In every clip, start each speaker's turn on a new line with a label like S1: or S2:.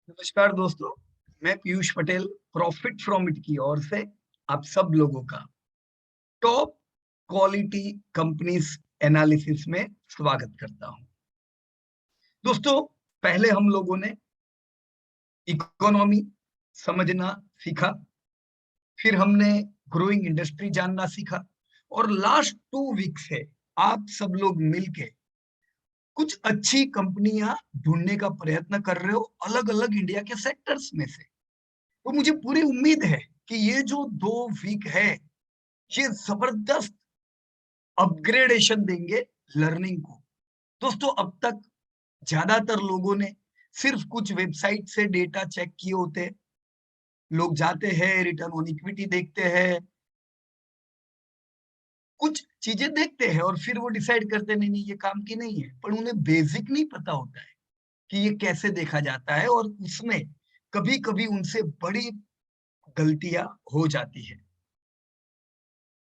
S1: नमस्कार दोस्तों, मैं Piyush Patel profit from it की ओर से आप सब लोगों का टॉप क्वालिटी कंपनीज एनालिसिस में स्वागत करता हूं। दोस्तों, पहले हम लोगों ने इकोनॉमी समझना सीखा, फिर हमने ग्रोइंग इंडस्ट्री जानना सीखा और लास्ट 2 वीक से आप सब लोग मिलके कुछ अच्छी कंपनियां ढूंढने का प्रयत्न कर रहे हो अलग अलग इंडिया के सेक्टर्स में से। तो मुझे पूरी उम्मीद है कि ये जो 2 वीक है ये जबरदस्त अपग्रेडेशन देंगे लर्निंग को। दोस्तों, अब तक ज्यादातर लोगों ने सिर्फ कुछ वेबसाइट से डेटा चेक किए होते हैं। लोग जाते हैं, रिटर्न ऑन इक्विटी देखते हैं, कुछ चीजें देखते हैं और फिर वो डिसाइड करते नहीं नहीं ये काम की नहीं है, पर उन्हें बेसिक नहीं पता होता है कि ये कैसे देखा जाता है और उसमें कभी कभी उनसे बड़ी गलतियां हो जाती है।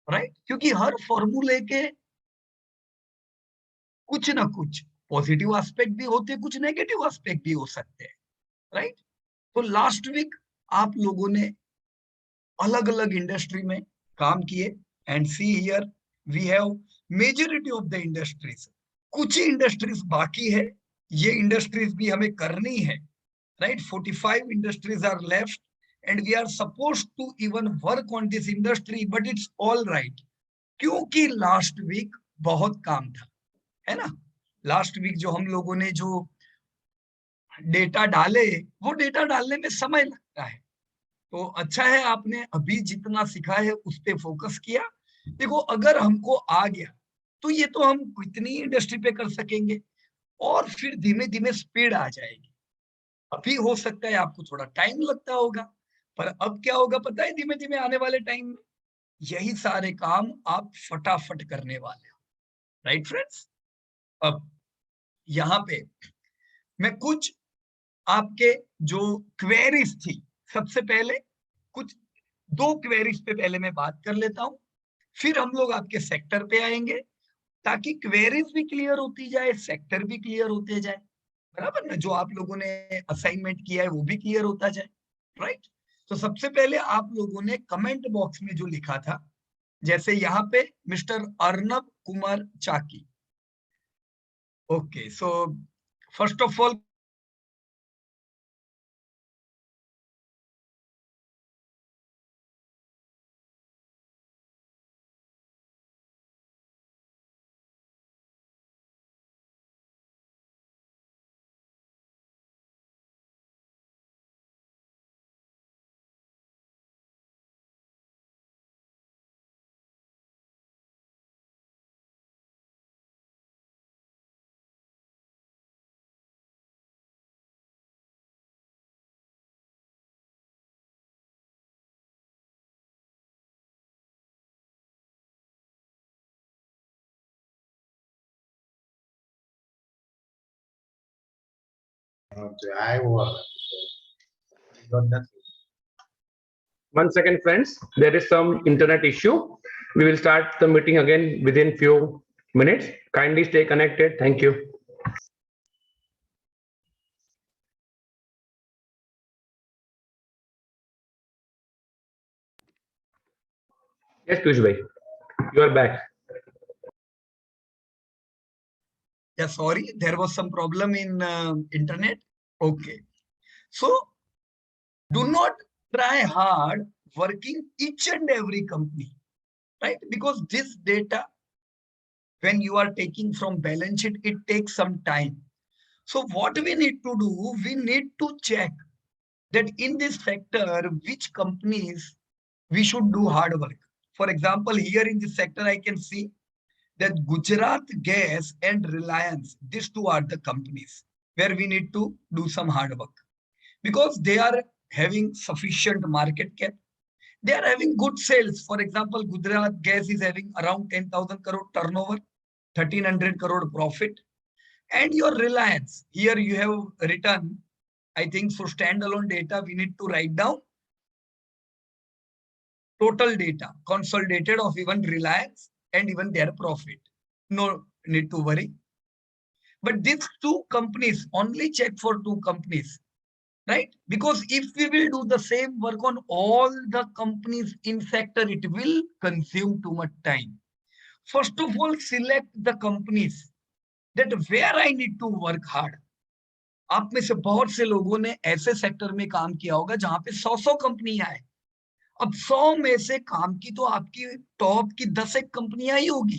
S1: राइट, क्योंकि हर फॉर्मूले के कुछ ना कुछ पॉजिटिव एस्पेक्ट भी होते हैं, कुछ नेगेटिव एस्पेक्ट भी हो सकते हैं। राइट, तो लास्ट वीक आप लोगों ने अलग अलग इंडस्ट्री में काम किए and see here we have majority of the industries. कुछ ही इंडस्ट्रीज बाकी है, ये इंडस्ट्रीज भी हमें करनी है। Right, 45 industries are left and we are suppose to even work on this industry, but it's all right, क्योंकि लास्ट वीक बहुत काम था, है ना। लास्ट वीक जो हम लोगों ने जो डेटा डाले, वो डेटा डालने में समय लगता है। तो अच्छा है आपने अभी जितना सीखा है उस पे फोकस किया। देखो, अगर हमको आ गया तो ये तो हम कितनी इंडस्ट्री पे कर सकेंगे और फिर धीमे धीमे स्पीड आ जाएगी। अभी हो सकता है आपको थोड़ा टाइम लगता होगा, पर अब क्या होगा पता है, धीमे धीमे आने वाले टाइम में यही सारे काम आप फटाफट करने वाले हो। राइट फ्रेंड्स, अब यहाँ पे मैं कुछ आपके जो क्वेरीज थी, सबसे पहले कुछ 2 क्वेरीज पे पहले मैं बात कर लेता हूं, फिर हम लोग आपके सेक्टर पे आएंगे ताकि क्वेरीज भी क्लियर होती जाए, सेक्टर भी क्लियर होते जाए। बराबर ना, जो आप लोगों ने असाइनमेंट किया है वो भी क्लियर होता जाए। राइट, तो सबसे पहले आप लोगों ने कमेंट बॉक्स में जो लिखा था, जैसे यहाँ पे mister Arnab Kumar Chaki. Okay, so first of all
S2: I was.
S3: 1 second, friends. There is some internet issue. We will start the meeting again within few minutes. Kindly stay connected. Thank you. Yes, Piyush bhai, you are back.
S1: Yeah, sorry, there was some problem in internet. Okay, so do not try hard working each and every company, right? Because this data, when you are taking from balance sheet, it takes some time. So what we need to do, we need to check that in this sector, which companies we should do hard work. For example, here in this sector, I can see that Gujarat Gas and Reliance, these two are the companies where we need to do some hard work because they are having sufficient market cap. They are having good sales. For example, Gujarat Gas is having around 10,000 crore turnover, 1,300 crore profit. And your Reliance, here you have written, I think for standalone data, we need to write down total data, consolidated of even Reliance and even their profit. No need to worry. But these two companies, only check for two companies. right? Because if we will do the same work on all the companies in sector, it will consume too much time. First of all, select the companies that where I need to work hard. आप में से बहुत से लोगों ने ऐसे sector में काम किया होगा जहां पे 100 कंपनियां है। अब 100 में से काम की तो आपकी टॉप की 10 एक कंपनियां ही होगी,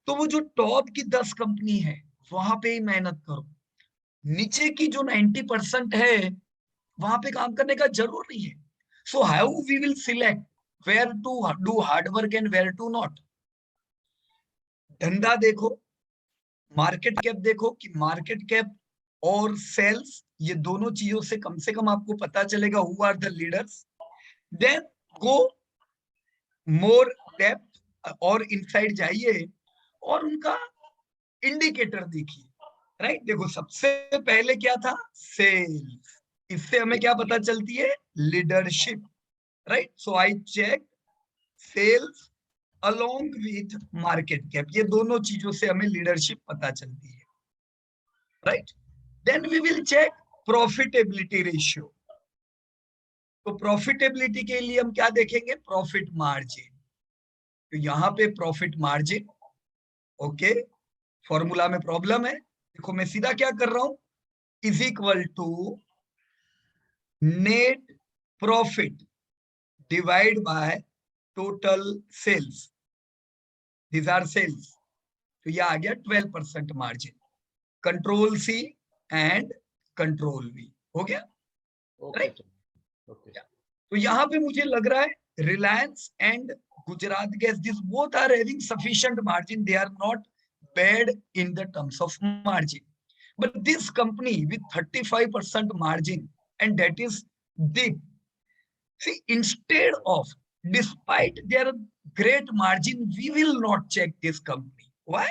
S1: तो वो जो टॉप की 10 कंपनी है वहां पे ही मेहनत करो। नीचे की जो 90% है वहां पे काम करने का जरूर नहीं है। So how we will select where to do hard work and where to not. धंधा देखो, मार्केट कैप देखो कि मार्केट कैप और सेल्स, ये दोनों चीजों से कम आपको पता चलेगा who are the leaders. Then go more depth और इनसाइड जाइए और उनका इंडिकेटर देखिए, राइट? देखो सबसे पहले क्या था, सेल्स। इससे हमें क्या पता चलती है, leadership, right? So I check sales along with market cap, ये दोनों चीजों से हमें लीडरशिप पता चलती है, right? Then we will check profitability ratio. तो प्रॉफिटेबिलिटी के लिए हम क्या देखेंगे, प्रॉफिट मार्जिन। तो यहाँ पे प्रॉफिट मार्जिन, ओके, फॉर्मूला में प्रॉब्लम है। देखो मैं सीधा क्या कर रहा हूं, is equal to net profit divide by total sales, these are sales. तो ये आ गया 12% margin. Control C and control V, हो गया, राइट? तो यहाँ पे मुझे लग रहा है Reliance and Gujarat Gas, this both are having sufficient margin, they are not bad in the terms of margin, but this company with 35% margin, and that is deep. See, instead of, despite their great margin, we will not check this company. Why?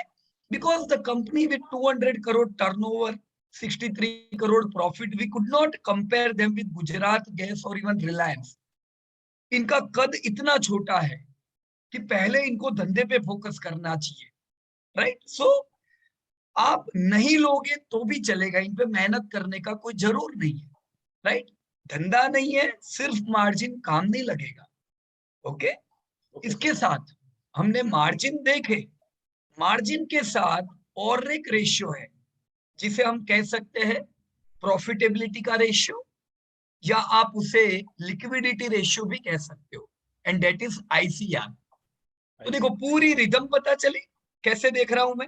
S1: Because the company with 200 crore turnover, 63 crore profit, we could not compare them with Gujarat Gas or even Reliance. इनका कद इतना छोटा है कि पहले इनको धंधे पे फोकस करना चाहिए, राइट? सो आप नहीं लोगे तो भी चलेगा, इन पे मेहनत करने का कोई जरूर नहीं है, राइट? धंधा नहीं है, सिर्फ मार्जिन काम नहीं लगेगा, ओके? इसके साथ हमने मार्जिन देखे, मार्जिन के साथ और एक रेशियो है जिसे हम कह सकते हैं प्रॉफिटेबिलिटी का रेशियो, या आप उसे लिक्विडिटी रेशियो भी कह सकते हो, एंड दैट इज आईसीआर। तो देखो पूरी रिदम पता चली कैसे देख रहा हूं मैं।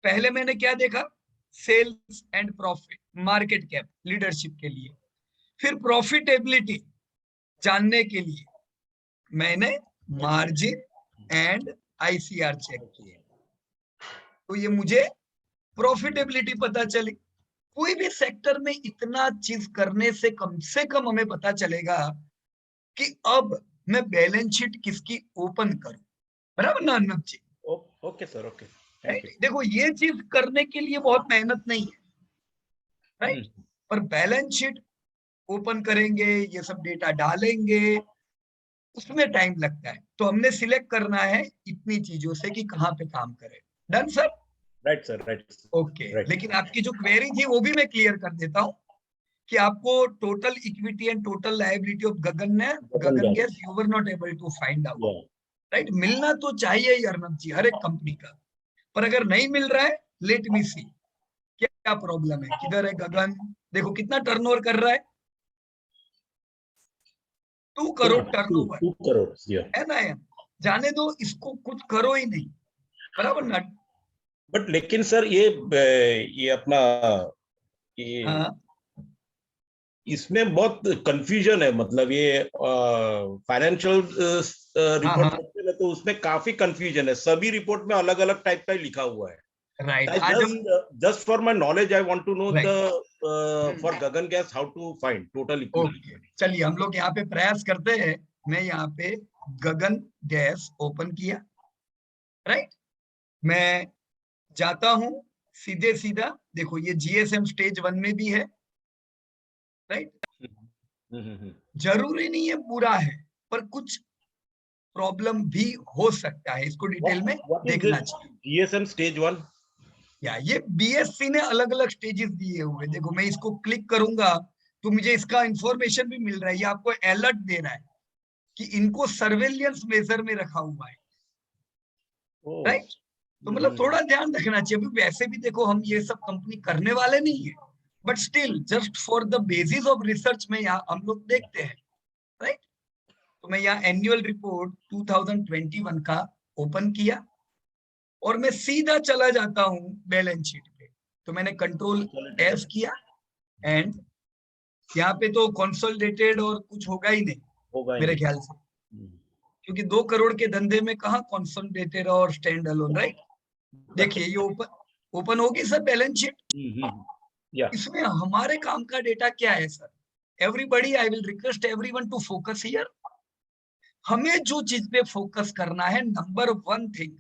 S1: पहले मैंने क्या देखा, sales and profit, market cap leadership के लिए। फिर प्रॉफिटेबिलिटी जानने के लिए मैंने मार्जिन एंड आईसीआर चेक किए, तो ये मुझे प्रॉफिटेबिलिटी पता चली। कोई भी सेक्टर में इतना चीज करने से कम हमें पता चलेगा कि अब मैं बैलेंस शीट किसकी ओपन करूं, बराबर ना Anup ji?
S3: Okay sir, okay.
S1: देखो ये चीज करने के लिए बहुत मेहनत नहीं है, राइट? पर बैलेंस शीट ओपन करेंगे, ये सब डेटा डालेंगे, उसमें टाइम लगता है। तो हमने सिलेक्ट करना है इतनी चीजों से कि कहाँ पे काम करें। Done sir?
S3: Right sir, right.
S1: Okay, लेकिन आपकी जो क्वेरी थी वो भी मैं क्लियर कर देता हूँ कि आपको total equity and total liability of Gagan Gas you were not able to find out, right? मिलना तो चाहिए ही अर्नब जी हर एक कंपनी का, पर अगर नहीं मिल रहा है, लेट मी सी क्या प्रॉब्लम है, किधर है गगन? देखो कितना टर्नओवर कर रहा है, 2 करोड़ टर्नओवर,
S3: 2 करोड़
S1: है ना यार? जाने दो, इसको कुछ करो ही नहीं, बराबर ना?
S3: बट लेकिन सर ये अपना ये
S1: हाँ,
S3: इसमें बहुत कंफ्यूजन है, मतलब ये फाइनेंशियल रिपोर्ट करते हैं तो उसमें काफी कंफ्यूजन है, सभी रिपोर्ट में अलग अलग टाइप का लिखा हुआ है,
S1: राइट? आज हम
S3: just for my knowledge I want to know the for Gagan Gas how to find total equity.
S1: चलिए हम लोग यहाँ पे प्रयास करते हैं। मैं यहाँ पे गगन गैस ओपन किया, राइट? मैं जाता हूं सीधे सीधा, देखो ये जीएसएम स्टेज 1 में भी है, राइट? जरूरी नहीं है बुरा है, पर कुछ प्रॉब्लम भी हो सकता है, इसको डिटेल में देखना चाहिए।
S3: जीएसएम स्टेज 1,
S1: या ये बीएससी ने अलग अलग स्टेजेस दिए हुए, देखो मैं इसको क्लिक करूंगा तो मुझे इसका इंफॉर्मेशन भी मिल रहा है, ये आपको अलर्ट दे रहा है कि इनको सर्वेलियंस मेजर में रखा हुआ है,
S2: ओह,
S1: राइट। तो मतलब थोड़ा ध्यान रखना चाहिए। अभी वैसे भी देखो हम ये सब कंपनी करने वाले नहीं है, but still just for the basis of research में यहाँ हम लोग देखते हैं, राइट। तो मैं यहाँ एनुअल रिपोर्ट 2021 का ओपन किया और मैं सीधा चला जाता हूँ बैलेंस शीट पे। तो मैंने कंट्रोल एफ किया एंड यहाँ पे तो कंसोलिडेटेड और कुछ होगा ही नहीं
S2: होगा ही
S1: मेरे
S2: नहीं।
S1: ख्याल से, क्योंकि 2 करोड़ के धंधे में कहाँ कंसोलिडेटेड और स्टैंड अलोन, राइट। देखिए ये ओपन होगी सर बैलेंस शीट।
S2: या
S1: इसमें हमारे काम का डेटा क्या है sir? Everybody, I will request everyone to focus here. हमें जो चीज पे फोकस करना है, number 1 thing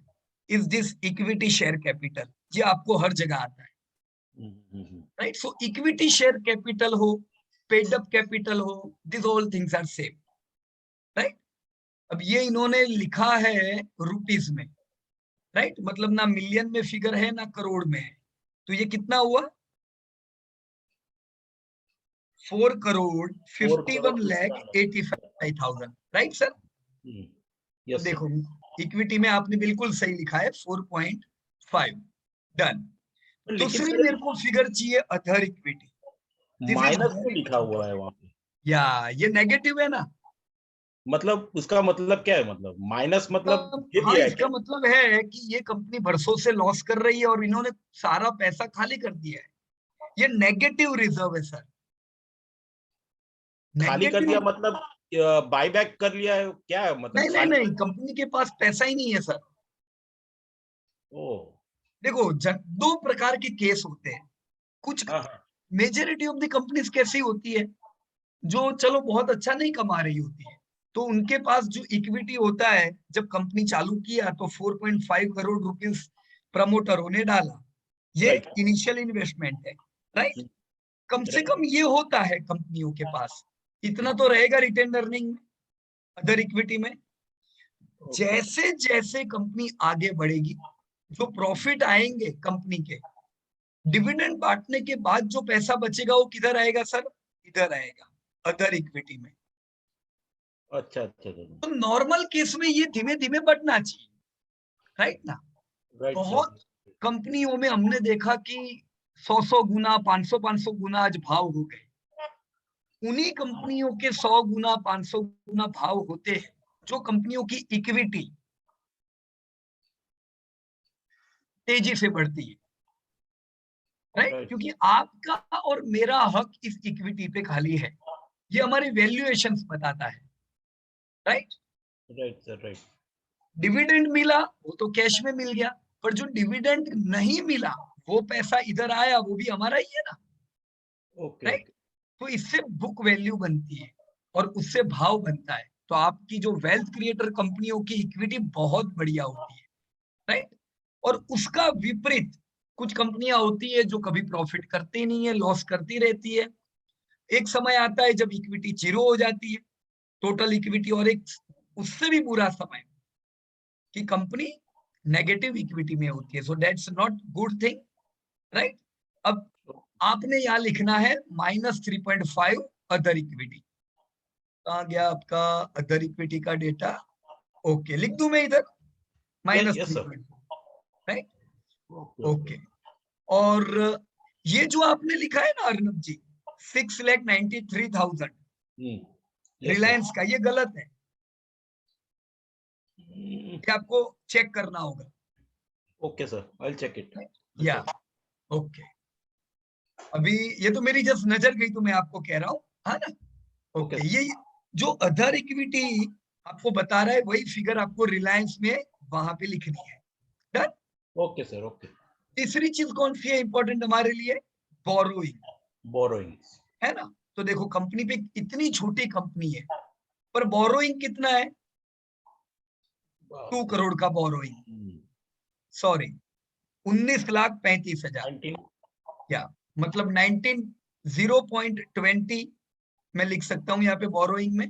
S1: is this equity share capital. ये आपको हर जगह आता है, right. So equity share capital हो, पेड अप कैपिटल हो, this all things are same, right. अब ये इन्होंने लिखा है रुपीस में, राइट, मतलब ना मिलियन में फिगर है ना करोड़ में है। तो ये कितना हुआ? 4 करोड़ 51 लाख 85,000, राइट सर। तो
S2: यस
S1: देखो इक्विटी में आपने बिल्कुल सही लिखा है 4.5, डन।
S2: लेकिन
S1: दूसरी
S2: सर
S1: मेरे को फिगर चाहिए अदर इक्विटी।
S2: माइनस क्यों लिखा हुआ है वहां पे?
S1: या ये नेगेटिव है ना।
S2: मतलब उसका मतलब क्या है? मतलब माइनस मतलब ये
S1: हाँ,
S2: दिया है
S1: इसका
S2: क्या?
S1: मतलब है कि ये कंपनी बरसों से लॉस कर रही है और इन्होंने सारा पैसा खाली कर दिया है। ये नेगेटिव रिजर्व है सर।
S2: खाली कर दिया
S1: नेगेटिव
S2: मतलब बाय बैक कर लिया है क्या है? मतलब
S1: नहीं नहीं
S2: खाली?
S1: नहीं, कंपनी के पास पैसा ही नहीं है सर।
S2: ओ
S1: देखो 2 प्रकार के केस होते हैं। कुछ
S2: हाँ हाँ
S1: मेजोरिटी ऑफ द कंपनीज कैसी होती है, जो चलो बहुत अच्छा नहीं कमा रही होती है, तो उनके पास जो इक्विटी होता है, जब कंपनी चालू किया तो 4.5 करोड़ रुपीस प्रमोटरों ने डाला। ये
S2: राइट
S1: इनिशियल इन्वेस्टमेंट है, राइट। कम से
S2: राइट
S1: कम ये होता है कंपनियों के पास, इतना तो रहेगा रिटेन अर्निंग में, अदर इक्विटी में। जैसे जैसे कंपनी आगे बढ़ेगी, जो प्रॉफिट आएंगे कंपनी के, डिविडेंड बांटने के बाद जो पैसा बचेगा वो किधर आएगा सर? इधर आएगा, अदर इक्विटी में।
S2: अच्छा अच्छा
S1: तो नॉर्मल केस में ये धीमे धीमे बढ़ना चाहिए, राइट ना।
S2: राइट सर
S1: बहुत कंपनियों में हमने देखा कि 100 गुना 500 गुना आज भाव हो गए। उन्हीं कंपनियों के 100 गुना 500 गुना भाव होते हैं जो कंपनियों की इक्विटी तेजी से बढ़ती है, राइट।
S2: राइट
S1: क्योंकि आपका और मेरा हक इस इक्विटी पे खाली है, ये हमारी वैल्यूएशंस बताता है, right.
S2: Right sir right
S1: dividend मिला वो तो कैश में मिल गया, पर जो डिविडेंड नहीं मिला वो पैसा इधर आया, वो भी हमारा ही है ना,
S2: ओके
S1: राइट।
S2: ओके
S1: तो इससे बुक वैल्यू बनती है और उससे भाव बनता है। तो आपकी जो वेल्थ क्रिएटर कंपनियों की इक्विटी बहुत बढ़िया होती है, राइट। और उसका विपरीत कुछ कंपनियां होती है जो कभी प्रॉफिट करती नहीं है, लॉस करती रहती है। एक समय आता है जब इक्विटी जीरो हो जाती है, टोटल इक्विटी, और एक उससे भी बुरा समय कि कंपनी नेगेटिव इक्विटी में होती है। So that's not good thing, right. अब आपने यहाँ लिखना है -3.5 अदर इक्विटी। कहाँ गया आपका अदर इक्विटी का डेटा? ओके, लिख दूं मैं इधर
S2: yes sir
S1: -3.5, right.
S2: Okay okay
S1: okay, और ये जो आपने लिखा है ना Arnab ji, 6,93,000
S2: yes sir
S1: Reliance का, ये गलत है। ये आपको चेक करना होगा,
S2: okay sir I will check it
S1: या ओके। अभी ये तो मेरी जस्ट नजर गई तो मैं आपको कह रहा हूँ, हाँ ना।
S2: ओके
S1: ओके, ये जो अदर इक्विटी आपको बता रहा है वही फिगर आपको रिलायंस में वहां पे लिखनी है, डन।
S2: ओके सर ओके
S1: तीसरी चीज कौन सी है इंपॉर्टेंट हमारे लिए? बोरोइंग,
S2: बोरोइंग्स
S1: है ना। तो देखो कंपनी पे इतनी छोटी कंपनी है पर बोरोइंग कितना है? 2 करोड़ का बोरोइंग, सॉरी 19,35,000,
S2: 19
S1: क्या मतलब 0.20 मैं लिख सकता हूँ यहाँ पे बोरोइंग में।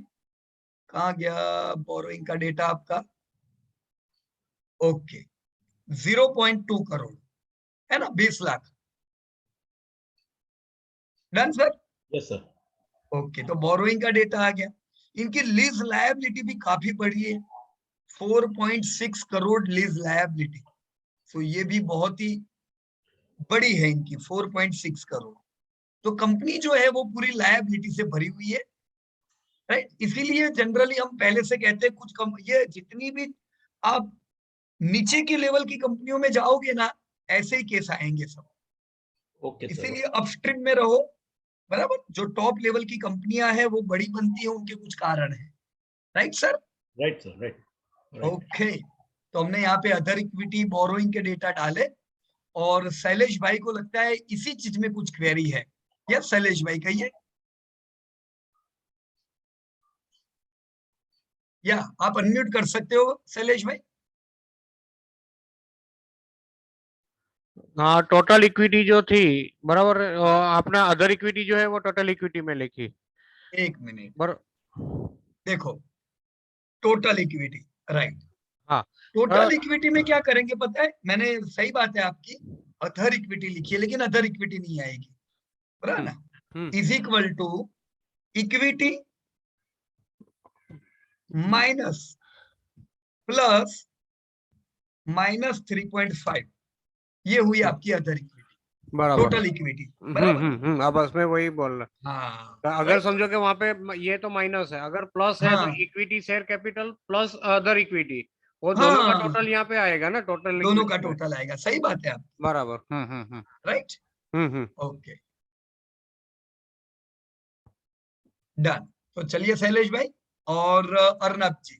S1: कहाँ गया बोरोइंग का डेटा आपका? ओके, 0.2 करोड़, है ना, 20 lakh, done sir.
S2: Yes sir
S1: okay, तो बोरोइंग का डेटा आ गया। इनकी लीज लायबिलिटी भी काफी बड़ी है, 4.6 करोड़ लीज लायबिलिटी। तो ये भी बहुत ही बड़ी है इनकी, 4.6 करोड़। तो कंपनी जो है वो पूरी लायबिलिटी से भरी हुई है, राइट। इसीलिए जनरली हम पहले से कहते हैं ये जितनी भी आप नीचे के लेवल की कंपनियों में जाओगे ना, ऐसे ही केस आएंगे सब।
S2: Okay sir.
S1: इसीलिए अपस्ट्रीम में रहो, बराबर। जो टॉप लेवल की कंपनियां हैं वो बड़ी बनती है, उनके कुछ कारण है, right sir.
S2: Right sir, right.
S1: Okay, तो हमने यहाँ पे अदर इक्विटी बोरोइंग के डेटा डाले, और शैलेश भाई को लगता है इसी चीज में कुछ क्वेरी है। यस शैलेश भाई कहिए, या आप अनम्यूट कर सकते हो शैलेश भाई।
S4: हाँ, टोटल इक्विटी जो थी, बराबर, आपने अदर इक्विटी जो है वो टोटल इक्विटी में लिखी।
S1: एक मिनट,
S4: बर
S1: देखो, टोटल इक्विटी, राइट।
S4: हाँ,
S1: टोटल इक्विटी में क्या करेंगे पता है, मैंने, सही बात है आपकी, अदर इक्विटी लिखी है लेकिन अदर इक्विटी नहीं आएगी, बराबर ना। Is equal to equity minus plus minus 3.5, ये हुई आपकी अदर इक्विटी,
S4: बराबर।
S1: टोटल इक्विटी, बराबर।
S4: अब उसमें वही बोल रहा।
S1: हाँ,
S4: अगर
S1: right?
S4: समझो कि वहां पे ये तो माइनस है, अगर प्लस है तो
S1: हाँ,
S4: equity share capital plus other equity, वो दोनों का
S1: हाँ,
S4: टोटल यहाँ पे आएगा ना, टोटल
S1: दोनों का
S4: इक्विटी में।
S1: टोटल आएगा, सही बात है आप,
S4: बराबर।
S1: राइट।
S4: हम्म।
S1: Okay, done. तो चलिए शैलेश भाई और अर्नब जी,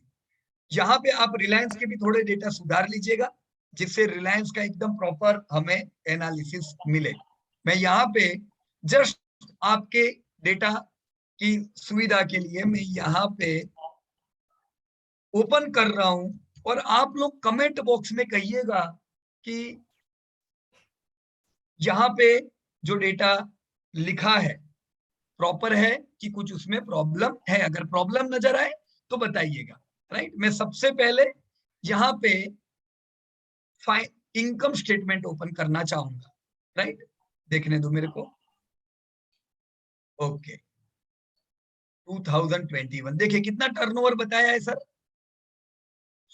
S1: यहाँ पे आप रिलायंस के भी थोड़े डेटा सुधार लीजिएगा, जिससे रिलायंस का एकदम प्रॉपर हमें एनालिसिस मिले। मैं यहाँ पे जस्ट आपके डेटा की सुविधा के लिए मैं यहाँ पे ओपन कर रहा हूं, और आप लोग कमेंट बॉक्स में कहिएगा कि यहाँ पे जो डेटा लिखा है प्रॉपर है कि कुछ उसमें प्रॉब्लम है। अगर प्रॉब्लम नजर आए तो बताइएगा, राइट। मैं सबसे पहले यहाँ पे इनकम स्टेटमेंट ओपन करना चाहूंगा, राइट। देखने दो मेरे को। ओके, 2021 देखिए कितना टर्नओवर बताया है सर,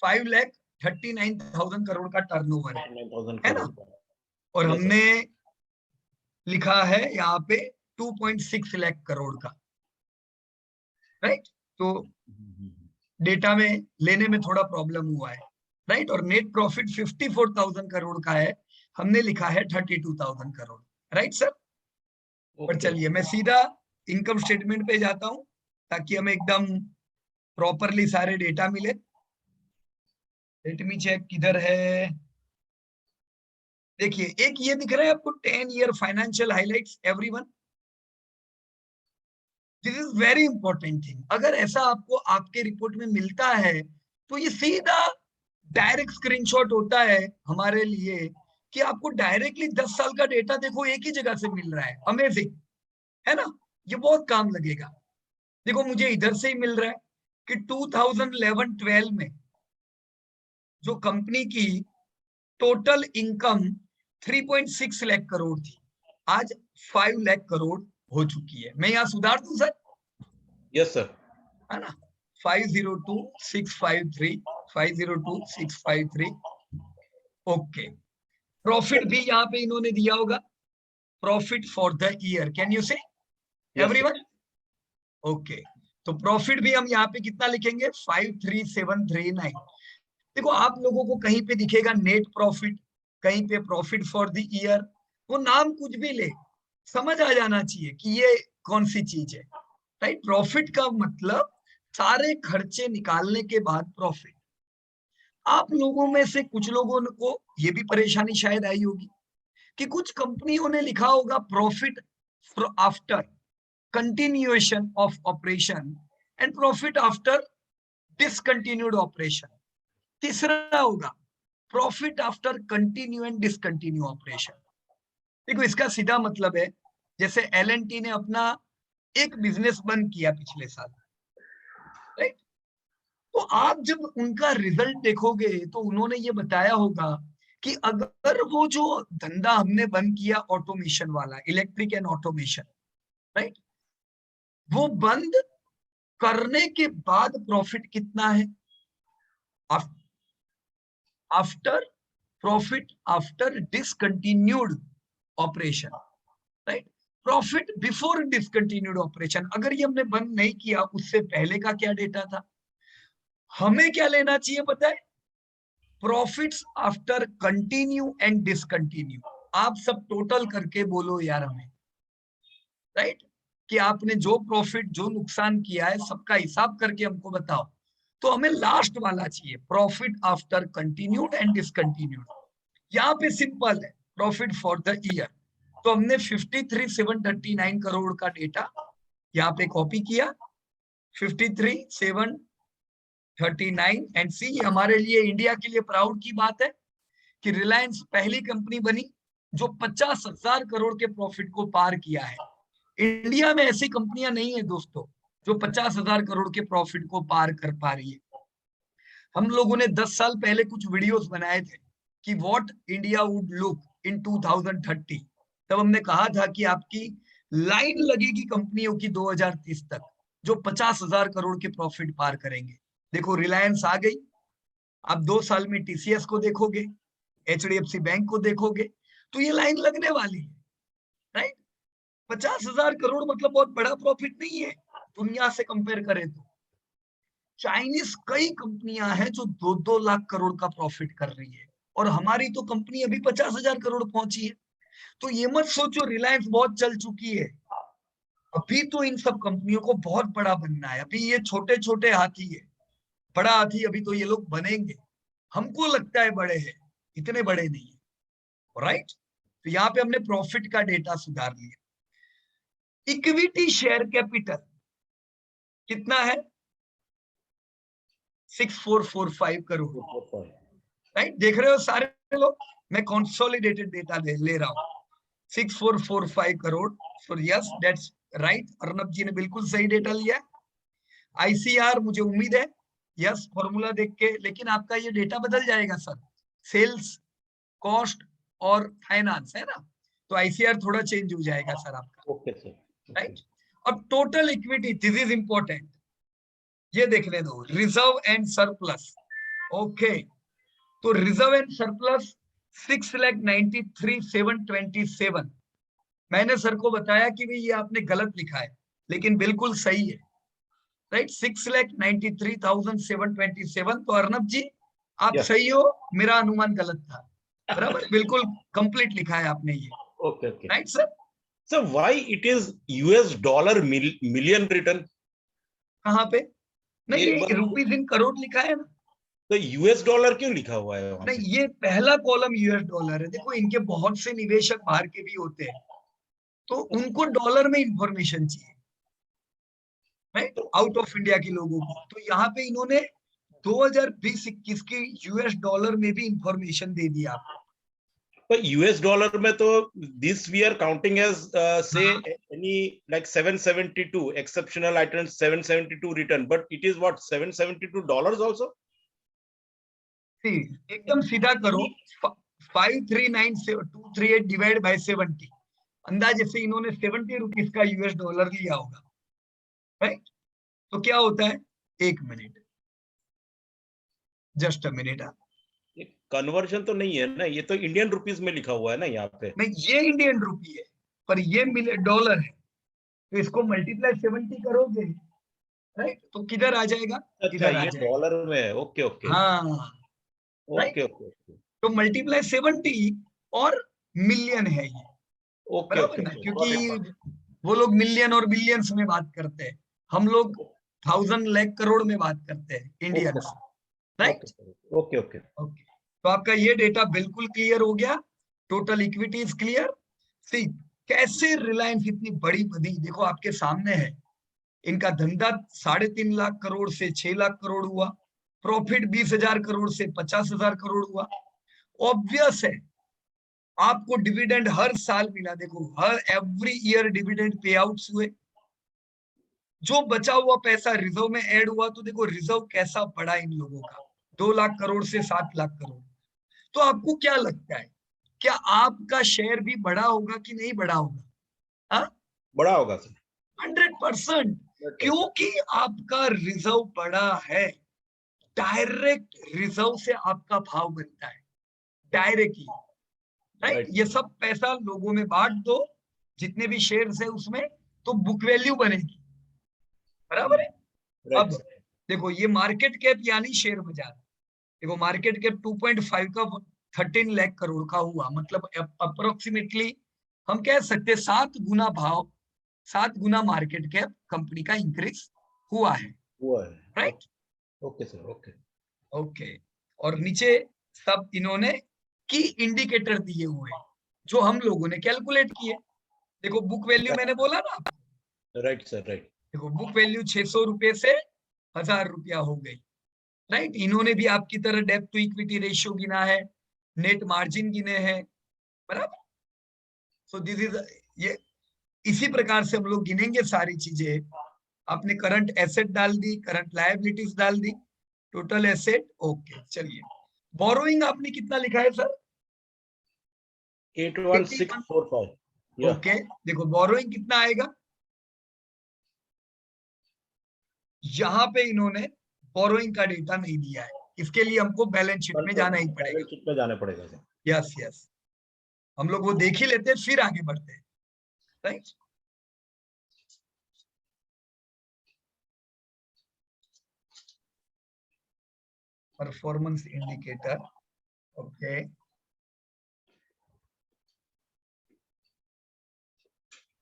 S1: 5,39,000 करोड़ का टर्नओवर है
S2: 9,000
S1: ना।
S2: करोड़।
S1: और
S2: Yes,
S1: हमने लिखा है यहाँ पे 2.6 लाख करोड़ का, राइट। तो डेटा में लेने में थोड़ा प्रॉब्लम हुआ है, राइट। और नेट प्रॉफिट 54,000 करोड़ का है, हमने लिखा है 32,000 करोड़, राइट सर। पर चलिए मैं सीधा इनकम स्टेटमेंट पे जाता हूं, ताकि हमें एकदम प्रॉपरली सारे डेटा मिले। लेट मी चेक किधर है। देखिए एक ये दिख रहा है आपको, 10 year financial highlights everyone. This is very important thing. अगर ऐसा आपको आपके रिपोर्ट में मिलता है तो ये सीधा डायरेक्ट स्क्रीनशॉट होता है हमारे लिए, कि आपको डायरेक्टली 10 साल का डेटा देखो एक ही जगह से मिल रहा है। अमेजिंग है ना, ये बहुत काम लगेगा। देखो मुझे इधर से ही मिल रहा है कि 2011-12 में जो कंपनी की टोटल इनकम 3.6 लाख करोड़ थी, आज 5 लाख करोड़ हो चुकी है। मैं यहाँ सुधार दूं सर?
S2: Yes sir.
S1: है ना, 502,653, 502,653। ओके, प्रॉफिट भी यहाँ पे इन्होंने दिया होगा, profit for the year, can you से एवरीवन? ओके, तो प्रॉफिट भी हम यहाँ पे कितना लिखेंगे, 53739। देखो आप लोगों को कहीं पे दिखेगा नेट प्रॉफिट, कहीं पे प्रॉफिट फॉर द ईयर, वो नाम कुछ भी ले, समझ आ जाना चाहिए कि ये कौन सी चीज है, राइट। प्रॉफिट का मतलब सारे खर्चे निकालने के बाद प्रॉफिट। आप लोगों में से कुछ लोगों को ये भी परेशानी शायद आई होगी कि कुछ कंपनियों ने लिखा होगा profit after continuation of operation and profit after discontinued operation. तीसरा होगा profit after continue and discontinue operation. देखो इसका सीधा मतलब है, जैसे L&T ने अपना एक बिजनेस बंद किया पिछले साल, राइट। तो आप जब उनका रिजल्ट देखोगे तो उन्होंने ये बताया होगा कि अगर वो जो धंधा हमने बंद किया ऑटोमेशन वाला, इलेक्ट्रिक एंड ऑटोमेशन, राइट, वो बंद करने के बाद प्रॉफिट कितना है, after profit after discontinued operation, right. Profit before discontinued operation, अगर ये हमने बंद नहीं किया उससे पहले का क्या डेटा था, हमें क्या लेना चाहिए पता है, profits after continue and discontinue. आप सब टोटल करके बोलो यार हमें, राइट, कि आपने जो प्रॉफिट जो नुकसान किया है सबका हिसाब करके हमको बताओ। तो हमें लास्ट वाला चाहिए, profit after continued and discontinued. यहाँ पे सिंपल है, प्रॉफिट फॉर द ईयर। तो हमने 53,739 करोड़ का डेटा यहाँ पे कॉपी किया, 53,739 एंड सी। हमारे लिए इंडिया के लिए प्राउड की बात है कि रिलायंस पहली कंपनी बनी जो 50,000 करोड़ के प्रॉफिट को पार किया है। इंडिया में ऐसी कंपनियां नहीं है दोस्तों जो 50,000 करोड़ के प्रॉफिट को पार कर पा रही है। हम लोगों ने 10 साल पहले कुछ वीडियोस बनाए थे कि what India would look in 2030। तब हमने कहा था कि आपकी लाइन लगेगी कंपनियों की 2030 तक जो 50,000 करोड़ के प्रॉफिट पार करेंगे। देखो रिलायंस आ गई, आप 2 साल में टीसीएस को देखोगे, एचडीएफसी बैंक को देखोगे, तो ये लाइन लगने वाली है, राइट। 50,000 करोड़ मतलब बहुत बड़ा प्रॉफिट नहीं है दुनिया से कंपेयर करें तो। चाइनीज कई कंपनियां हैं जो 2-2 लाख करोड़ का प्रॉफिट कर रही है, और हमारी तो कंपनी अभी 50,000 करोड़ पहुंची है। तो ये मत सोचो रिलायंस बहुत चल चुकी है, अभी तो इन सब कंपनियों को बहुत बड़ा बनना है। अभी ये छोटे छोटे हाथी है, बड़ा हाथी अभी तो ये लोग बनेंगे। हमको लगता है बड़े हैं, इतने बड़े नहीं है, राइट। तो यहाँ पे हमने प्रॉफिट का डेटा सुधार लिया। इक्विटी शेयर कैपिटल कितना है, 6445 करोड़, राइट। देख रहे हो सारे लोग, मैं कंसोलिडेटेड डेटा ले रहा हूं, 6445 crore. So yes that's right, Arnab ji ने बिल्कुल सही डेटा लिया। आईसीआर मुझे उम्मीद है, यस फॉर्मूला देख के, लेकिन आपका ये डेटा बदल जाएगा सर, सेल्स कॉस्ट और फाइनेंस है ना, तो आईसीआर थोड़ा चेंज हो जाएगा सर आपका,
S2: ओके सर,
S1: राइट। अब total equity, this is important, ये देखने दो, रिजर्व एंड सरप्लस। ओके, तो रिजर्व एंड सरप्लस 6,93,727। मैंने सर को बताया कि भाई ये आपने गलत लिखा है, लेकिन बिल्कुल सही है, राइट। 6,93,727। तो अर्नब जी आप
S2: Yes.
S1: सही हो, मेरा अनुमान गलत था, बराबर, बिल्कुल कंप्लीट लिखा है आपने ये,
S2: okay okay
S1: right sir.
S2: Sir, why it is US dollar million return?
S1: कहाँ पे, नहीं
S2: एक
S1: ये
S2: बार
S1: रुपीज इन करोड़ लिखा है ना,
S2: तो यूएस डॉलर क्यों लिखा हुआ है वहां पे?
S1: नहीं ये पहला कॉलम यूएस डॉलर है। देखो इनके बहुत से निवेशक बाहर के भी होते हैं, तो उनको डॉलर में इंफॉर्मेशन चाहिए, राइट, आउट ऑफ इंडिया के लोगों को। तो यहाँ पे इन्होंने 2020-21 की यूएस डॉलर में भी इंफॉर्मेशन दे दिया आपको।
S2: But US dollar में तो this we are counting as say any like 772 exceptional items, 772 return, but it is what, $772 also?
S1: See, एकदम सीधा करो, 539,238 डिवाइड बाय 70, अंदाजे से इन्होंने 70 रुपीज का यूएस डॉलर लिया होगा, राइट। तो क्या होता है, 1 मिनट, जस्ट अ मिनट।
S2: ये कन्वर्जन तो नहीं है ना, ये तो इंडियन रुपीस में लिखा हुआ है ना यहाँ पे।
S1: नहीं ये इंडियन रुपी है, पर ये डॉलर है, तो इसको मल्टीप्लाई 70 करोगे, राइट, तो किधर आ जाएगा,
S2: अच्छा,
S1: इधर आ
S2: ये
S1: जाएगा।
S2: डॉलर में है। ओके ओके
S1: हाँ, राइट।
S2: ओके ओके
S1: तो मल्टीप्लाई 70 और मिलियन है ये,
S2: ओके
S1: बराबर
S2: ओके
S1: ना,
S2: ओके
S1: क्योंकि वो लोग मिलियन और बिलियंस में बात करते हैं, हम लोग 1000 लाख करोड़ में बात करते हैं Indians, right.
S2: Okay okay
S1: okay, तो आपका ये डेटा बिल्कुल क्लियर हो गया, टोटल इक्विटी इज क्लियर। सी कैसे रिलायंस इतनी बड़ी बनी, देखो आपके सामने है, इनका धंधा 3.5 लाख करोड़ से 6 लाख करोड़ हुआ, प्रॉफिट 20,000 करोड़ से 50,000 करोड़ हुआ। ऑब्वियस है आपको डिविडेंड हर साल मिला, देखो हर every year dividend pay outs हुए, जो बचा हुआ पैसा रिजर्व में ऐड हुआ, तो देखो रिजर्व कैसा बढ़ा इन लोगों का, 2 लाख करोड़ से 7 लाख करोड़। तो आपको क्या लगता है, क्या आपका शेयर भी बड़ा होगा कि नहीं बड़ा होगा, हाँ?
S2: बड़ा होगा सर।
S1: 100%, क्योंकि आपका रिजर्व बड़ा है। डायरेक्ट रिजर्व से आपका भाव बनता है डायरेक्टली, राइट। ये सब पैसा लोगों में बांट दो, जितने भी शेयर्स है उसमें, तो बुक वैल्यू बनेगी, बराबर है। अब देखो ये मार्केट कैप यानी शेयर बाजार, देखो मार्केट कैप 2.5 का 13 लाख करोड़ का हुआ, मतलब अप्रोक्सीमेटली हम कह सकते 7 गुना भाव, 7 गुना मार्केट कैप कंपनी का इंक्रीज हुआ है, right.
S2: Okay sir, okay
S1: okay, और नीचे सब इन्होंने की इंडिकेटर दिए हुए हैं जो हम लोगों ने कैलकुलेट किए। देखो बुक वैल्यू मैंने बोला ना,
S2: राइट सर, राइट।
S1: देखो बुक वैल्यू 600 रुपए से 1000 रुपया हो गई, राइट। इन्होंने भी आपकी तरह डेब्ट टू इक्विटी रेशियो गिना है, नेट मार्जिन गिने हैं, बराबर। सो दिस इज, ये इसी प्रकार से हम लोग गिनेंगे सारी चीजें। आपने करंट एसेट डाल दी, करंट लायबिलिटीज डाल दी, टोटल एसेट, ओके। चलिए बोरोइंग आपने कितना लिखा है सर?
S2: 81645।
S1: ओके, देखो बोरोइंग कितना आएगा, यहाँ पे इन्होंने बोरोइंग का डेटा नहीं दिया है, इसके लिए हमको बैलेंस शीट में जाना ही पड़ेगा।
S2: बैलेंस शीट में जाना पड़ेगा सर।
S1: यस यस, हम लोग वो देख ही लेते हैं फिर आगे बढ़ते हैं, right. Performance indicator, okay.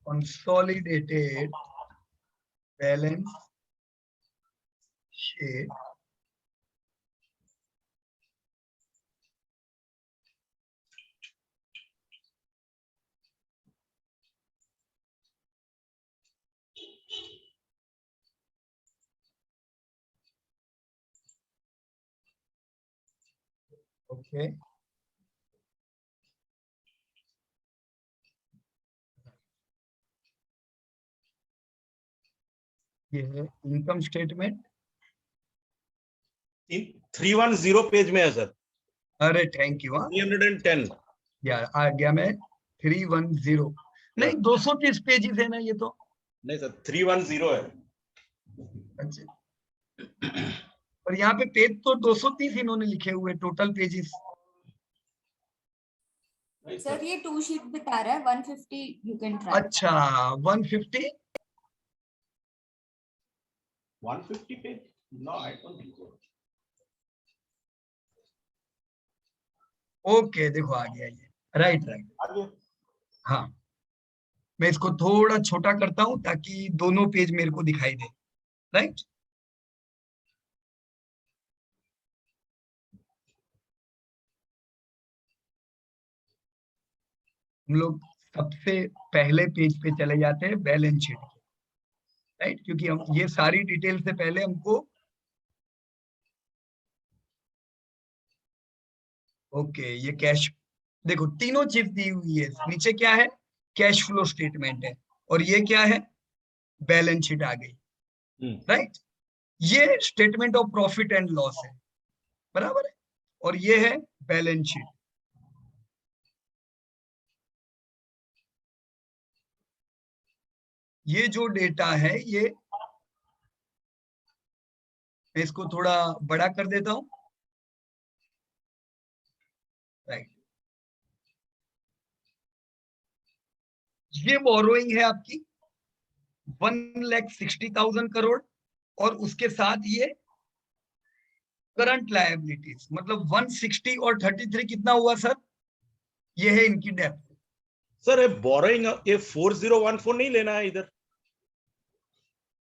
S1: consolidated balance sheet okay. ये है इनकम स्टेटमेंट,
S2: 310 पेज में है सर।
S1: अरे थैंक यू।
S2: 310
S1: यार आ गया मैं, 310 नहीं 230 पेजेस है ना ये तो।
S2: नहीं सर, 310 है।
S1: अच्छा, और यहाँ पे पेज तो 230 इन्होंने लिखे हुए टोटल पेजेस।
S5: सर ये 2 शीट बता रहा है, 150 यू कैन ट्राई।
S1: अच्छा 150
S2: page, no I don't think so.
S1: Okay, देखो आ गया ये, राइट राइट। हाँ, मैं इसको थोड़ा छोटा करता हूं ताकि दोनों पेज मेरे को दिखाई दे, राइट। हम लोग सबसे पहले पेज पे चले जाते हैं बैलेंस शीट के, राइट, क्योंकि हम ये सारी डिटेल से पहले हमको, ओके ये कैश, देखो तीनों चीज दी हुई है। नीचे क्या है, कैश फ्लो स्टेटमेंट है, और ये क्या है, बैलेंस शीट आ गई, राइट। ये statement of profit and loss है, बराबर है, और ये है बैलेंस शीट। ये जो डेटा है ये, मैं इसको थोड़ा बड़ा कर देता हूं, राइट। ये बोरोइंग है आपकी 1,60,000 करोड़, और उसके साथ ये करंट लायबिलिटीज, मतलब 160 और 33 कितना हुआ सर, ये है इनकी डेप्थ।
S2: सर ये बोरोइंग, ये 4014 नहीं लेना है इधर।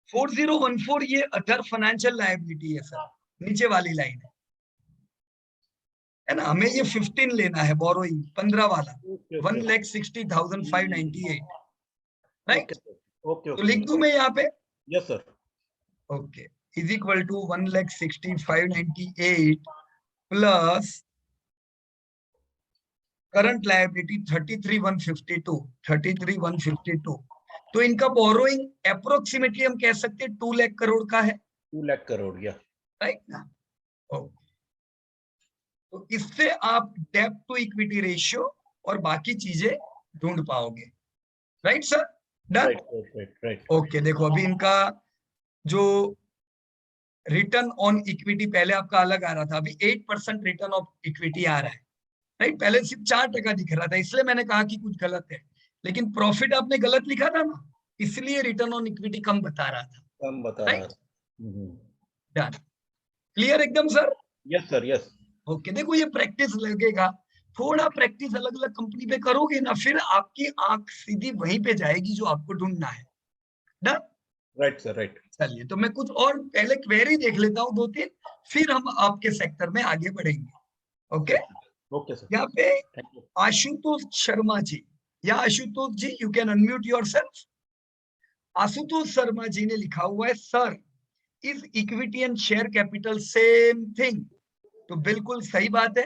S1: 4014 ये अदर फाइनेंशियल लायबिलिटी है सर, नीचे वाली लाइन है ना। हमें ये 15 लेना है बोरोइंग, 15 वाला 1,60,598, राइट।
S2: ओके
S1: तो लिख दूं मैं यहाँ पे,
S2: yes sir.
S1: Okay, is equal to 1,60,598 plus current liability 33,152। तो इनका बोरोइंग अप्रोक्सीमेटली हम कह सकते हैं 2 लाख करोड़ का है,
S2: 2 लाख करोड़, या
S1: राइट ना। ओके, तो इससे आप डेब्ट टू इक्विटी रेशियो और बाकी चीजें ढूंढ पाओगे, right sir. Done.
S2: right.
S1: Okay देखो अभी इनका जो रिटर्न ऑन इक्विटी पहले आपका अलग आ रहा था, अभी 8% रिटर्न ऑफ इक्विटी आ रहा है, राइट। पहले सिर्फ 4% दिख रहा था, इसलिए मैंने कहा कि कुछ गलत है, लेकिन प्रॉफिट आपने गलत लिखा था ना, इसलिए रिटर्न ऑन इक्विटी कम बता रहा था,
S2: कम बता रहा
S1: राइट।
S2: था।
S1: डन, क्लियर एकदम sir.
S2: Yes sir, yes.
S1: Okay देखो ये प्रैक्टिस लगेगा, थोड़ा प्रैक्टिस अलग अलग कंपनी पे करोगे ना, फिर आपकी आंख सीधी वहीं पे जाएगी जो आपको ढूंढना है। डन।
S2: Right sir, right.
S1: चलिए तो मैं कुछ और पहले क्वेरी देख लेता हूँ 2-3, फिर हम आपके सेक्टर में आगे बढ़ेंगे। ओके
S2: ओके सर,
S1: यहाँ पे
S2: थैंक यू।
S1: आशुतोष शर्मा जी, या Ashutosh ji you can unmute yourself. Ashutosh Sharma ji ने लिखा हुआ है sir is equity and share capital same thing. तो बिल्कुल सही बात है,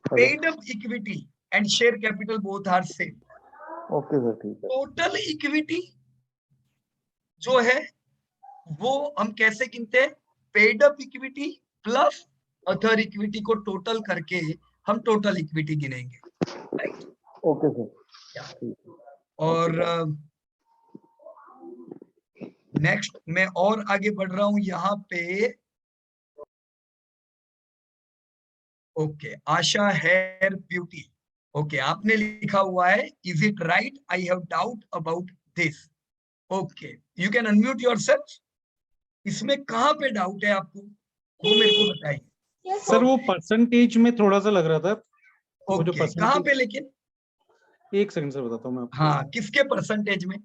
S1: paid up equity and share capital both are same.
S6: Okay sir, ठीक है।
S1: टोटल इक्विटी जो है वो हम कैसे गिनते हैं, paid up equity plus other equity को टोटल करके हम टोटल इक्विटी गिनेंगे, राइट।
S6: ओके सर, ठीक है।
S1: और नेक्स्ट मैं और आगे बढ़ रहा हूं यहाँ पे। ओके आशा हेयर ब्यूटी, ओके आपने लिखा हुआ है is it right I have doubt about this. Okay you can unmute yourself. इसमें कहाँ पे डाउट है आपको वो मेरे को बताइए।
S7: सर वो परसेंटेज में थोड़ा सा लग रहा था। वो जो
S1: ओके कहाँ पे लेकिन,
S7: एक सेकंड सर बताता हूँ मैं आपको।
S1: हाँ किसके परसेंटेज में।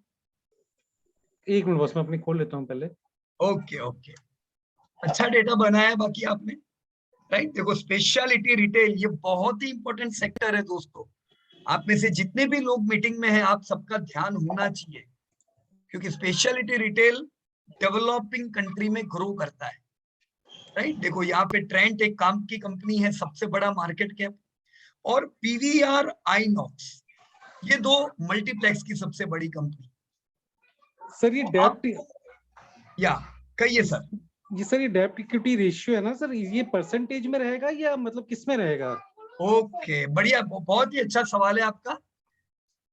S7: एक मिनट बस मैं अपनी खोल लेता हूँ पहले।
S1: ओके ओके अच्छा डेटा बनाया है बाकी आपने, राइट। देखो स्पेशलिटी रिटेल ये बहुत ही इंपॉर्टेंट सेक्टर है दोस्तों, आप में से जितने भी लोग मीटिंग में हैं आप सबका ध्यान होना चाहिए, क्योंकि स्पेशलिटी रिटेल डेवलपिंग कंट्री में ग्रो करता है, राइट। देखो यहाँ पे ट्रेंट एक काम की कंपनी है, सबसे बड़ा मार्केट कैप, और पीवीआर आइनॉक्स ये दो मल्टीप्लेक्स की सबसे बड़ी कंपनी।
S7: सर ये डेप्ट,
S1: या कहिए सर।
S7: ये सर ये डेप्ट इक्विटी रेशियो है ना सर, ये परसेंटेज में रहेगा या मतलब किस में रहेगा?
S1: ओके बढ़िया, बहुत ही अच्छा सवाल है आपका।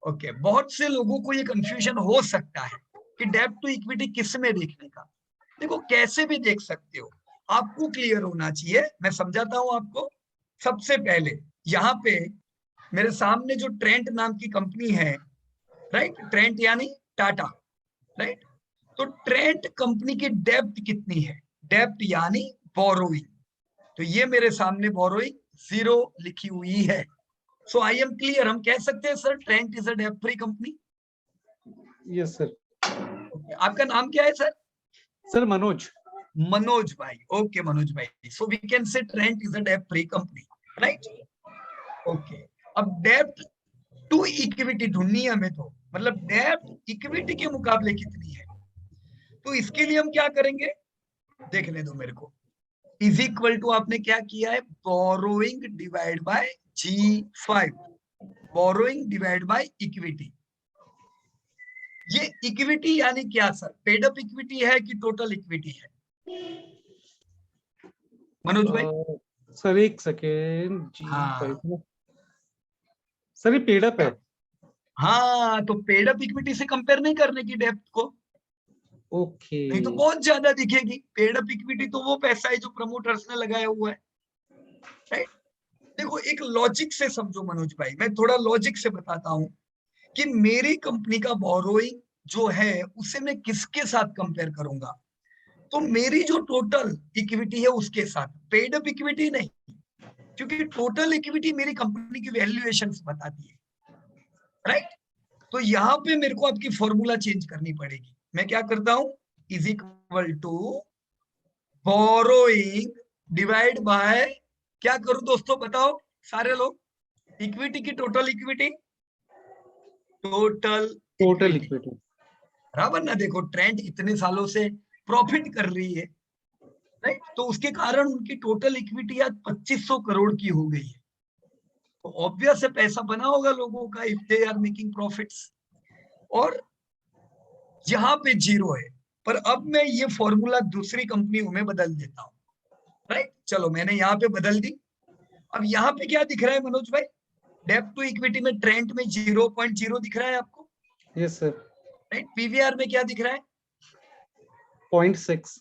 S1: ओके बहुत से लोगों को ये कंफ्यूजन हो सकता है कि डेब्ट टू इक्विटी किस में देखने का। देखो कैसे भी देख सकते हो, आपको क्लियर होना चाहिए, मैं समझाता हूं आपको। सबसे पहले यहाँ पे मेरे सामने जो ट्रेंट नाम की कंपनी है, राइट, ट्रेंट यानी टाटा, राइट। तो ट्रेंट कंपनी की डेब्ट कितनी है, डेब्ट यानी बोरोइंग, तो ये मेरे सामने बोरोइंग 0 लिखी हुई है। सो आई एम क्लियर, हम कह सकते हैं सर ट्रेंट इज अ डेब्ट फ्री कंपनी।
S7: Yes sir.
S1: आपका नाम क्या है सर?
S7: सर मनोज।
S1: मनोज भाई, ओके मनोज भाई, so we can say Trent is a डेब्ट फ्री कंपनी, राइट। ओके अब डेब्ट टू इक्विटी ढूंढनी है हमें, तो मतलब डेब्ट इक्विटी के मुकाबले कितनी है, तो इसके लिए हम क्या करेंगे देखने दो मेरे को। इज इक्वल टू आपने क्या किया है, borrowing divide bye G5, borrowing divide by equity. ये इक्विटी यानी क्या सर, पेड अप इक्विटी है कि टोटल इक्विटी है मनोज भाई?
S7: सर एक सेकेंड जी।
S1: हाँ
S7: सर ये पेड अप है।
S1: हाँ तो पेड अप इक्विटी से कंपेयर नहीं करने की डेप्थ को,
S7: ओके।
S1: नहीं तो बहुत ज्यादा दिखेगी। पेड अप इक्विटी तो वो पैसा है जो प्रमोटर्स ने लगाया हुआ है, राइट। देखो एक लॉजिक से समझो मनोज भाई, मैं थोड़ा लॉजिक से बताता हूं कि मेरी कंपनी का बोरोइंग जो है उसे मैं किसके साथ कंपेयर करूंगा, तो मेरी जो टोटल इक्विटी है उसके साथ, पेड अप इक्विटी नहीं, क्योंकि टोटल इक्विटी मेरी कंपनी की वैल्यूएशन बताती है, राइट। तो यहाँ पे मेरे को आपकी फॉर्मूला चेंज करनी पड़ेगी। मैं क्या करता हूं, is equal to borrowing divide by, क्या करूं दोस्तों बताओ सारे लोग, इक्विटी की टोटल इक्विटी, टोटल
S7: इक्विटी
S1: बराबर ना। देखो ट्रेंड इतने सालों से प्रॉफिट कर रही है, राइट, तो उसके कारण उनकी टोटल इक्विटी आज 2500 करोड़ की हो गई है, तो ऑब्वियस है पैसा बना होगा लोगों का if they are making profits. और यहाँ पे 0 है, पर अब मैं ये फॉर्मूला दूसरी कंपनियों में बदल देता हूँ, राइट। चलो मैंने यहाँ पे बदल दी। अब यहाँ पे क्या दिख रहा है मनोज भाई, डेब्ट टू इक्विटी में ट्रेंड में 0.0 दिख रहा है आपको,
S7: यस सर,
S1: राइट। पीवीआर में क्या दिख रहा है?
S7: 0.6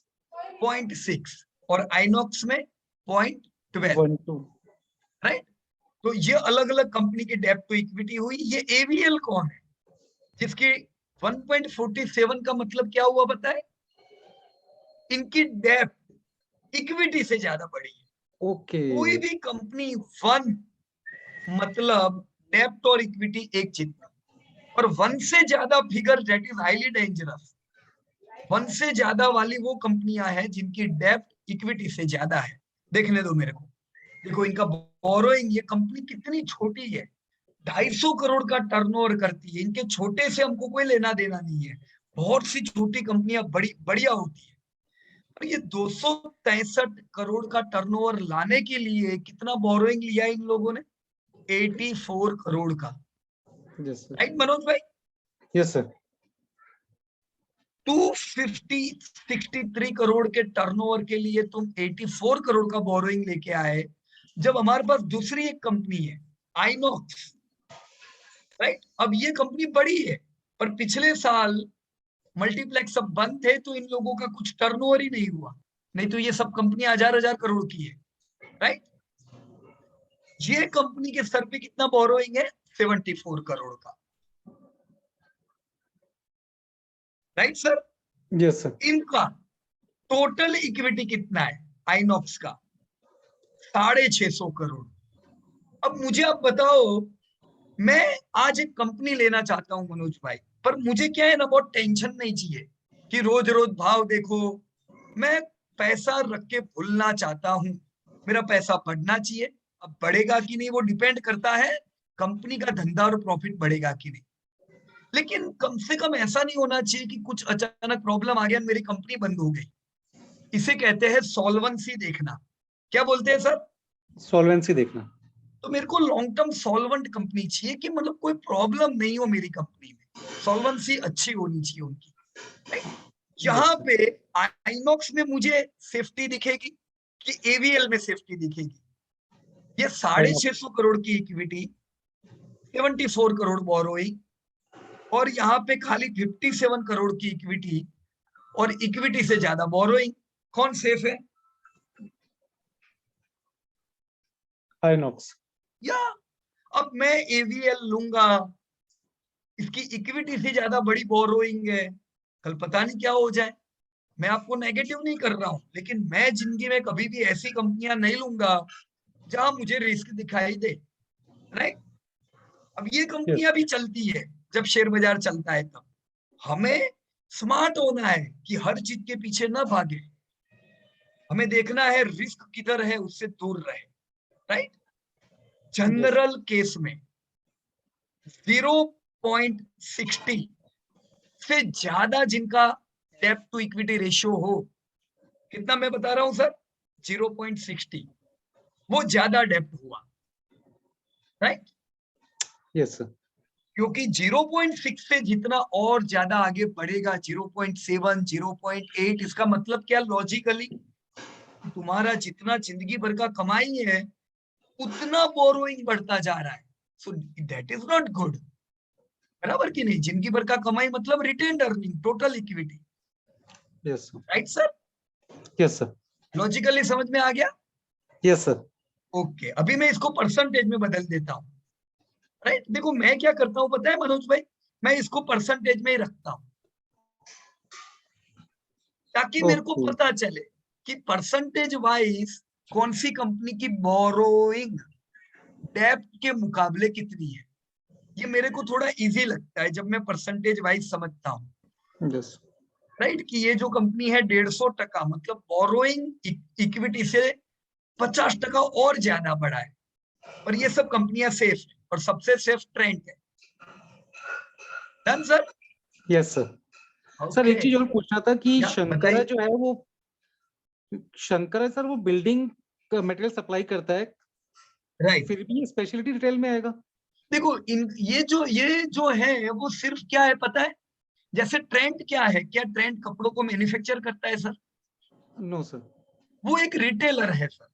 S1: 0.6 और आइनॉक्स में 0.12,
S7: 12
S1: राइट। तो ये अलग अलग कंपनी की डेब्ट टू इक्विटी हुई। ये एवीएल कौन है जिसकी 1.47 का मतलब क्या हुआ बताए? इनकी डेब्ट इक्विटी से ज्यादा बड़ी है।
S7: ओके
S1: कोई भी कंपनी वन मतलब डेब्ट और इक्विटी एक जितना, और वन से ज्यादा figure that is highly dangerous. One से ज्यादा वाली वो कंपनियां हैं जिनकी डेब्ट इक्विटी से ज्यादा है। देखने दो मेरे को, देखो इनका बोरोइंग, ये कंपनी कितनी छोटी है, 250 करोड़ का टर्नओवर करती है। इनके छोटे से हमको कोई लेना देना नहीं है। बहुत सी छोटी कंपनियां बड़ी बढ़िया होती है। और ये 263 करोड़ का टर्नओवर लाने के लिए कितना बोरोइंग लिया इन लोगों ने? 84 करोड़ का,
S7: यस सर,
S1: राइट मनोज भाई?
S7: यस सर,
S1: 63 करोड़ के टर्नओवर के लिए तुम 84 करोड़ का बोरोइंग लेके आए, जब हमारे पास दूसरी एक कंपनी है आइनॉक्स, राइट। अब ये कंपनी बड़ी है, पर पिछले साल मल्टीप्लेक्स सब बंद थे तो इन लोगों का कुछ टर्नओवर ही नहीं हुआ, नहीं तो ये सब कंपनी हजार हजार करोड़ की है, राइट। ये कंपनी के सर पे कितना बोरोइंग है? 74 करोड़ का, राइट सर।
S7: यस सर,
S1: इनका टोटल इक्विटी कितना है आइनॉक्स का? 650 करोड़। अब मुझे आप बताओ, मैं आज एक कंपनी लेना चाहता हूं मनोज भाई, पर मुझे क्या है ना, बहुत टेंशन नहीं चाहिए कि रोज रोज भाव देखो। मैं पैसा रख के भूलना चाहता हूं, मेरा पैसा बढ़ना चाहिए। अब बढ़ेगा कि नहीं वो डिपेंड करता है कंपनी का धंधा और प्रॉफिट बढ़ेगा कि नहीं। लेकिन कम से कम ऐसा नहीं होना चाहिए कि कुछ अचानक प्रॉब्लम आ गया, मेरी कंपनी बंद हो गई। इसे कहते हैं सॉल्वेंसी देखना। क्या बोलते हैं सर?
S7: सॉल्वेंसी देखना।
S1: तो मेरे को लॉन्ग टर्म सॉल्वेंट कंपनी चाहिए कि मतलब कोई प्रॉब्लम नहीं हो मेरी कंपनी में, सॉल्वेंसी अच्छी होनी चाहिए उनकी, राइट। यहाँ पे आइनॉक्स में मुझे सेफ्टी दिखेगी कि एवीएल में सेफ्टी दिखेगी? ये 650 करोड़ की इक्विटी, 74 करोड़ बोरोइंग, और यहाँ पे खाली 57 करोड़ की इक्विटी और इक्विटी से ज्यादा बोरोइंग, कौन सेफ है?
S7: आइनॉक्स।
S1: या अब मैं एवीएल लूंगा, इसकी इक्विटी से ज्यादा बड़ी बोरोइंग है, कल पता नहीं क्या हो जाए। मैं आपको नेगेटिव नहीं कर रहा हूं, लेकिन मैं जिंदगी में कभी भी ऐसी कंपनियां नहीं लूंगा जहां मुझे रिस्क दिखाई दे, राइट। अब ये कंपनियां भी चलती है जब शेयर बाजार चलता है, तब हमें स्मार्ट होना है कि हर चीज के पीछे ना भागे। हमें देखना है रिस्क किधर है, उससे दूर रहे, राइट। जनरल केस में 0.60 से ज्यादा जिनका डेब्ट टू इक्विटी रेशियो हो, कितना मैं बता रहा हूं सर? 0.60, वो ज्यादा डेब्ट हुआ, राइट।
S7: यस सर,
S1: क्योंकि 0.6 से जितना और ज्यादा आगे बढ़ेगा, 0.7, 0.8, इसका मतलब क्या लॉजिकली? तुम्हारा जितना जिंदगी भर का कमाई है उतना बोरोइंग बढ़ता जा रहा है। So that is not good, बराबर कि नहीं? जिंदगी भर का कमाई मतलब retained earning, total equity,
S7: yes
S1: right sir.
S7: Yes sir,
S1: logically समझ में आ गया?
S7: यस सर,
S1: ओके, अभी मैं इसको परसेंटेज में बदल देता हूँ, राइट। देखो मैं क्या करता हूँ पता है मनोज भाई, मैं इसको परसेंटेज में ही रखता हूँ ताकि मेरे को
S7: ओके,
S1: पता चले कि परसेंटेज वाइज कौन सी कंपनी की बोरोइंग डेब्ट के मुकाबले कितनी है। ये मेरे को थोड़ा इजी लगता है जब मैं परसेंटेज वाइज समझता हूँ,
S7: यस,
S1: राइट। कि ये जो कंपनी है 150% मतलब बोरोइंग इक्विटी से 50% और ज्यादा बढ़ा है, और ये सब कंपनियां सेफ है, और सबसे सेफ ट्रेंड है। Done sir?
S7: Yes sir. Sir एक चीज और पूछना था कि
S1: या,
S7: शंकरा
S1: बताइए।
S7: जो है वो, शंकरा सर वो बिल्डिंग का मटेरियल सप्लाई करता है,
S1: राइट।
S7: फिर भी स्पेशलिटी रिटेल में आएगा?
S1: देखो ये जो है वो सिर्फ क्या है पता है? जैसे ट्रेंड क्या है, क्या ट्रेंड कपड़ों को मैन्युफैक्चर करता है सर?
S7: No sir.
S1: वो एक रिटेलर है सर,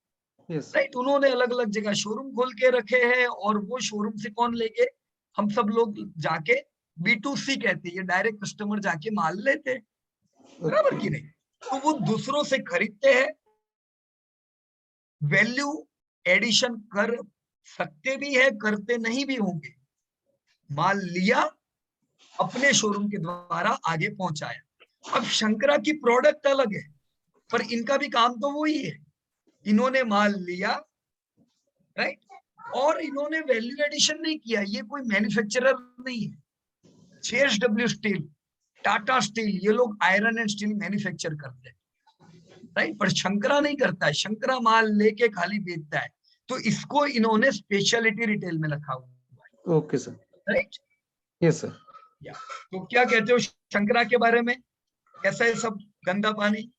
S7: यस,
S1: राइट। उन्होंने अलग अलग जगह शोरूम खोल के रखे हैं, और वो शोरूम से कौन लेके, हम सब लोग जाके B2C कहते हैं, ये डायरेक्ट कस्टमर जाके माल लेते हैं, बराबर की नहीं? तो वो दूसरों से खरीदते हैं, वैल्यू एडिशन कर सकते भी है, करते नहीं भी होंगे। माल लिया, अपने शोरूम के द्वारा आगे पहुंचाया। अब शंकरा की प्रोडक्ट अलग है, पर इनका भी काम तो वही है। इन्होंने माल लिया, राइट, और इन्होंने वैल्यू एडिशन नहीं किया। ये कोई मैन्युफैक्चरर नहीं है। JSW स्टील, टाटा स्टील, ये लोग आयरन एंड स्टील मैन्युफैक्चर करते हैं, राइट, पर शंकरा नहीं करता है। शंकरा माल लेके खाली बेचता है। तो इसको इन्होंने स्पेशलिटी रिटेल में रखा हुआ है।
S7: Okay sir,
S1: right,
S7: yes sir.
S1: तो क्या कहते हो शंकरा के बारे में? कैसा है सब गंदा पानी?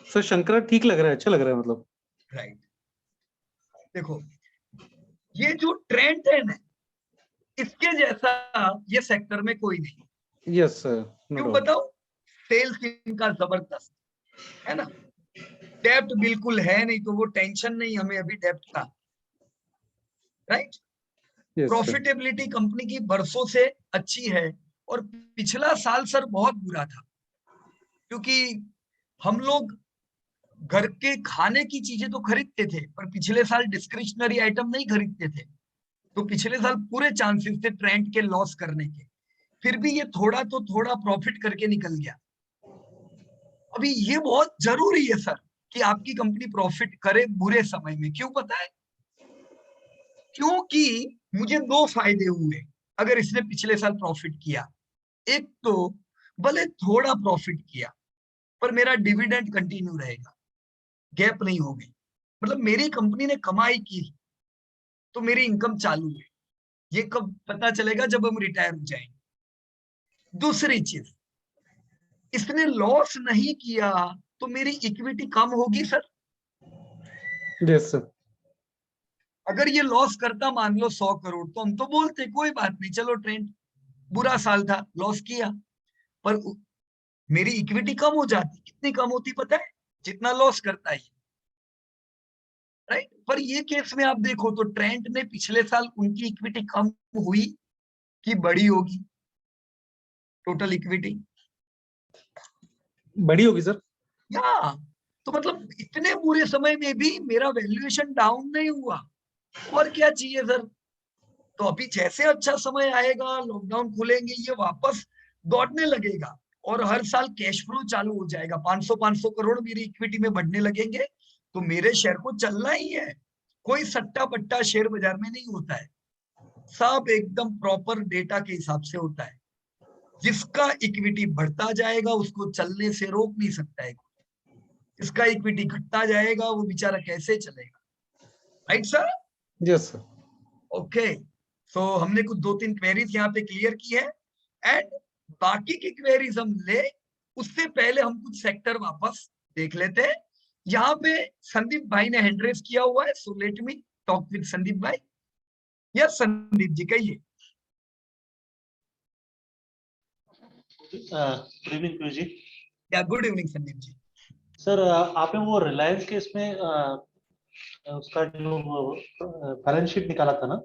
S7: सर शंकरा ठीक लग रहा है, अच्छा लग रहा है मतलब।
S1: राइट, देखो ये जो ट्रेंड है ना, इसके जैसा ये सेक्टर में कोई नहीं।
S7: यस सर,
S1: क्यों बताओ? सेल्स इनका जबरदस्त है ना, डेप्ट बिल्कुल है नहीं, तो वो टेंशन नहीं हमें अभी डेप्ट का, राइट। प्रॉफिटेबिलिटी कंपनी की बरसों से अच्छी है, और पिछला साल सर बहुत बुरा था, क्योंकि हम लोग घर के खाने की चीजें तो खरीदते थे, पर पिछले साल डिस्क्रिशनरी आइटम नहीं खरीदते थे। तो पिछले साल पूरे चांसेस थे ट्रेंड के लॉस करने के, फिर भी ये थोड़ा तो थोड़ा प्रॉफिट करके निकल गया। अभी ये बहुत जरूरी है सर कि आपकी कंपनी प्रॉफिट करे बुरे समय में। क्यों पता है? क्योंकि मुझे दो फायदे हुए अगर इसने पिछले साल प्रॉफिट किया। एक तो भले थोड़ा प्रॉफिट किया, पर मेरा डिविडेंड कंटिन्यू रहेगा, गैप नहीं होगी। मतलब मेरी कंपनी ने कमाई की तो मेरी इनकम चालू है। ये कब पता चलेगा? जब हम रिटायर हो जाएंगे। दूसरी चीज, इसने लॉस नहीं किया तो मेरी इक्विटी कम होगी सर।
S7: Yes sir.
S1: अगर ये लॉस करता मान लो 100 करोड़, तो हम तो बोलते कोई बात नहीं, चलो ट्रेंड बुरा साल था, लॉस किया, पर मेरी इक्विटी कम हो जाती। कितनी कम होती पता है? जितना लॉस करता है, राइट। पर ये केस में आप देखो तो ट्रेंड ने पिछले साल उनकी इक्विटी कम हुई कि बड़ी होगी? टोटल इक्विटी
S7: बड़ी होगी सर।
S1: या तो मतलब इतने बुरे समय में भी मेरा वैल्यूएशन डाउन नहीं हुआ। और क्या चाहिए सर? तो अभी जैसे अच्छा समय आएगा, लॉकडाउन खुलेंगे, ये वापस दौड़ने लगेगा और हर साल कैश फ्लो चालू हो जाएगा। 500 करोड़ मेरी इक्विटी में बढ़ने लगेंगे, तो मेरे शेयर को चलना ही है। कोई सट्टा पट्टा शेयर बाजार में नहीं होता है, सब एकदम प्रॉपर डेटा के हिसाब से होता है। जिसका इक्विटी बढ़ता जाएगा उसको चलने से रोक नहीं सकता है, इसका इक्विटी घटता जाएगा वो बेचारा कैसे चलेगा? Right sir?
S7: Yes sir.
S1: Okay, so हमने कुछ 2-3 क्वेरीज यहाँ पे क्लियर की है, एंड बाकी की क्वेरीज हम ले उससे पहले हम कुछ सेक्टर वापस देख लेते हैं। यहाँ पे संदीप भाई ने हैंड रेज किया हुआ है, so let me talk with Sandeep भाई। यस संदीप जी कहिए।
S8: Good evening Piyush ji.
S1: या good evening Sandeep ji.
S8: Sir आपने वो रिलायंस के इसमें उसका जो बैलेंस शीट निकाला था ना,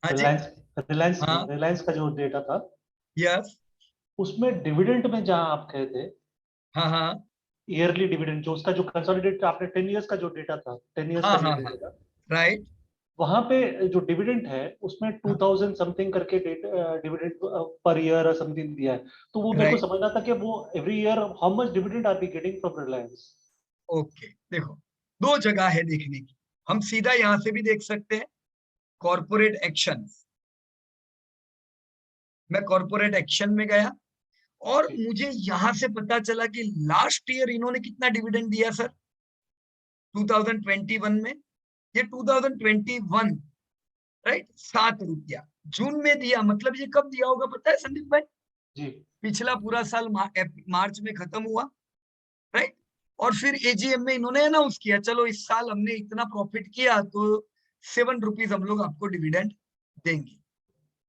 S1: हाँ जी,
S8: रिलायंस रिलायंस
S1: हाँ
S8: रिलायंस का जो डेटा था,
S1: यस,
S8: उसमें डिविडेंड में जहां आप कहे थे
S1: हाँ हाँ
S8: ईयरली डिविडेंड, जो उसका जो कंसोलिडेट आपने 10 इयर्स का जो डेटा था, 10 इयर्स
S1: हाँ
S8: का
S1: हाँ
S8: जो
S1: हाँ,
S8: डेटा था,
S1: राइट,
S8: वहां पे जो डिविडेंड है उसमें 2000 समथिंग करके डिविडेंड पर ईयर और समथिंग दिया है। तो वो मेरे को
S1: राइट,
S8: समझना था कि वो every year how much dividend are we getting from Reliance.
S1: Okay. देखो दो जगह है देखने की, हम सीधा यहां से भी देख सकते हैं कॉर्पोरेट एक्शन। मैं कॉर्पोरेट एक्शन में गया और मुझे यहां से पता चला कि लास्ट ईयर इन्होंने कितना डिविडेंड दिया सर 2021 में। ये 2021, राइट, 7 रुपया जून में दिया। मतलब ये कब दिया होगा पता है संदीप भाई?
S8: जी,
S1: पिछला पूरा साल मार्च में खत्म हुआ, राइट। और फिर एजीएम में इन्होंने अनाउंस किया चलो इस साल हमने इतना प्रॉफिट किया तो 7 रुपीज हम लोग आपको डिविडेंड देंगे,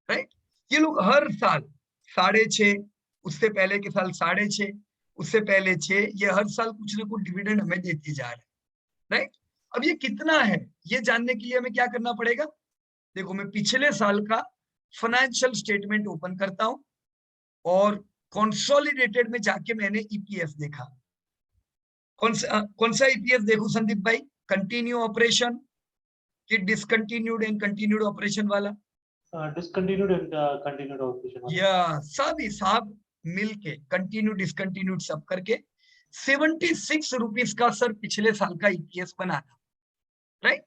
S1: राइट। ये लोग हर साल 6.5, उससे पहले के साल 6.5, उससे पहले 6, ये हर साल कुछ ना कुछ डिविडेंड हमें देते जा रहे हैं, राइट। अब ये कितना है ये जानने के लिए हमें क्या करना पड़ेगा? देखो मैं पिछले साल का फाइनेंशियल स्टेटमेंट ओपन करता हूं, और कंसोलिडेटेड में जाके मैंने ईपीएस देखा। कौन सा ईपीएस देखूं संदीप भाई? कंटिन्यू ऑपरेशन कि डिसकंटिन्यूड एंड कंटिन्यूड ऑपरेशन वाला?
S8: डिसकंटिन्यूड एंड कंटिन्यूड ऑपरेशन
S1: या सब हिसाब मिलके कंटिन्यू डिसकंटिन्यूड सब करके 76 रुपीज का सर पिछले साल का ईपीएस बना था, राइट?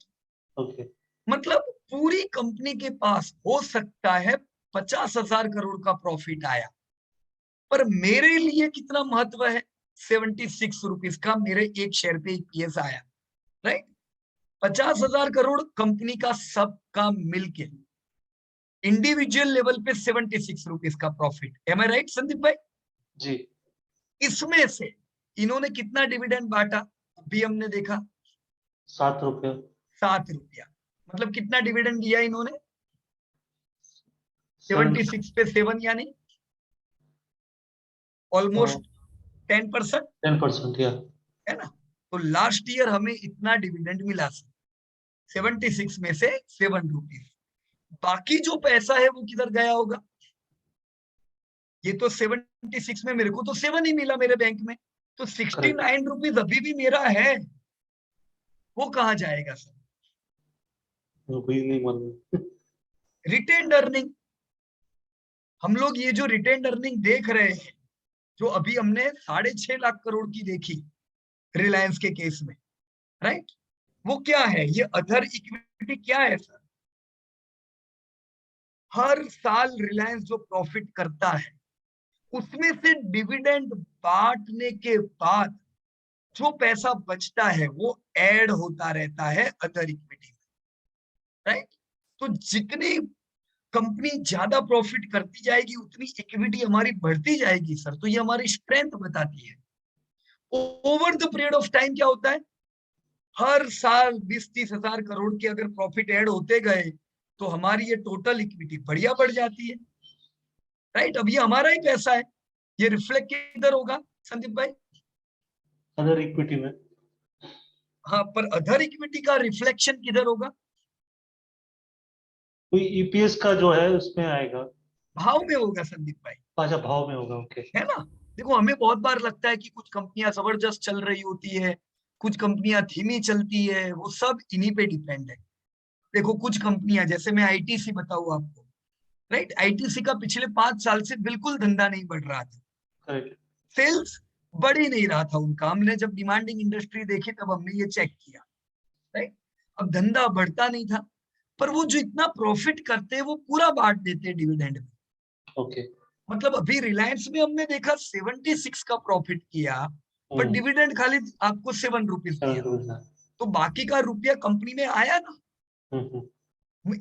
S8: ओके।
S1: मतलब पूरी कंपनी के पास हो सकता है 50,000 करोड़ का प्रॉफिट आया, पर मेरे लिए कितना महत्व है? 76 रुपीज का मेरे एक शेयर पे ईपीएस आया, राइट? 50,000 करोड़ कंपनी का सबका मिलके इंडिविजुअल लेवल पे 76 रुपीज का प्रॉफिट। एम आई राइट संदीप भाई?
S8: जी।
S1: इसमें से इन्होंने कितना डिविडेंड बांटा अभी हमने देखा?
S8: 7 रुपये।
S1: 7 रुपया। मतलब कितना डिविडेंड दिया इन्होंने? 76 पे 7 यानी ऑलमोस्ट 10%।
S8: 10% या
S1: है ना? तो लास्ट ईयर हमें इतना डिविडेंड मिला 76 में से 7 रुपीज। बाकी जो पैसा है वो किधर गया होगा? ये तो 76 में मेरे को तो 7 ही मिला मेरे बैंक में, तो 69 रुपीज अभी भी मेरा है, वो कहाँ जाएगा सर?
S8: वही नहीं मालूम।
S1: रिटेन्ड अर्निंग, हम लोग ये जो रिटेन्ड अर्निंग देख रहे हैं, जो अभी हमने 6.5 लाख करोड़ की देखी रिलायंस के केस में, राइट? वो क्या है? ये अदर इक्विटी क्या है सर? हर साल रिलायंस जो प्रॉफिट करता है उसमें से डिविडेंड बांटने के बाद जो पैसा बचता है वो ऐड होता रहता है अदर इक्विटी में, राइट? तो जितनी कंपनी ज्यादा प्रॉफिट करती जाएगी उतनी इक्विटी हमारी बढ़ती जाएगी सर। तो ये हमारी स्ट्रेंथ बताती है। Over the period of time क्या होता है? हर साल 20-30 हजार करोड़ के अगर प्रॉफिट ऐड होते गए तो हमारी ये टोटल इक्विटी बढ़िया बढ़ जाती है, राइट? अब ये हमारा ही पैसा है, ये रिफ्लेक्ट किधर होगा संदीप भाई?
S8: अदर इक्विटी में।
S1: हाँ, पर अदर इक्विटी का रिफ्लेक्शन किधर होगा?
S8: कोई ईपीएस का जो है उसमें आएगा,
S1: भाव में होगा संदीप भाई,
S8: अच्छा भाव में होगा। ओके।
S1: है ना? देखो हमें बहुत बार लगता है कि कुछ कंपनियां जबरदस्त चल रही होती है, कुछ कंपनियां धीमी चलती है, वो सब इन्हीं पे डिपेंड है। देखो कुछ कंपनियां, जैसे मैं आईटीसी बताऊं आपको, राइट? आईटीसी का पिछले 5 साल से बिल्कुल धंधा नहीं बढ़ रहा था,
S8: करेक्ट।
S1: सेल्स बढ़ ही नहीं रहा था उनका। हमने जब डिमांडिंग इंडस्ट्री देखी तब हमने ये चेक किया, राइट? अब धंधा बढ़ता नहीं था, पर वो जो इतना प्रॉफिट करते हैं वो पूरा बांट देते हैं डिविडेंड में।
S8: ओके।
S1: मतलब अभी रिलायंस में हमने देखा 76 का प्रॉफिट किया, पर डिविडेंड खाली आपको 7 रुपीज दिया, तो बाकी का रुपया कंपनी में आया ना।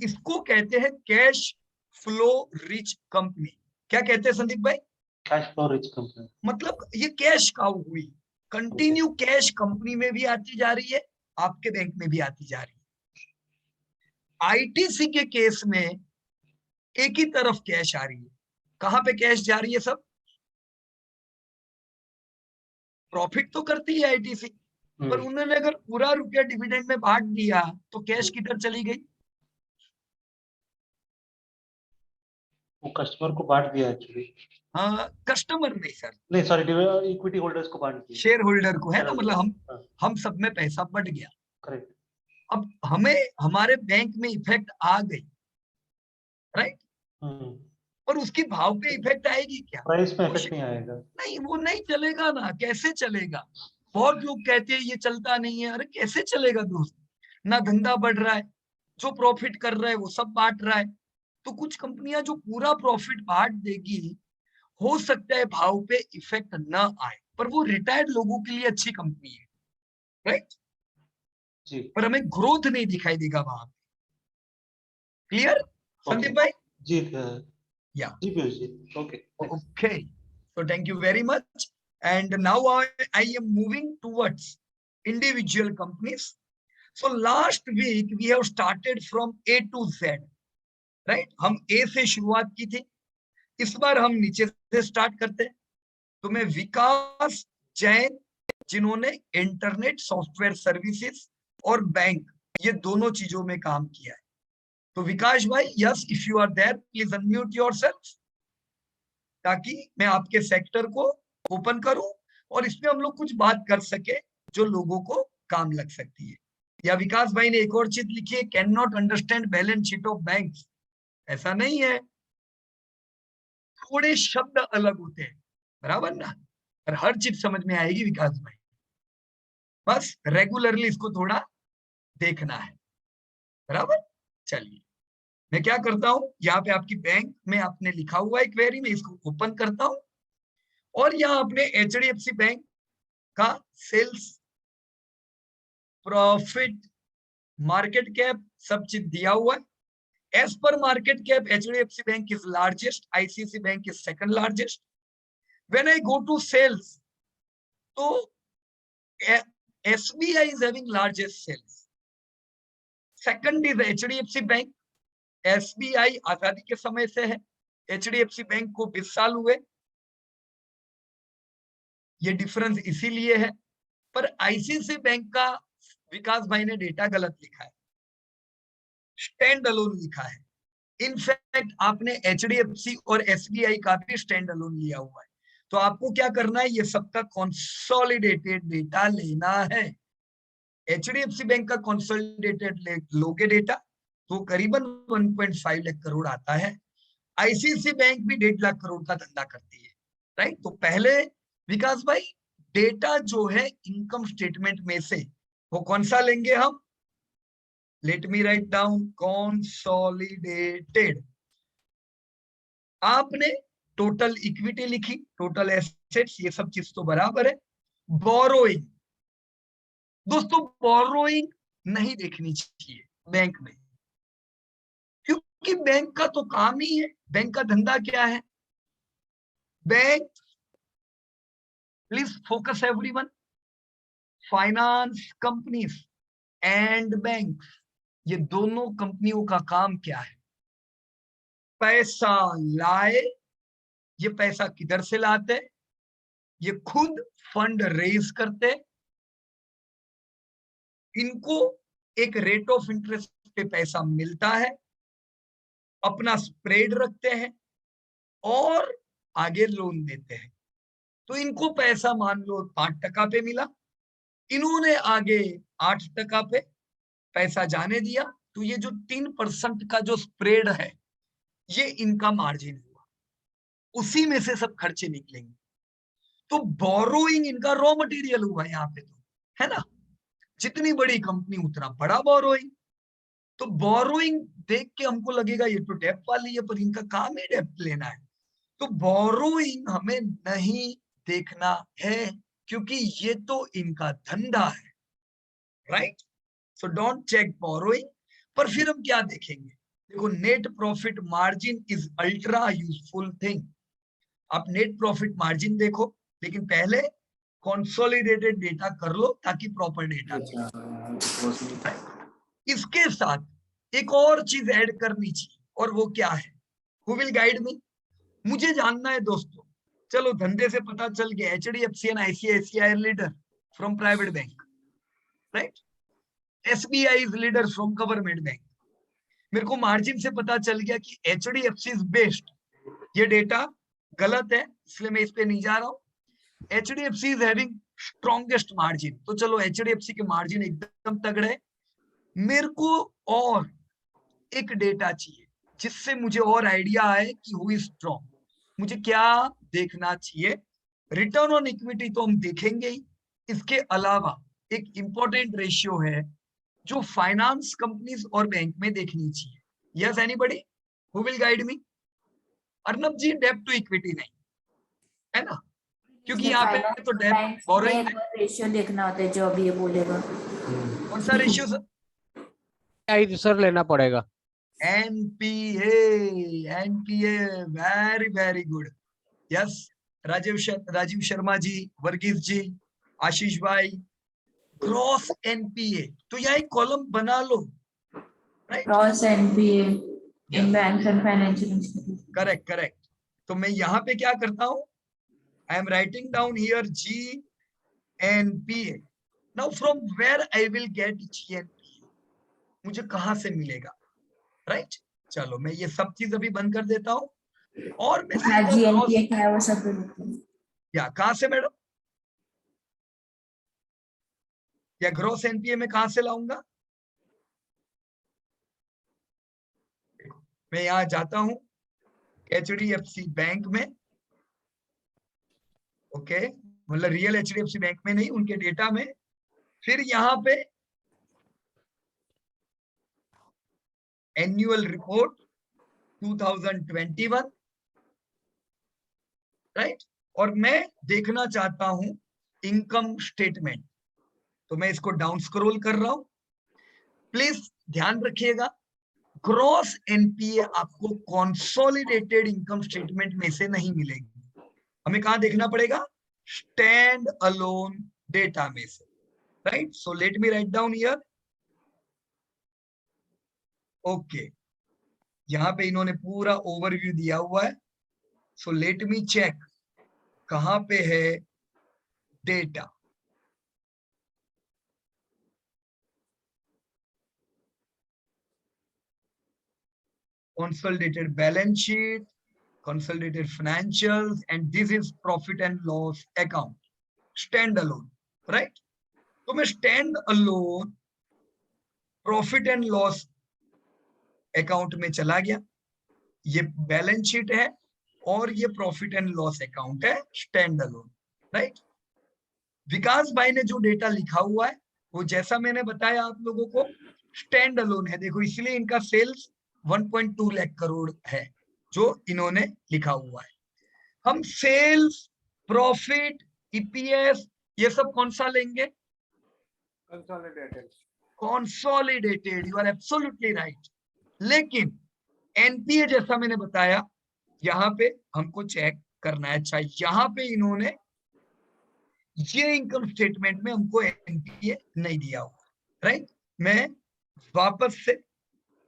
S1: इसको कहते हैं कैश फ्लो रिच कंपनी। क्या कहते हैं संदीप भाई?
S8: Cash flow rich company.
S1: मतलब ये कैश काउ हुई, कंटिन्यू कैश कंपनी में भी आती जा रही है, आपके बैंक में भी आती जा रही है। आईटीसी के केस में एक ही तरफ कैश आ रही है। कहां पे कैश जा रही है सब? प्रॉफिट तो करती है आईटीसी, पर उन्होंने अगर पूरा रुपया डिविडेंड में बांट दिया तो कैश किधर चली गई?
S8: वो कस्टमर को बांट दिया एक्चुअली।
S1: हाँ, कस्टमर नहीं सर,
S8: नहीं सॉरी, इक्विटी होल्डर्स को बांट दिया,
S1: शेयर होल्डर को, है ना? मतलब हम सब में पैसा बढ़ गया।
S8: करेक्ट।
S1: अब हमें हमारे बैंक में इफेक्ट आ गई, राइट? पर उसकी भाव पे इफेक्ट आएगी क्या?
S8: प्राइस में इफेक्ट नहीं आएगा।
S1: नहीं, वो नहीं चलेगा ना। कैसे चलेगा? बहुत लोग कहते हैं ये चलता नहीं है। अरे कैसे चलेगा दोस्त? ना धंधा बढ़ रहा है, जो प्रॉफिट कर रहा है वो सब बांट रहा है। तो कुछ कंपनियां जो पूरा प्रॉफिट बांट देगी, हो सकता है भाव पे इफेक्ट ना आए, पर वो रिटायर्ड लोगों के लिए अच्छी कंपनी है, राइट?
S8: जी।
S1: पर हमें ग्रोथ नहीं दिखाई देगा वहां पे। क्लियर संदीप भाई?
S8: जी।
S1: Yeah.
S8: Ji Piyush ji. Okay.
S1: Okay. So thank you very much. And now I am moving towards individual companies. So last week we have started from A to Z, right? हम A से शुरुआत की थी, इस बार हम नीचे से स्टार्ट करते हैं। तो मैं विकास जैन, जिन्होंने इंटरनेट सॉफ्टवेयर सर्विसेज और बैंक, ये दोनों चीजों में काम किया है। तो विकास भाई, yes, if you are there please unmute yourself ताकि मैं आपके सेक्टर को ओपन करूं और इसमें हम लोग कुछ बात कर सके जो लोगों को काम लग सकती है। या विकास भाई ने एक और चीज लिखी है, can not understand balance sheet of banks. ऐसा नहीं है, थोड़े शब्द अलग होते हैं, बराबर ना, पर हर चीज समझ में आएगी विकास भाई, बस रेगुलरली इसको थोड़ा देखना है, बराबर। चलिए मैं क्या करता हूं, यहाँ पे आपकी बैंक में आपने लिखा हुआ है क्वेरी में, इसको ओपन करता हूं और यहाँ अपने एचडीएफसी बैंक का सेल्स, प्रॉफिट, मार्केट कैप सब चीज दिया हुआ है। As per market cap, HDFC Bank is largest, ICICI Bank is second largest. When I go to sales, so SBI is having largest sales. Second is HDFC Bank. SBI आजादी के समय से है, HDFC Bank को 20 साल हुए, ये difference इसीलिए है। पर ICICI बैंक का विकास भाई ने डेटा गलत लिखा है, स्टैंड अलोन लिखा है। इनफैक्ट आपने एचडीएफसी और एसबीआई का भी स्टैंड अलोन लिया हुआ है। तो आपको क्या करना है, ये सबका कंसोलिडेटेड डेटा लेना है। एचडीएफसी बैंक का कंसोलिडेटेड लोगे डेटा तो करीबन 1.5 लाख करोड़ आता है। आईसीआईसी बैंक भी 1.5 लाख करोड़ का धंधा करती है, राइट। तो पहले विकास भाई डेटा जो है इनकम स्टेटमेंट में से वो कौन सा लेंगे हम, let me write down, consolidated. आपने टोटल इक्विटी लिखी, टोटल एसेट्स, ये सब चीज तो बराबर है। बोरोइंग, दोस्तों बोरोइंग नहीं देखनी चाहिए बैंक में, क्योंकि बैंक का तो काम ही है, बैंक का धंधा क्या है। Bank, please focus everyone, finance companies and bank, ये दोनों कंपनियों का काम क्या है, पैसा लाए। ये पैसा किधर से लाते, ये खुद फंड रेज करते, इनको एक रेट ऑफ इंटरेस्ट पे पैसा मिलता है, अपना स्प्रेड रखते हैं और आगे लोन देते हैं। तो इनको पैसा मान लो 5% पे मिला, इन्होंने आगे 8% पे पैसा जाने दिया, तो ये जो 3% का जो स्प्रेड है ये इनका मार्जिन हुआ, उसी में से सब खर्चे निकलेंगे। तो बोरोइंग इनका रॉ मटेरियल हुआ यहाँ पे, तो है ना, जितनी बड़ी कंपनी उतना बड़ा बोरोइंग। तो बोरोइंग देख के हमको लगेगा ये तो डेप्थ वाली है, पर इनका काम ही डेप्थ लेना है। तो बोरोइंग हमें नहीं देखना है, क्योंकि ये तो इनका धंधा है, right. So don't check borrowing. पर फिर हम क्या देखेंगे, देखो net profit margin is ultra useful thing. आप नेट प्रॉफिट मार्जिन देखो, लेकिन पहले कंसोलिडेटेड डेटा कर लो ताकि प्रॉपर डेटा। इसके साथ एक और चीज ऐड करनी चाहिए, और वो क्या है, हु विल गाइड मी। मुझे जानना है दोस्तों, चलो धंधे से पता चल गया HDFC and ICICI leader from private bank, right. SBI is leader from government bank. मेरे को मार्जिन से पता चल गया कि एचडीएफसी इज बेस्ट। ये डेटा गलत है, इसलिए मैं इस पे नहीं जा रहा हूं। HDFC is having strongest margin, तो चलो एचडीएफसी के मार्जिन एकदम तगड़े है। मेरे को और एक डेटा चाहिए जिससे मुझे और आइडिया आए कि हु इज स्ट्रॉन्ग। मुझे क्या देखना चाहिए, रिटर्न ऑन इक्विटी तो हम देखेंगे ही, इसके अलावा एक इंपॉर्टेंट रेशियो है जो फाइनेंस कंपनीज और बैंक में देखनी चाहिए। Yes anybody who will guide me. Arnab ji डेब्ट टू इक्विटी नहीं है ना, क्योंकि यहाँ पे तो डेब्ट बोरोइंग
S5: रेशियो देखना होता है जो अभी ये बोलेगा।
S1: कौन सा रेशियो सर?
S4: सर लेना पड़ेगा।
S1: NPA, NPA, very very good. Yes Rajiv Sharma ji, Varghese ji, Ashish भाई, ग्रॉस एनपीए। तो यहाँ एक कॉलम बना लो, right,
S5: gross NPA in banks and financial institution.
S1: Correct correct. तो मैं यहाँ पे क्या करता हूँ, I am writing down here G NPA. Now from where I will get G NPA, मुझे कहाँ से मिलेगा, राइट। चलो मैं ये सब चीज अभी बंद कर देता हूँ। और मैं
S5: हाँ
S1: सीधा
S5: जी,
S1: gross-
S5: एनपीए क्या है वो सब बिल्कुल।
S1: या कहाँ से मैडम, या ग्रॉस एनपीए में कहां से लाऊंगा? मैं यहां जाता हूं HDFC बैंक में, ओके, मतलब रियल HDFC बैंक में नहीं, उनके डेटा में। फिर यहाँ पे एनुअल रिपोर्ट 2021, राइट, और मैं देखना चाहता हूं इनकम स्टेटमेंट, तो मैं इसको डाउन स्क्रॉल कर रहा हूं। प्लीज ध्यान रखिएगा, ग्रॉस एनपीए आपको कंसोलिडेटेड इनकम स्टेटमेंट में से नहीं मिलेगी, हमें कहां देखना पड़ेगा? स्टैंड अलोन डेटा में से, right. So let me write down here, okay, यहां पे इन्होंने पूरा ओवरव्यू दिया हुआ है। सो लेट मी चेक कहां पे है data. consolidated balance sheet, consolidated financials, and this is profit and loss account, standalone, right? तो मैं stand alone profit and loss account में चला गया, ये बैलेंस शीट है और ये प्रॉफिट एंड लॉस अकाउंट है स्टैंड अलोन, राइट। विकास भाई ने जो डेटा लिखा हुआ है वो जैसा मैंने बताया आप लोगों को स्टैंड अलोन है, देखो इसलिए इनका सेल्स 1.2 लाख करोड़ है जो इन्होंने लिखा हुआ है। हम सेल्स, प्रॉफिट, ईपीएस ये सब कौन सा लेंगे? Consolidated, you are absolutely right. लेकिन एनपीए जैसा मैंने बताया यहाँ पे हमको चेक करना है। अच्छा, यहाँ पे इन्होंने ये इनकम स्टेटमेंट में हमको एनपीए नहीं दिया हुआ, राइट। मैं वापस से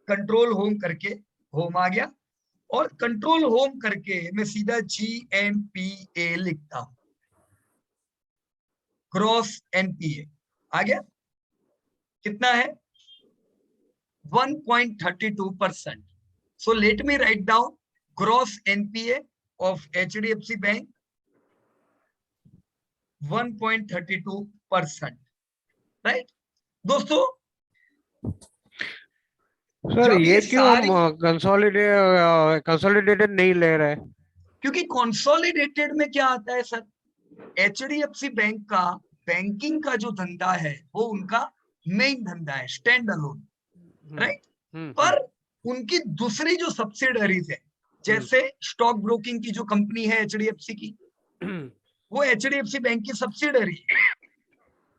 S1: कंट्रोल होम करके होम आ गया और कंट्रोल होम करके मैं सीधा GNPA लिखता हूं, ग्रॉस एनपीए आ गया, कितना है? 1.32%. So let me write down gross NPA of HDFC Bank 1.32%, right? दोस्तों
S4: सर
S1: जब
S4: ये क्यों
S1: सारी,
S4: हम कंसोलिडेटेड नहीं ले रहे?
S1: क्योंकि कंसोलिडेटेड में क्या आता है सर, HDFC बैंक का बैंकिंग का जो धंधा है वो उनका मेन धंधा है, स्टैंड अलोन, राइट। पर उनकी दूसरी जो सब्सिडरीज है, जैसे स्टॉक ब्रोकिंग की जो कंपनी है HDFC की, वो HDFC बैंक की सब्सिडरी है,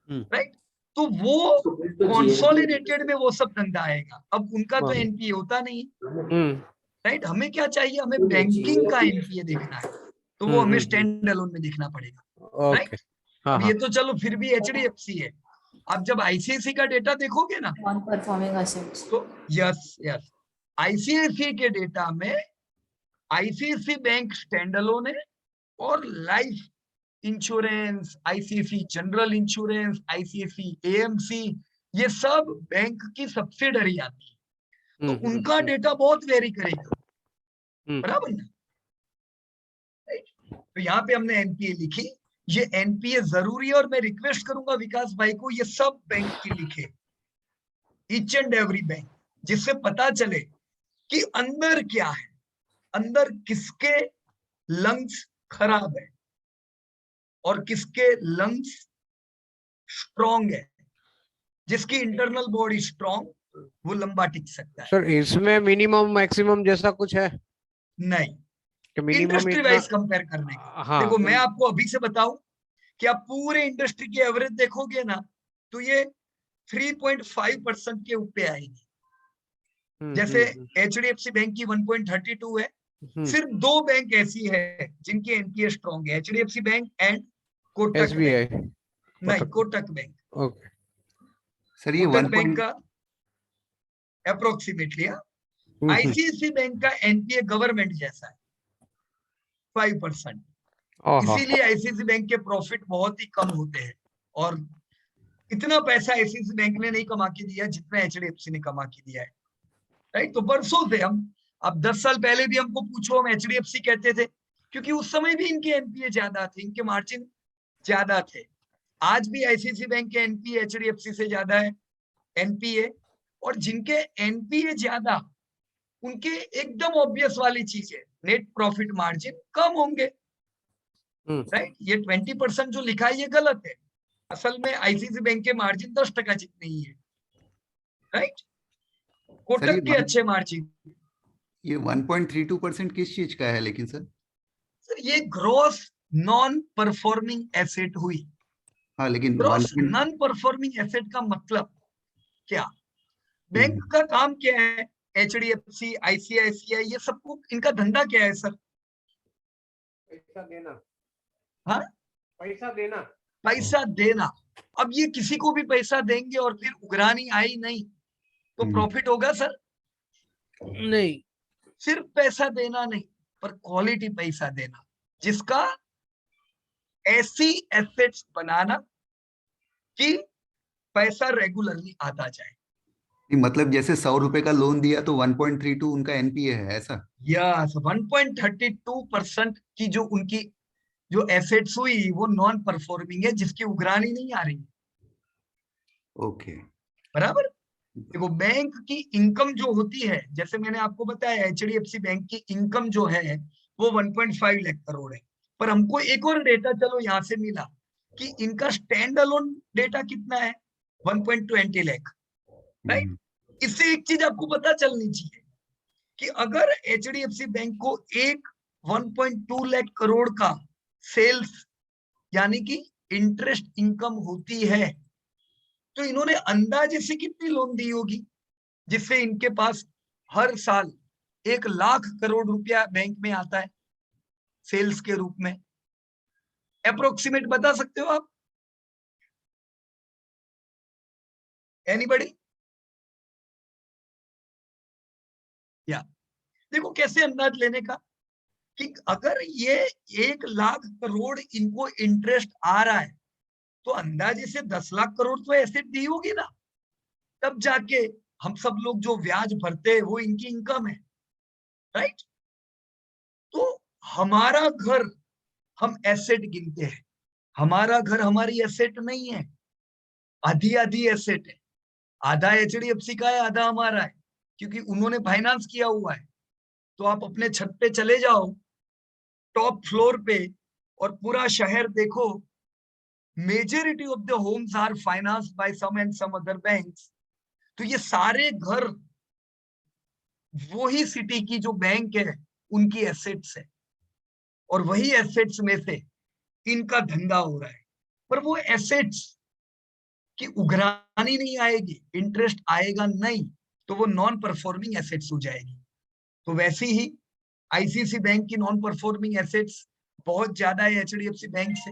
S1: राइट। तो वो कंसोलिडेटेड में वो सब धंधा आएगा, अब उनका तो एनपीए होता नहीं, राइट। हमें क्या चाहिए? हमें बैंकिंग का एनपीए देखना है, तो वो हमें स्टैंड अलोन में देखना पड़ेगा, राइट। अब ये तो चलो फिर भी HDFC है, आप जब आईसीआईसी का डेटा देखोगे ना,
S5: नॉन परफॉर्मिंग असेट्स,
S1: तो यस आईसीआईसी के डेटा में आईसीआईसी बैंक स्टैंड अलोन है और life insurance, ICICI general insurance, ICICI AMC, ये सब बैंक की सब्सिडरी आती है, तो उनका डेटा बहुत वेरी करेगा, बराबर ना, राइट। तो यहाँ पे हमने एनपीए लिखी, ये एनपीए जरूरी है और मैं रिक्वेस्ट करूंगा विकास भाई को ये सब बैंक की लिखे, ईच एंड एवरी बैंक, जिससे पता चले कि अंदर क्या है, अंदर किसके लंग्स खराब है और किसके लंग्स स्ट्रॉन्ग है। जिसकी इंटरनल बॉडी स्ट्रॉन्ग वो लंबा टिक सकता है।
S4: सर इसमें मिनिमम मैक्सिमम जैसा कुछ है?
S1: नहीं,
S4: मिनिमम
S1: इंडस्ट्री वाइज कंपेयर करने का।
S4: हाँ,
S1: देखो मैं आपको अभी से बताऊं कि आप पूरे इंडस्ट्री की एवरेज देखोगे ना तो ये 3.5% के ऊपर आएगी। जैसे HDFC बैंक की 1.32 है, सिर्फ दो बैंक ऐसी है जिनकी एनपीए स्ट्रॉन्ग है, HDFC bank and Kotak
S4: SBI,
S1: bank. नहीं, कोटक बैंक।
S4: ओके
S9: सर ये
S1: कोटक बैंक का अप्रोक्सीमेटली, आईसीआईसी बैंक का एनपीए गवर्नमेंट जैसा है 5%, इसीलिए आईसीआईसी बैंक के प्रॉफिट बहुत ही कम होते हैं और इतना पैसा आईसीआईसी बैंक ने नहीं कमा के दिया जितना HDFC ने कमा के दिया है, राइट। तो बरसों से हम अब 10 साल पहले भी हमको पूछो, हम HDFC कहते थे, क्योंकि उस समय भी इनके एनपीए ज्यादा थे, इनके मार्जिन ज्यादा थे। आज भी आईसीआईसी बैंक के एनपीए HDFC से ज्यादा है एनपीए, और जिनके एनपीए ज्यादा, उनके एकदम ऑब्वियस वाली चीज है, नेट प्रॉफिट मार्जिन कम होंगे, राइट। ये 20% जो लिखा है ये गलत है। असल में आईसीआईसी बैंक के मार्जिन 10% जितने ही है, राइट। कोटक के अच्छे मार्जिन।
S9: ये 1.32% किस चीज का है लेकिन सर?
S1: सर ये ग्रॉस नॉन परफॉर्मिंग एसेट हुई।
S9: हाँ, लेकिन
S1: ग्रॉस नॉन परफॉर्मिंग एसेट का मतलब क्या? बैंक का काम क्या है? HDFC, ICICI, ये सबको इनका धंधा क्या है सर?
S3: पैसा देना।
S1: हाँ,
S3: पैसा देना।
S1: पैसा देना। अब ये किसी को भी पैसा देंगे और फिर उगरानी आई नहीं तो प्रॉफिट होगा सर?
S4: नहीं,
S1: सिर्फ पैसा देना नहीं, पर क्वालिटी पैसा देना, जिसका ऐसी एसेट्स बनाना कि पैसा रेगुलरली आता जाए।
S9: मतलब जैसे 100 रुपए का लोन दिया तो 1.32 उनका एनपीए है, ऐसा?
S1: यस, 1.32% की जो उनकी जो एसेट्स हुई वो नॉन परफॉर्मिंग है, जिसकी उगरानी नहीं आ रही।
S9: ओके,
S1: बराबर। देखो बैंक की इनकम जो होती है, जैसे मैंने आपको बताया HDFC बैंक की इनकम जो है वो 1.5 लाख करोड़ है, पर हमको एक और डेटा चलो यहाँ से मिला कि इनका स्टैंड अलोन डेटा कितना है, 1.20 लाख, राइट। इससे एक चीज आपको पता चलनी चाहिए कि अगर HDFC बैंक को एक 1.2 लाख करोड़ का सेल्स यानी कि इंटरेस्ट इनकम होती है, तो इन्होंने अंदाजे से कितनी लोन दी होगी, जिससे इनके पास हर साल 1 लाख करोड़ रुपया बैंक में आता है सेल्स के रूप में? अप्रोक्सीमेट बता सकते हो आप? एनीबॉडी? या देखो कैसे अंदाज लेने का कि अगर ये 1 लाख करोड़ इनको इंटरेस्ट आ रहा है तो अंदाजे से 10 लाख करोड़ तो एसेट दी होगी ना, तब जाके हम सब लोग जो ब्याज भरते हैं वो इनकी इनकम है, राइट। तो हमारा घर हम एसेट गिनते हैं, हमारा घर हमारी एसेट नहीं है, आधी आधी एसेट है। आधा HDFC का है, आधा हमारा है, क्योंकि उन्होंने फाइनेंस किया हुआ है। तो आप अपने छत पे चले जाओ, टॉप फ्लोर पे, और पूरा शहर देखो, majority of the homes are financed by some and some other banks. तो ये सारे घर वही सिटी की जो बैंक है उनकी एसेट्स है, और वही एसेट्स में से इनका धंधा हो रहा है, पर वो एसेट्स की उगरानी नहीं आएगी, इंटरेस्ट आएगा नहीं, तो वो नॉन परफॉर्मिंग एसेट्स हो जाएगी। तो वैसे ही आईसीआईसी बैंक की नॉन परफॉर्मिंग एसेट्स बहुत ज्यादा है HDFC बैंक से,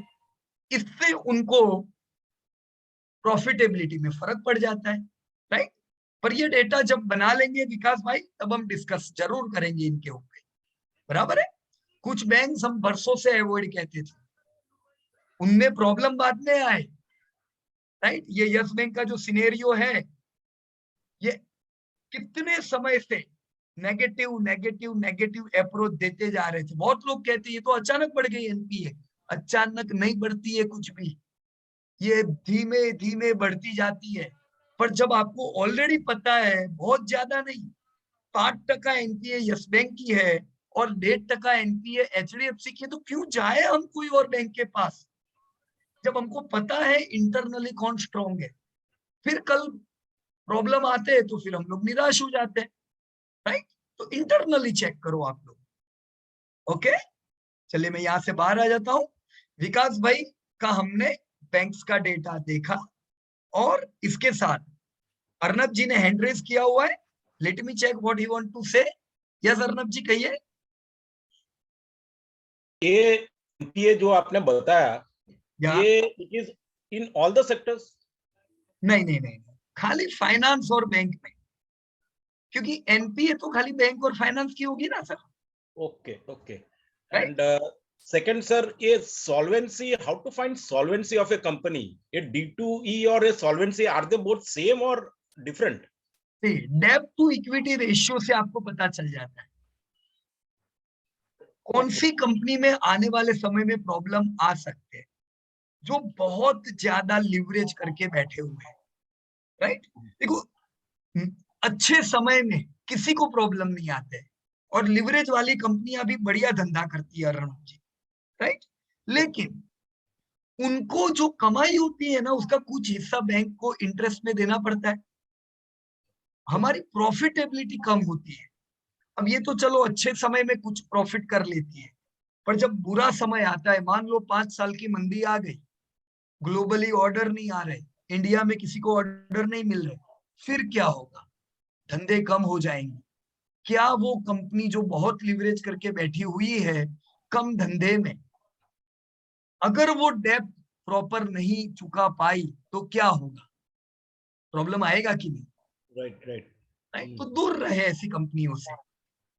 S1: इससे उनको प्रॉफिटेबिलिटी में फर्क पड़ जाता है, राइट। पर ये डेटा जब बना लेंगे विकास भाई, तब हम डिस्कस जरूर करेंगे इनके ऊपर, बराबर है। कुछ बैंक हम बरसों से अवॉइड कहते थे, उनमें प्रॉब्लम बाद में आए, राइट। ये यस बैंक का जो सिनेरियो है, ये कितने समय से नेगेटिव नेगेटिव नेगेटिव अप्रोच देते जा रहे थे। बहुत लोग कहते हैं ये तो अचानक बढ़ गई एनपीए, अचानक नहीं बढ़ती है कुछ भी, ये धीमे धीमे बढ़ती जाती है। पर जब आपको ऑलरेडी पता है बहुत ज्यादा नहीं, 5% एनपीए यस बैंक की है और 1.5% एनपीए HDFC की है, तो क्यों जाए हम कोई और बैंक के पास, जब हमको पता है इंटरनली कौन स्ट्रॉन्ग है। फिर कल प्रॉब्लम आते हैं तो फिर हम लोग निराश हो जाते हैं, राइट। तो इंटरनली चेक करो आप लोग, ओके। चलिए मैं यहां से बाहर आ जाता हूं। विकास भाई का हमने बैंक्स का डेटा देखा, और इसके साथ अर्नब जी ने हैंड रेज किया हुआ है। Let me check what you want to say. Yes Arnab ji कहिए।
S2: ये जो आपने बताया, ये it is in all the sectors?
S1: नहीं नहीं नहीं, खाली फाइनेंस और बैंक में, क्योंकि एनपीए तो खाली बैंक और फाइनेंस की होगी ना sir.
S2: Okay okay. And second sir, ये solvency, how to find solvency of a company? ये D2E और a solvency, are they both same और डिफरेंट?
S1: डेब्ट टू इक्विटी रेशियो से आपको पता चल जाता है। कौन सी कंपनी में आने वाले समय में प्रॉब्लम आ सकते हैं, जो बहुत ज्यादा लिवरेज करके बैठे हुए हैं, राइट। देखो अच्छे समय में किसी को प्रॉब्लम नहीं आते, और लिवरेज वाली कंपनियां भी बढ़िया धंधा करती है अरुण जी, राइट। लेकिन उनको जो कमाई होती है ना, उसका कुछ हिस्सा बैंक को इंटरेस्ट में देना पड़ता है, हमारी प्रॉफिटेबिलिटी कम होती है। अब ये तो चलो अच्छे समय में कुछ प्रॉफिट कर लेती है, पर जब बुरा समय आता है, मान लो 5 साल की मंदी आ गई, ग्लोबली ऑर्डर नहीं आ रहे, इंडिया में किसी को ऑर्डर नहीं मिल रहे, फिर क्या होगा? धंधे कम हो जाएंगे। क्या वो कंपनी जो बहुत लिवरेज करके बैठी हुई है कम धंधे में, अगर वो डेब्ट प्रॉपर नहीं चुका पाई तो क्या होगा? प्रॉब्लम आएगा कि नहीं?
S2: Right right.
S1: तो दूर रहे ऐसी कंपनियों से।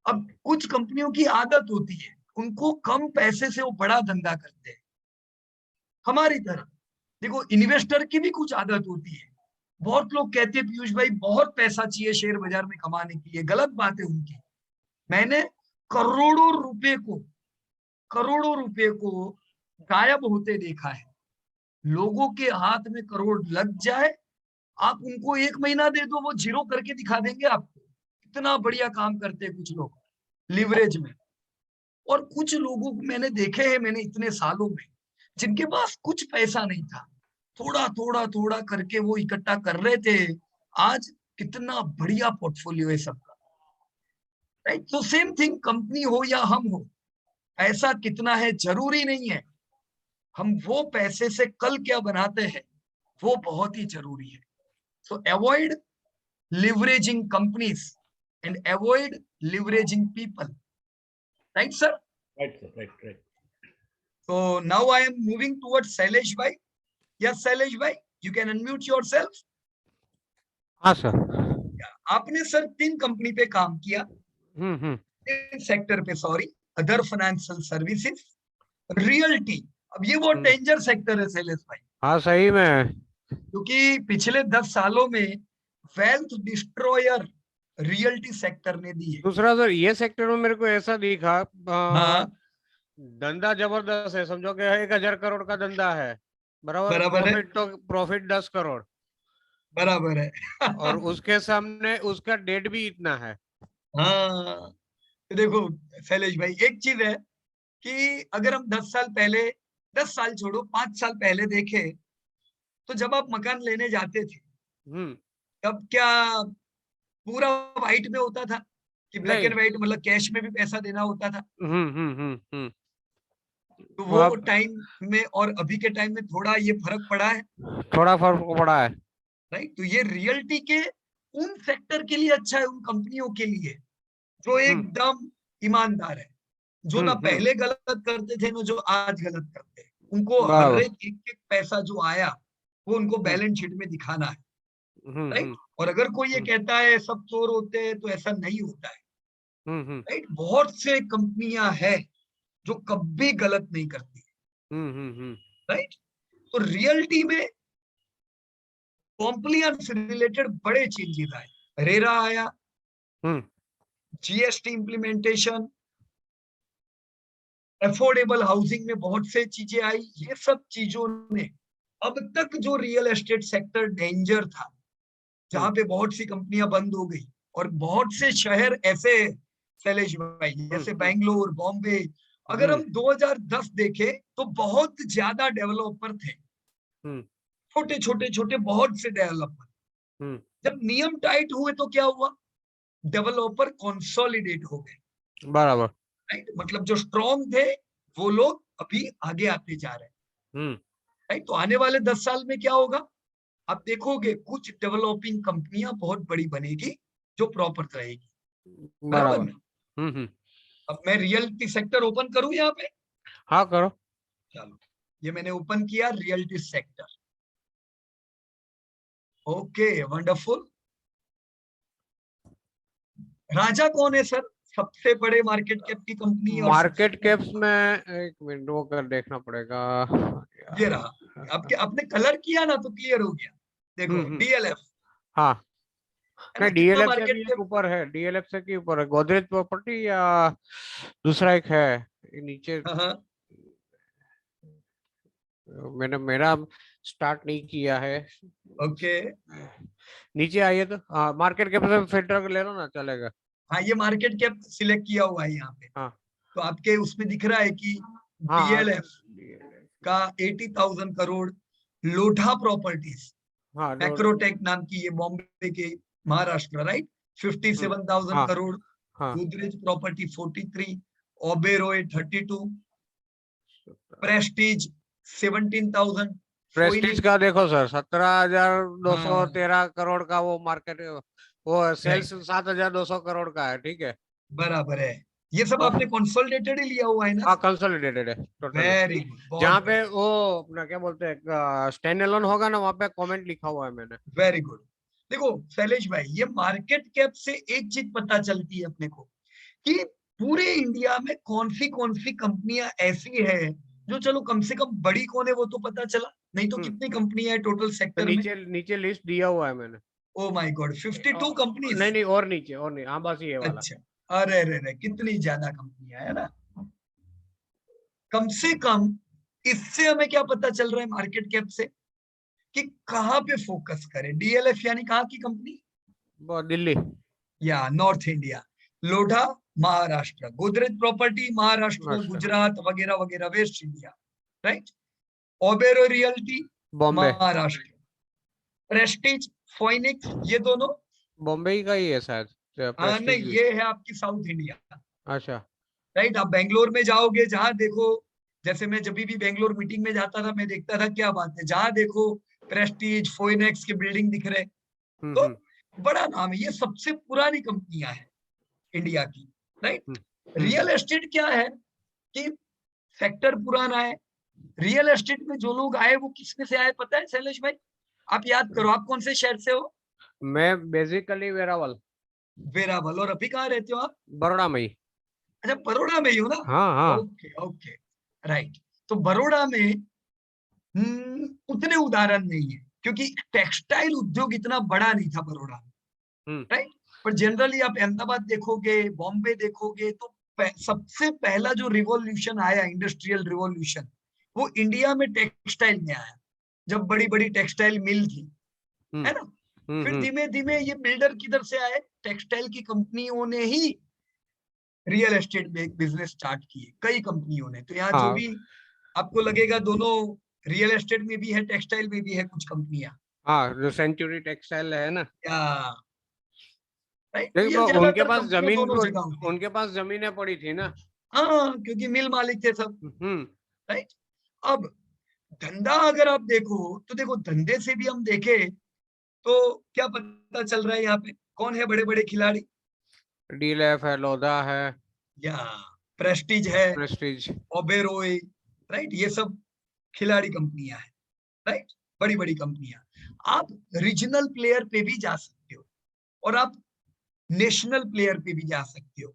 S1: अब कुछ कंपनियों की आदत होती है, उनको कम पैसे से वो बड़ा धंधा करते हैं। हमारी तरह देखो, इन्वेस्टर की भी कुछ आदत होती है। बहुत लोग कहते हैं पीयूष भाई बहुत पैसा चाहिए शेयर बाजार में कमाने के लिए, गलत बात है उनकी। मैंने करोड़ों रुपए को गायब होते देखा है। लोगों के हाथ में करोड़ लग जाए, आप उनको 1 महीना दे दो, वो जीरो करके दिखा देंगे आपको। इतना बढ़िया काम करते हैं कुछ लोग लिवरेज में। और कुछ लोगों को मैंने देखे हैं, मैंने इतने सालों में, जिनके पास कुछ पैसा नहीं था, थोड़ा करके वो इकट्ठा कर रहे थे। आज कितना बढ़िया पोर्टफोलियो है सबका, राइट। तो सेम थिंग, कंपनी हो या हम हो, पैसा कितना है जरूरी नहीं है, हम वो पैसे से कल क्या बनाते हैं वो बहुत ही जरूरी है। So avoid leveraging companies and avoid leveraging people. Right, sir?
S2: Right.
S1: So now I am moving towards Sailesh bhai. Yes, Sailesh bhai, you can unmute yourself.
S4: हाँ सर।
S1: आपने सर 3 कंपनी पे काम किया, सेक्टर पे, sorry, other financial services, realty. अब ये वो danger sector है शैलेश भाई।
S4: हाँ सही में,
S1: क्योंकि पिछले 10 सालों में वेल्थ डिस्ट्रॉयर रियल्टी सेक्टर ने दी है।
S4: दूसरा सर, ये सेक्टर में मेरे को ऐसा दिखा,
S1: हाँ,
S4: धंधा जबरदस्त है। समझो कि 1000 करोड़ का धंधा है, बराबर।
S1: बराबर है,
S4: प्रॉफिट तो प्रॉफिट 10 करोड़,
S1: बराबर है।
S4: और उसके सामने उसका डेट भी इतना है।
S1: हाँ, तो देखो शैलेश भाई, एक चीज है कि अगर हम 10 साल पहले, 10 साल छोड़ो 5 साल पहले देखे, तो जब आप मकान लेने जाते थे तब क्या पूरा व्हाइट में होता था कि ब्लैक एंड व्हाइट, मतलब कैश में भी पैसा देना होता था? तो वो टाइम में और अभी के टाइम में थोड़ा ये फर्क पड़ा है,
S4: थोड़ा फर्क पड़ा है,
S1: राइट। तो ये रियल्टी के उन सेक्टर के लिए अच्छा है, उन कंपनियों के लिए जो एकदम ईमानदार है, जो ना पहले गलत करते थे ना जो आज गलत करते हैं। उनको हर एक पैसा जो आया वो उनको बैलेंस शीट में दिखाना है, राइट। और अगर कोई ये कहता है सब चोर होते हैं, तो ऐसा नहीं होता है, राइट। बहुत से कंपनियां हैं जो कभी गलत नहीं करती, राइट। तो रियल्टी में कॉम्प्लियंस रिलेटेड बड़े चेंजेस आए, रेरा आया, जीएसटी इंप्लीमेंटेशन, अफोर्डेबल हाउसिंग में बहुत से चीजें आई। ये सब चीजों ने, अब तक जो रियल एस्टेट सेक्टर डेंजर था, जहां पे बहुत सी कंपनियां बंद हो गई, और बहुत से शहर ऐसे शैलेश भाई जैसे बैंगलोर, बॉम्बे, अगर हम 2010 देखे तो बहुत ज्यादा डेवलपर थे, छोटे बहुत से डेवलपर। जब नियम टाइट हुए तो क्या हुआ? डेवलपर कंसोलिडेट हो गए,
S4: बराबर,
S1: राइट। मतलब जो स्ट्रॉन्ग थे वो लोग अभी आगे आते जा रहे हैं, राइट। तो आने वाले 10 साल में क्या होगा, आप देखोगे कुछ डेवलपिंग कंपनियां बहुत बड़ी बनेगी जो प्रॉपर रहेगी, बराबर ना? अब मैं रियल्टी सेक्टर ओपन करूं यहाँ पे?
S4: हाँ करो।
S1: चलो, ये मैंने ओपन किया रियल्टी सेक्टर। Okay, wonderful. राजा कौन है सर? सबसे बड़े मार्केट कैप की कंपनी। और
S4: मार्केट कैप्स में एक मिनट वो कर देखना पड़ेगा।
S1: ये रहा, आपके आपने कलर किया ना तो क्लियर हो गया। देखो डीएलएफ,
S4: हाँ नहीं,
S1: कितना
S4: डीएलएफ से
S1: मार्केट
S4: भी
S1: कैप?
S4: ऊपर है, डीएलएफ से की ऊपर है, गोदरेज प्रॉपर्टी या दूसरा एक है, ये नीचे
S1: हाँ,
S4: मैंने मेरा स्टार्ट नहीं किया है।
S1: ओके।
S4: नीचे आइए तो हाँ, मार्केट कैप से फिल्टर ले लो ना, चलेगा।
S1: हाँ, ये मार्केट कैप सिलेक्ट किया हुआ है यहाँ पे।
S4: हाँ
S1: तो आपके उसमें दिख रहा है कि
S4: हाँ
S1: डीएलएफ का 80,000 करोड़, लोढ़ा प्रॉपर्टीज
S4: हाँ
S1: मैक्रोटेक नाम की, ये बॉम्बे के महाराष्ट्र, राइट, 57,000
S4: हाँ
S1: करोड़,
S4: हाँ
S1: Godrej property 43, Oberoi 32, Prestige 17,000,
S4: Prestige का देखो सर 17,213
S1: हाँ,
S4: करोड़ का वो मार्केट, वो सेल्स 7,200 करोड़ का है, ठीक है।
S1: बराबर है। ये सब
S4: और
S1: आपने कंसोलिडेटेड ही लिया हुआ है ना?
S4: हाँ कंसोलिडेटेड है टोटल।
S1: वेरी गुड, बहुत
S4: जहाँ पे वो अपना क्या बोलते हैं स्टैंड अलोन होगा ना, वहाँ पे कमेंट लिखा हुआ है मैंने।
S1: Very good. देखो शैलेश भाई, ये मार्केट कैप से एक चीज पता चलती है अपने को कि पूरे इंडिया में कौन सी कंपनियां ऐसी है जो, चलो कम से कम बड़ी कौन है वो तो पता चला, नहीं तो कितनी कंपनियां है टोटल
S4: तो
S1: सेक्टर में?
S4: नीचे लिस्ट दिया हुआ है मैंने।
S1: Oh my God, 52 companies.
S4: नहीं और नीचे हाँ बस ये वाला।
S1: अच्छा, अरे अरे कितनी ज्यादा कंपनियां है ना। कम से कम इससे हमें क्या पता चल रहा है मार्केट कैप से, कि कहाँ पे फोकस करें। डीएलएफ यानी कहाँ की कंपनी?
S4: दिल्ली
S1: या north India, Lodha Maharashtra, Godrej property Maharashtra,
S4: अच्छा।
S1: गुजरात वगैरह वगैरह, west India, right. Oberoi realty
S4: Bombay,
S1: Maharashtra, Prestige Phoenix, ये दोनों
S4: बॉम्बे ही का ही है शायद
S1: नहीं,
S4: प्रेस्टीज भी।
S1: ये है आपकी साउथ इंडिया,
S4: अच्छा
S1: राइट। आप बेंगलोर में जाओगे, जहां देखो, जैसे मैं जब भी बेंगलोर मीटिंग में जाता था, मैं देखता था क्या बात है, जहां देखो प्रेस्टीज फोइनिक्स के बिल्डिंग दिख रहे, तो बड़ा नाम है, ये सबसे पुरानी कंपनियां हैं इंडिया की, राइट। रियल एस्टेट क्या है कि सेक्टर पुराना है। रियल एस्टेट में जो लोग आए वो किसमें से आए पता है शैलेश भाई? आप याद करो, आप कौन से शहर से हो?
S4: मैं बेसिकली वेरावल।
S1: वेरावल। और अभी कहाँ रहते हो आप?
S4: बड़ोड़ा में ही।
S1: अच्छा, बड़ोड़ा में ही हो ना?
S4: हाँ
S1: ओके ओके, राइट। तो बड़ोड़ा में उतने उदाहरण नहीं है, क्योंकि टेक्सटाइल उद्योग इतना बड़ा नहीं था बड़ोड़ा में, राइट। पर जनरली आप अहमदाबाद देखोगे, बॉम्बे देखोगे, तो सबसे पहला जो रिवॉल्यूशन आया, इंडस्ट्रियल रिवॉल्यूशन, वो इंडिया में टेक्सटाइल में आया, जब बड़ी बड़ी टेक्सटाइल मिल थी, है ना। फिर धीमे धीमे ये बिल्डर किधर से आए? टेक्सटाइल की कंपनियों ने ही रियल एस्टेट में बिजनेस स्टार्ट किए, कई कंपनियों ने। तो यहाँ जो भी आपको लगेगा, दोनों रियल एस्टेट में भी है, टेक्सटाइल में भी है कुछ कंपनियां।
S4: हाँ, जो सेंचुरी टेक्सटाइल है ना,
S1: ये
S4: उनके
S1: ज्यादातर
S4: पास
S1: कंपनियां दोनों जगह होती हैं।
S4: उनके पास जमीनें पड़ी थी ना।
S1: हाँ, क्योंकि मिल मालिक थे सब, राइट। अब धंधा अगर आप देखो, तो देखो धंधे से भी हम देखे तो क्या पता चल रहा है यहाँ पे कौन है बड़े बड़े खिलाड़ी?
S4: डीएलएफ है, लोधा है,
S1: या प्रेस्टीज है,
S4: प्रेस्टीज,
S1: ओबेरॉय, राइट। ये सब खिलाड़ी कंपनियां हैं, राइट, बड़ी बड़ी कंपनियां। आप रीजनल प्लेयर पे भी जा सकते हो और आप नेशनल प्लेयर पे भी जा सकते हो,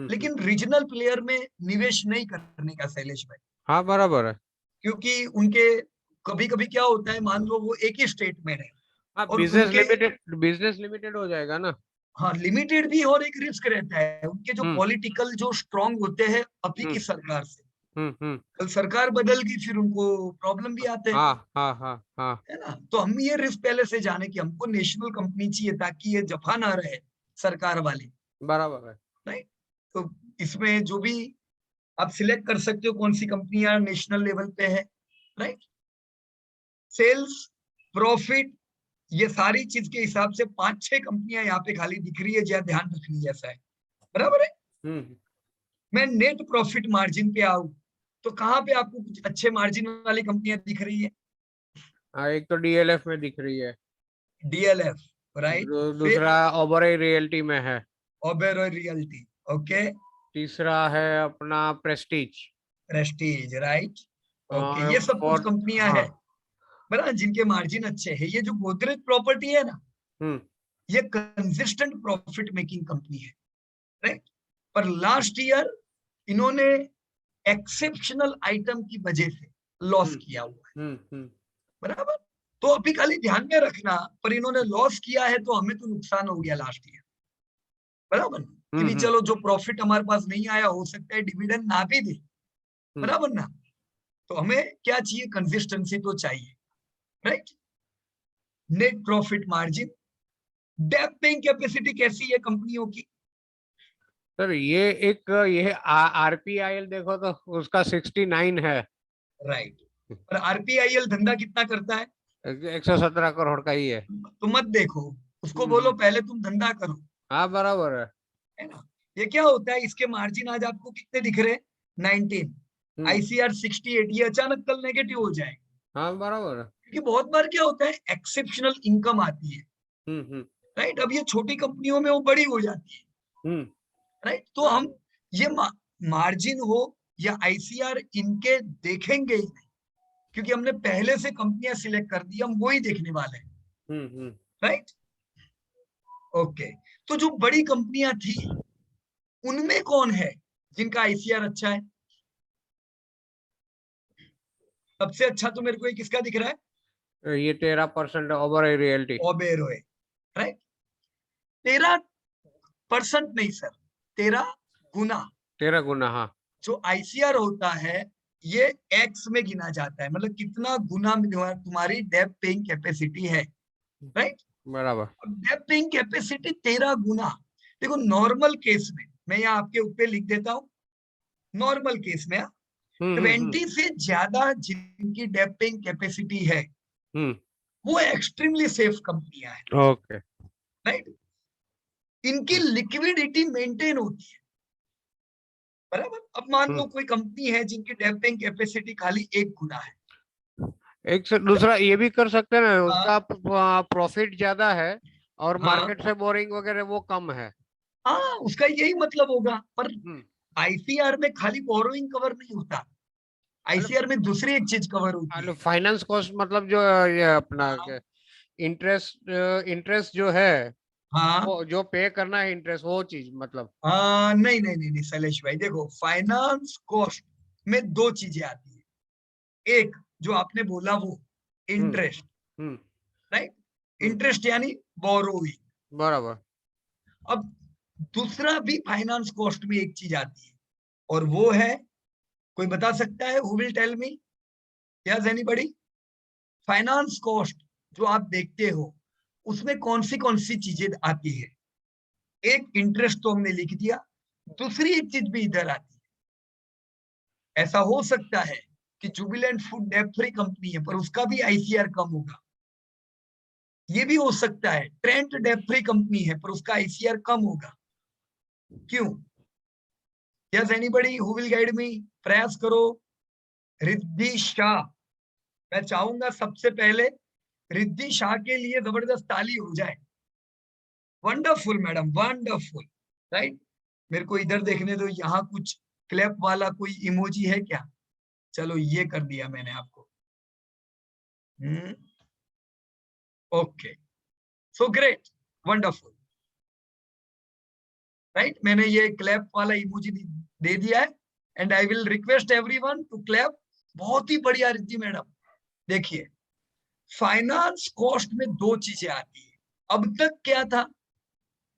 S1: लेकिन रीजनल प्लेयर में निवेश नहीं करने का शैलेश भाई।
S4: हाँ बराबर है,
S1: क्योंकि उनके कभी कभी क्या होता है, मान लो वो एक ही स्टेट में है और
S4: बिजनेस लिमिटेड हो जाएगा ना।
S1: हाँ, लिमिटेड भी, और एक रिस्क रहता है उनके, जो पॉलिटिकल जो स्ट्रांग होते हैं अभी की सरकार से। कल सरकार बदल गई, फिर उनको प्रॉब्लम भी आते हैं। है ना। तो हम ये रिस्क पहले से जाने कि हमको नेशनल कंपनी चाहिए, ताकि ये जफा ना रहे सरकार वाली,
S4: बराबर है,
S1: राइट। तो इसमें जो भी आप सिलेक्ट कर सकते हो कौन सी कंपनियां नेशनल लेवल पे है, राइट। सेल्स, प्रॉफिट, ये सारी चीज के हिसाब से 5-6 कंपनियां यहाँ पे खाली दिख रही है, ज्यादा ध्यान रखनी जैसा है, बराबर है। मैं नेट प्रॉफिट मार्जिन पे आऊं तो कहाँ पे आपको कुछ अच्छे मार्जिन वाली कंपनियां दिख रही है?
S4: एक तो डीएलएफ में दिख रही है,
S1: डीएलएफ, राइट।
S4: दूसरा ओबेरॉय रियल्टी में है,
S1: ओबेरॉय रियल्टी, ओके।
S4: तीसरा है अपना प्रेस्टीज,
S1: राइट, ओके। ये सब कुछ कंपनियां हैं बराबर, जिनके मार्जिन अच्छे हैं। ये जो गोदरेज प्रॉपर्टी है ना, ये कंसिस्टेंट प्रॉफिट मेकिंग कंपनी है, राइट। पर लास्ट ईयर इन्होंने एक्सेप्शनल आइटम की वजह से लॉस किया हुआ है, बराबर। तो अभी खाली ध्यान में रखना, पर इन्होंने लॉस किया है तो हमें तो नुकसान हो गया लास्ट ईयर, बराबर। कि चलो जो प्रॉफिट हमारे पास नहीं आया, हो सकता है डिविडेंड ना भी दे, बराबर ना? तो हमें क्या चाहिए? कंसिस्टेंसी तो चाहिए, right? Net profit margin, debt paying capacity कैसी है कंपनियों की?
S4: सर ये आरपीआईएल देखो तो उसका 69 है,
S1: राइट। और आरपीआईएल धंधा कितना करता है?
S4: 117 करोड़ का ही है।
S1: तो मत देखो उसको, बोलो पहले तुम धंधा करो,
S4: हाँ बराबर
S1: है ना? ये क्या होता है, इसके मार्जिन आज आपको कितने दिख रहे हैं? 19, आईसीआर 68, ये अचानक कल नेगेटिव हो जाएगा।
S4: हाँ बराबर
S1: क्योंकि बहुत बार क्या होता है, एक्सेप्शनल इनकम आती है,
S4: हम्म
S1: राइट? अब ये छोटी कंपनियों में वो बड़ी हो जाती है, राइट? तो हम ये मार्जिन हो या आईसीआर इनके देखेंगे ही नहीं, क्योंकि हमने पहले से कंपनियां सिलेक्ट कर दी, हम वो ही देखने वाले हैं, राइट? ओके। तो जो बड़ी कंपनियां थी उनमें कौन है जिनका आईसीआर अच्छा है? सबसे अच्छा तो मेरे को ये किसका दिख रहा है?
S4: ये 13% ओवर रियल्टी,
S1: ओबेरोय, राइट? 13% नहीं सर, 13 गुना।
S4: 13 गुना। हाँ
S1: जो आईसीआर होता है ये एक्स में गिना जाता है, मतलब कितना गुना में तुम्हारी डेब्ट पेइंग कैपेसिटी है, राइट?
S4: बराबर।
S1: डेब्ट पेइंग कैपेसिटी 13 गुना। देखो नॉर्मल केस में, मैं यहाँ आपके ऊपर लिख देता हूँ, नॉर्मल केस में 20 से ज्यादा जिनकी डेब्ट पेइंग कैपेसिटी है वो एक्सट्रीमली सेफ कंपनियां हैं,
S4: ओके
S1: राइट? इनकी लिक्विडिटी मेंटेन होती है, बराबर? अब मान लो कोई कंपनी है जिनकी डेब्ट पेइंग कैपेसिटी खाली 1 गुना है,
S4: एक से दूसरा ये भी कर सकते हैं ना, उसका प्रॉफिट ज्यादा है और
S1: हाँ
S4: मार्केट से बोरिंग वगैरह वो कम है।
S1: हाँ, उसका यही मतलब होगा। पर आईसीआर में खाली बोरोइंग कवर नहीं होता, आईसीआर में दूसरी एक चीज कवर होती है,
S4: फाइनेंस कॉस्ट, मतलब जो ये अपना इंटरेस्ट जो है,
S1: हाँ
S4: वो जो पे करना है इंटरेस्ट, वो चीज मतलब।
S1: नहीं नहीं नहीं नहीं शैलेश भाई, देखो फाइनेंस कॉस्ट में 2 चीजें आती है। एक जो आपने बोला वो इंटरेस्ट, राइट? इंटरेस्ट यानी बोरोइंग,
S4: बराबर।
S1: अब दूसरा भी फाइनेंस कॉस्ट में एक चीज आती है और वो है, कोई बता सकता है? Who will tell me? Yes anybody? Finance cost जो आप देखते हो उसमें कौन सी चीजें आती है? एक इंटरेस्ट तो हमने लिख दिया, दूसरी एक चीज भी इधर आती है। ऐसा हो सकता है कि जुबिलेंट फूड डेब्ट फ्री कंपनी है पर उसका भी आईसीआर कम होगा, ये भी हो सकता है। ट्रेंट डेब्ट फ्री कंपनी है पर उसका आईसीआर कम होगा, क्यों? Yes anybody who will guide मी? प्रयास करो। रिद्धि शाह, मैं चाहूंगा सबसे पहले रिद्धि शाह के लिए जबरदस्त ताली हो जाए। Wonderful madam, wonderful, right? मेरे को इधर देखने दो, यहाँ कुछ क्लैप वाला कोई इमोजी है क्या? चलो ये कर दिया मैंने आपको। Okay, so great, wonderful, right? मैंने ये क्लैप वाला इमोजी दे दिया है and I will request everyone to clap. बहुत ही बढ़िया रिद्धि मैडम। देखिए फाइनेंस कॉस्ट में 2 चीजें आती है। अब तक क्या था,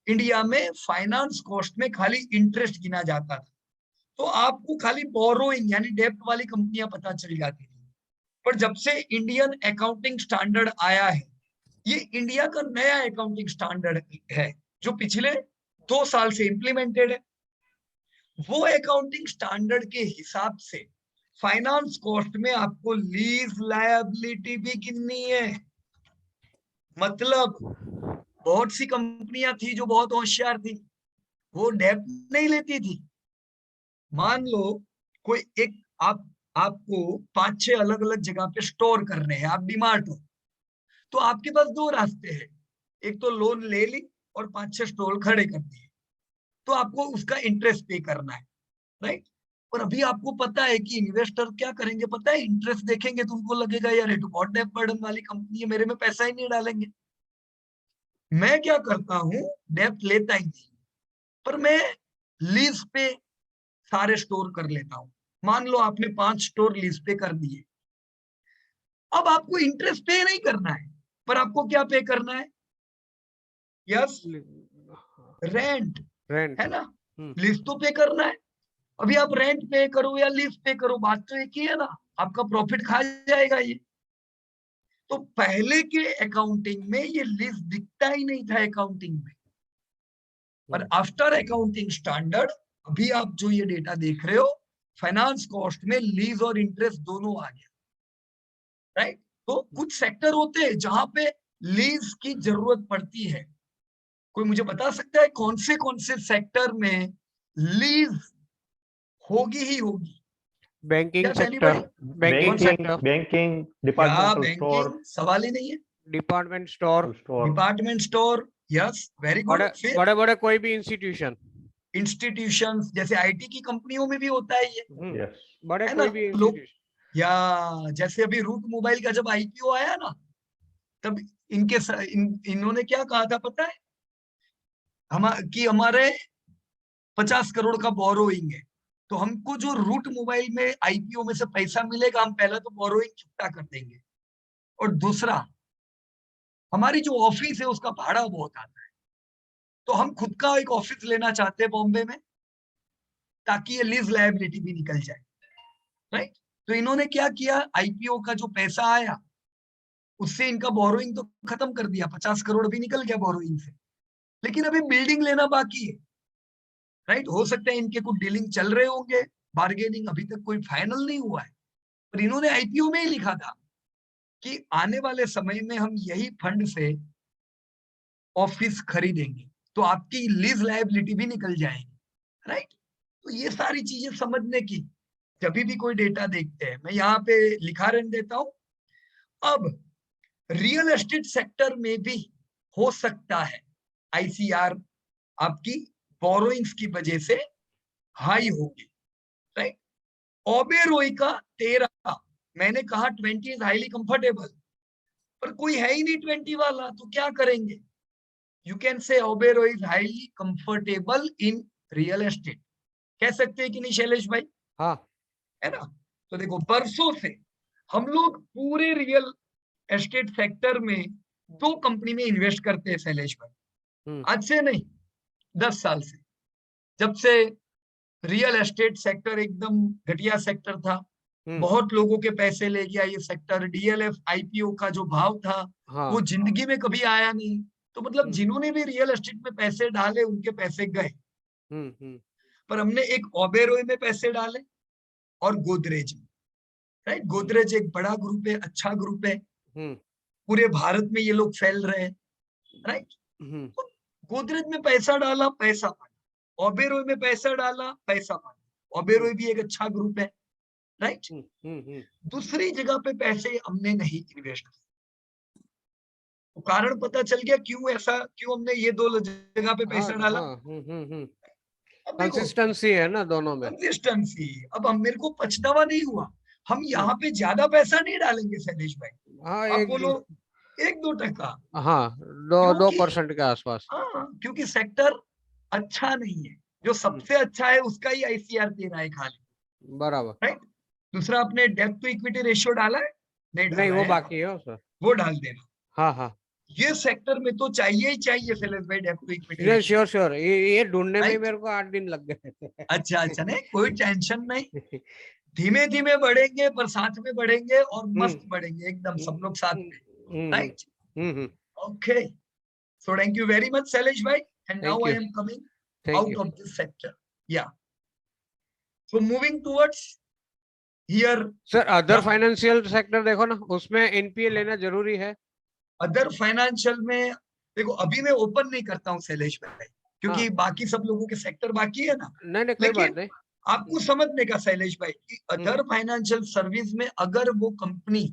S1: इंडिया में फाइनेंस कॉस्ट में खाली इंटरेस्ट गिना जाता था, तो आपको खाली बोरोइंग यानी डेब्ट वाली कंपनियां पता चल जाती थी। पर जब से इंडियन अकाउंटिंग स्टैंडर्ड आया है, ये इंडिया का नया अकाउंटिंग स्टैंडर्ड है जो पिछले 2 साल से इंप्लीमेंटेड है। वो अकाउंटिंग स्टैंडर्ड के हिसाब से फाइनेंस कॉस्ट में आपको लीज लायबिलिटी भी गिननी है। मतलब बहुत सी कंपनियां थी जो बहुत होशियार थी, वो डेब्ट नहीं लेती थी। मान लो कोई एक आपको 5-6 अलग अलग जगह पे स्टोर करने हैं, आप डीमार्ट हो, तो आपके पास 2 रास्ते हैं, एक तो लोन ले ली और 5-6 स्टोर खड़े कर दिए, तो आपको उसका इंटरेस्ट पे करना है, राइट? और अभी आपको पता है कि इन्वेस्टर क्या करेंगे, पता है? इंटरेस्ट देखेंगे तो उनको लगेगा यार ये तो बहुत डेब्ट बर्डन वाली कंपनी है, मेरे में पैसा ही नहीं डालेंगे। मैं क्या करता हूं, डेब्ट लेता ही नहीं, पर मैं लीज पे सारे स्टोर कर लेता हूं। मान लो आपने 5 स्टोर लीज पे कर दिए, अब आपको इंटरेस्ट पे नहीं करना है, पर आपको क्या पे करना है? यस, रेंट,
S4: रेंट
S1: है ना? लीज तो पे करना है। अभी आप रेंट पे करो या लीज पे करो, बात तो एक ही है ना, आपका प्रॉफिट खा जाएगा ये। तो पहले के अकाउंटिंग में ये लीज दिखता ही नहीं था अकाउंटिंग में, पर आफ्टर अकाउंटिंग स्टैंडर्ड अभी आप जो ये डेटा देख रहे हो, फाइनेंस कॉस्ट में लीज और इंटरेस्ट दोनों आ गया, राइट। तो कुछ सेक्टर होते हैं जहां पे लीज की जरूरत पड़ती है। कोई मुझे बता सकता है कौन से सैक्टर में लीज होगी ही होगी?
S4: बैंकिंग
S1: क्या सैनी
S4: सेक्टर,
S1: भाई?
S4: बैंकिंग
S1: कौन सा?
S4: सेक्टर,
S6: बैंकिंग,
S1: या
S6: डिपार्टमेंटल स्टोर,
S1: बैंकिंग सवाल ही नहीं है।
S4: Department store,
S1: department store, yes, very good.
S4: बड़े
S1: फिर
S4: बड़े बड़े कोई भी इंस्टीट्यूशन,
S1: इंस्टीट्यूशंस, जैसे आईटी की कंपनियों में भी होता है ये,
S6: यस,
S4: बड़े
S1: है ना
S4: कोई भी
S1: लोग।
S4: इंस्टीट्यूशन।
S1: या जैसे अभी रूट मोबाइल का जब आईपीओ आया ना, तब इन्होंने क्या कहा था पता है? कि हमारे 50 करोड़ का बोरोइंग है, तो हमको जो रूट मोबाइल में आईपीओ में से पैसा मिलेगा, हम पहले तो बोरोइंग चुकता कर देंगे, और दूसरा हमारी जो ऑफिस है उसका भाड़ा बहुत आता है, तो हम खुद का एक ऑफिस लेना चाहते हैं बॉम्बे में, ताकि ये लीज लायबिलिटी भी निकल जाए, राइट। तो इन्होंने क्या किया, आईपीओ का जो पैसा आया उससे इनका बोरोइंग तो खत्म कर दिया, 50 करोड़ भी निकल गया बोरोइंग से, लेकिन अभी बिल्डिंग लेना बाकी है, राइट। हो सकता है इनके कुछ डीलिंग चल रहे होंगे, बार्गेनिंग अभी तक कोई फाइनल नहीं हुआ है, पर इन्होंने आईपीओ में ही लिखा था कि आने वाले समय में हम यही फंड से ऑफिस खरीदेंगे, तो आपकी लीज लायबिलिटी भी निकल जाएगी, राइट। तो ये सारी चीजें समझने की, जब भी कोई डेटा देखते हैं, मैं यहाँ पे लिखा रहने देता हूं। अब रियल एस्टेट सेक्टर में भी हो सकता है आईसीआर आपकी बोरोइंग्स की वजह से हाई होगी, राइट। ओबेरॉय का 13, मैंने कहा 20 इज हाईली कंफर्टेबल, पर कोई है ही नहीं 20 वाला, तो क्या करेंगे? You can say Oberoi is highly comfortable in real estate, कह सकते हैं कि नहीं शैलेश भाई?
S4: हाँ,
S1: है ना। तो देखो, बरसों से हम लोग पूरे रियल एस्टेट सेक्टर में 2 कंपनी में इन्वेस्ट करते हैं शैलेश भाई, आज से नहीं 10 साल से, जब से रियल एस्टेट सेक्टर एकदम घटिया सेक्टर था, बहुत लोगों के पैसे ले गया ये सेक्टर, डीएलएफ आईपीओ का जो भाव था वो जिंदगी में कभी आया नहीं, तो मतलब जिन्होंने भी रियल एस्टेट में पैसे डाले उनके पैसे गए। पर हमने एक ओबेरॉय में पैसे डाले और गोदरेज में, राइट। गोदरेज एक बड़ा ग्रुप है, अच्छा ग्रुप है, पूरे भारत में ये लोग फैल रहे हैं, राइट। तो गोदरेज में पैसा डाला, पैसा पाया, ओबेरॉय में पैसा डाला, पैसा पाया, ओबेरॉय भी एक अच्छा ग्रुप है, राइट। दूसरी जगह पे पैसे हमने नहीं इन्वेस्ट किए, तो कारण पता चल गया क्यों ऐसा, क्यों हमने ये 2 जगह पे पैसा डाला। अब देखो,
S4: कंसिस्टेंसी है ना दोनों में,
S1: कंसिस्टेंसी। अब हम, मेरे को पछतावा नहीं हुआ, हम यहाँ पे ज्यादा पैसा नहीं डालेंगे शैलेश भाई,
S4: हाँ,
S1: आप बोलो 1-2%,
S4: हाँ, 2% के आसपास।
S1: हाँ, क्योंकि सेक्टर अच्छा नहीं है, जो सबसे अच्छा है उसका ही आईसीआर दे रहा है खाली,
S4: बराबर,
S1: राइट। दूसरा, आपने डेब्ट टू इक्विटी रेशियो डाला है? नहीं
S4: नहीं,
S1: डाला
S4: वो
S1: है,
S4: बाकी है सर।
S1: वो डाल देना।
S4: हाँ, हाँ,
S1: ये सेक्टर में तो चाहिए ही चाहिए शैलेश भाई डेब्ट टू इक्विटी
S4: नहीं,
S1: रेशियो,
S4: श्योर श्योर, ये ढूंढने में ही
S1: राइट।
S4: मेरे को 8 दिन लग गए।
S1: अच्छा अच्छा, नहीं कोई टेंशन नहीं, धीमे धीमे बढ़ेंगे पर साथ में बढ़ेंगे, और मस्त बढ़ेंगे एकदम सब लोग साथ में, right. Okay, so thank you very much Shailesh bhai, and now
S4: Thank
S1: I
S4: you.
S1: am coming
S4: Thank
S1: out
S4: you.
S1: of this sector, yeah. So moving towards here,
S4: sir other financial sector देखो ना, उसमें NPA लेना जरूरी है।
S1: Other financial में देखो, अभी मैं ओपन नहीं करता हूँ शैलेश भाई, क्योंकि बाकी सब लोगों के सेक्टर बाकी है ना।
S4: नहीं, कोई बात नहीं।
S1: आपको समझने का शैलेश भाई कि अदर फाइनेंशियल सर्विस में अगर वो कंपनी